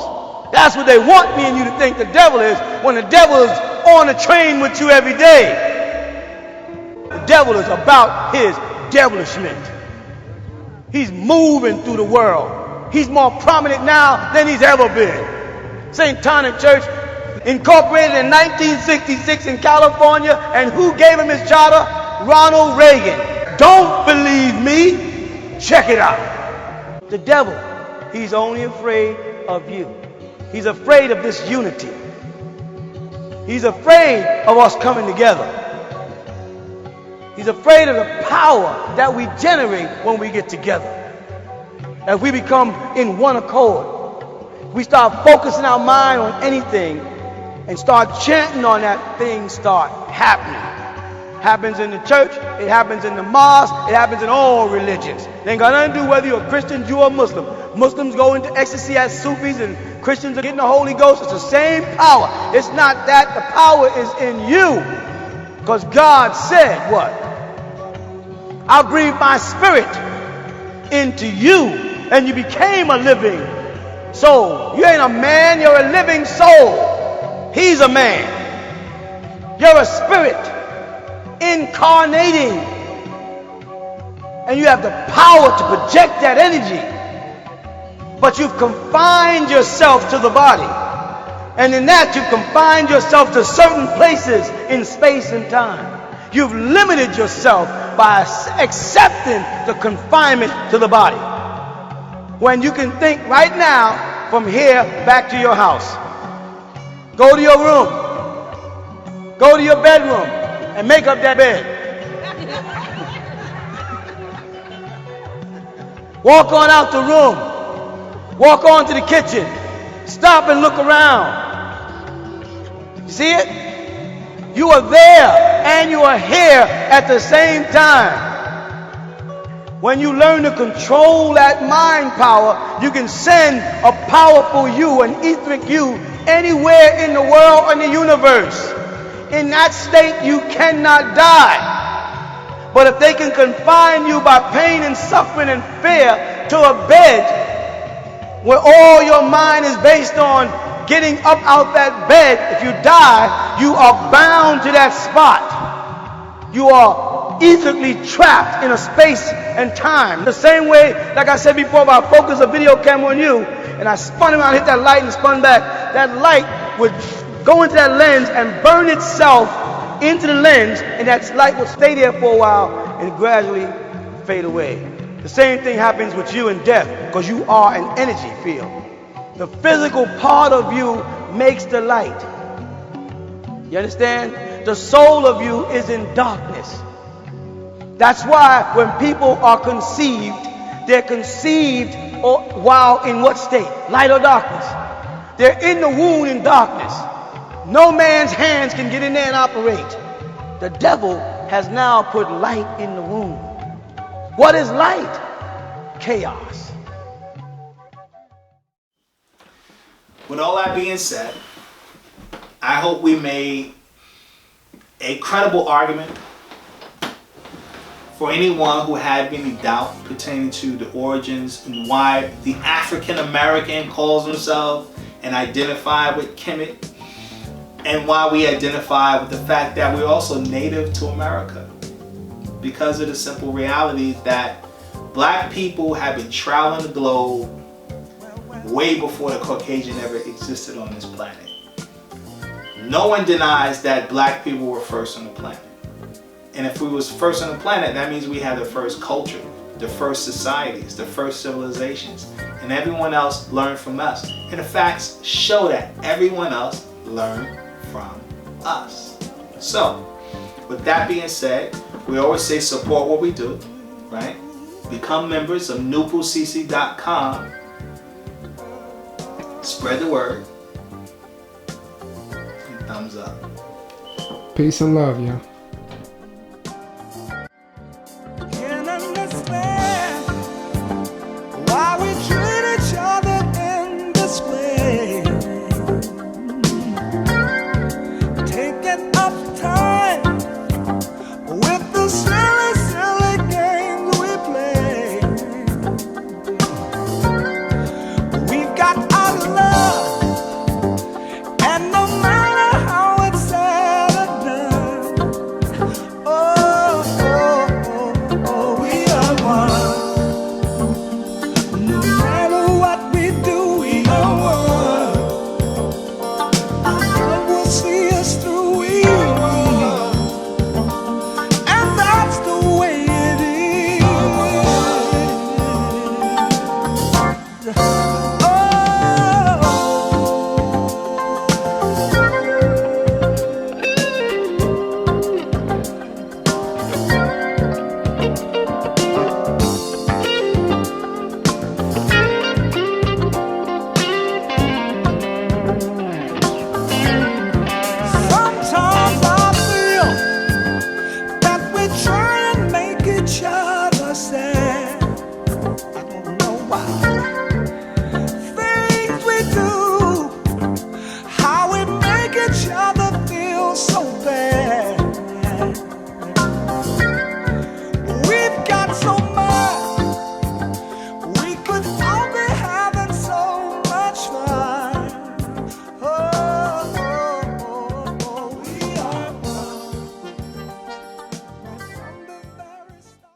That's what they want me and you to think the devil is, when the devil is on a train with you every day. The devil is about his devilishment. He's moving through the world. He's more prominent now than he's ever been. St. Tonic Church, incorporated in 1966 in California, and who gave him his charter? Ronald Reagan. Don't believe me? Check it out. The devil, he's only afraid of you. He's afraid of this unity. He's afraid of us coming together. He's afraid of the power that we generate when we get together. As we become in one accord, we start focusing our mind on anything and start chanting on that, things start happening. Happens in the church, it happens in the mosque, it happens in all religions. It ain't got nothing to do whether you're a Christian, Jew, or Muslim. Muslims go into ecstasy as Sufis, and Christians are getting the Holy Ghost. It's the same power. It's not that. The power is in you. Because God said what? I'll breathe my spirit into you, and you became a living soul. You ain't a man, you're a living soul. He's a man. You're a spirit incarnating, and you have the power to project that energy, but you've confined yourself to the body, and in that you've confined yourself to certain places in space and time. You've limited yourself by accepting the confinement to the body, when you can think right now from here back to your house. Go to your room, go to your bedroom, and make up that bed. Walk on out the room. Walk on to the kitchen. Stop and look around. You see it? You are there and you are here at the same time. When you learn to control that mind power, you can send a powerful you, an etheric you, anywhere in the world or in the universe. In that state, you cannot die. But if they can confine you by pain and suffering and fear to a bed where all your mind is based on getting up out that bed, if you die, you are bound to that spot. You are ethically trapped in a space and time. The same way, like I said before, if I focus a video camera on you and I spun around, hit that light and spun back, that light would go into that lens and burn itself into the lens, and that light will stay there for a while and gradually fade away. The same thing happens with you in death, because you are an energy field. The physical part of you makes the light. You understand? The soul of you is in darkness. That's why when people are conceived, they're conceived while in what state? Light or darkness? They're in the womb in darkness. No man's hands can get in there and operate. The devil has now put light in the womb. What is light? Chaos. With all that being said, I hope we made a credible argument for anyone who had any doubt pertaining to the origins and why the African American calls himself and identify with Kemet, and why we identify with the fact that we're also native to America, because of the simple reality that black people have been traveling the globe way before the Caucasian ever existed on this planet. No one denies that black people were first on the planet. And if we was first on the planet, that means we had the first culture, the first societies, the first civilizations, and everyone else learned from us. And the facts show that everyone else learned from us. So, with that being said, we always say support what we do, right? Become members of NoopooCC.com. Spread the word. And thumbs up. Peace and love, y'all. Each other say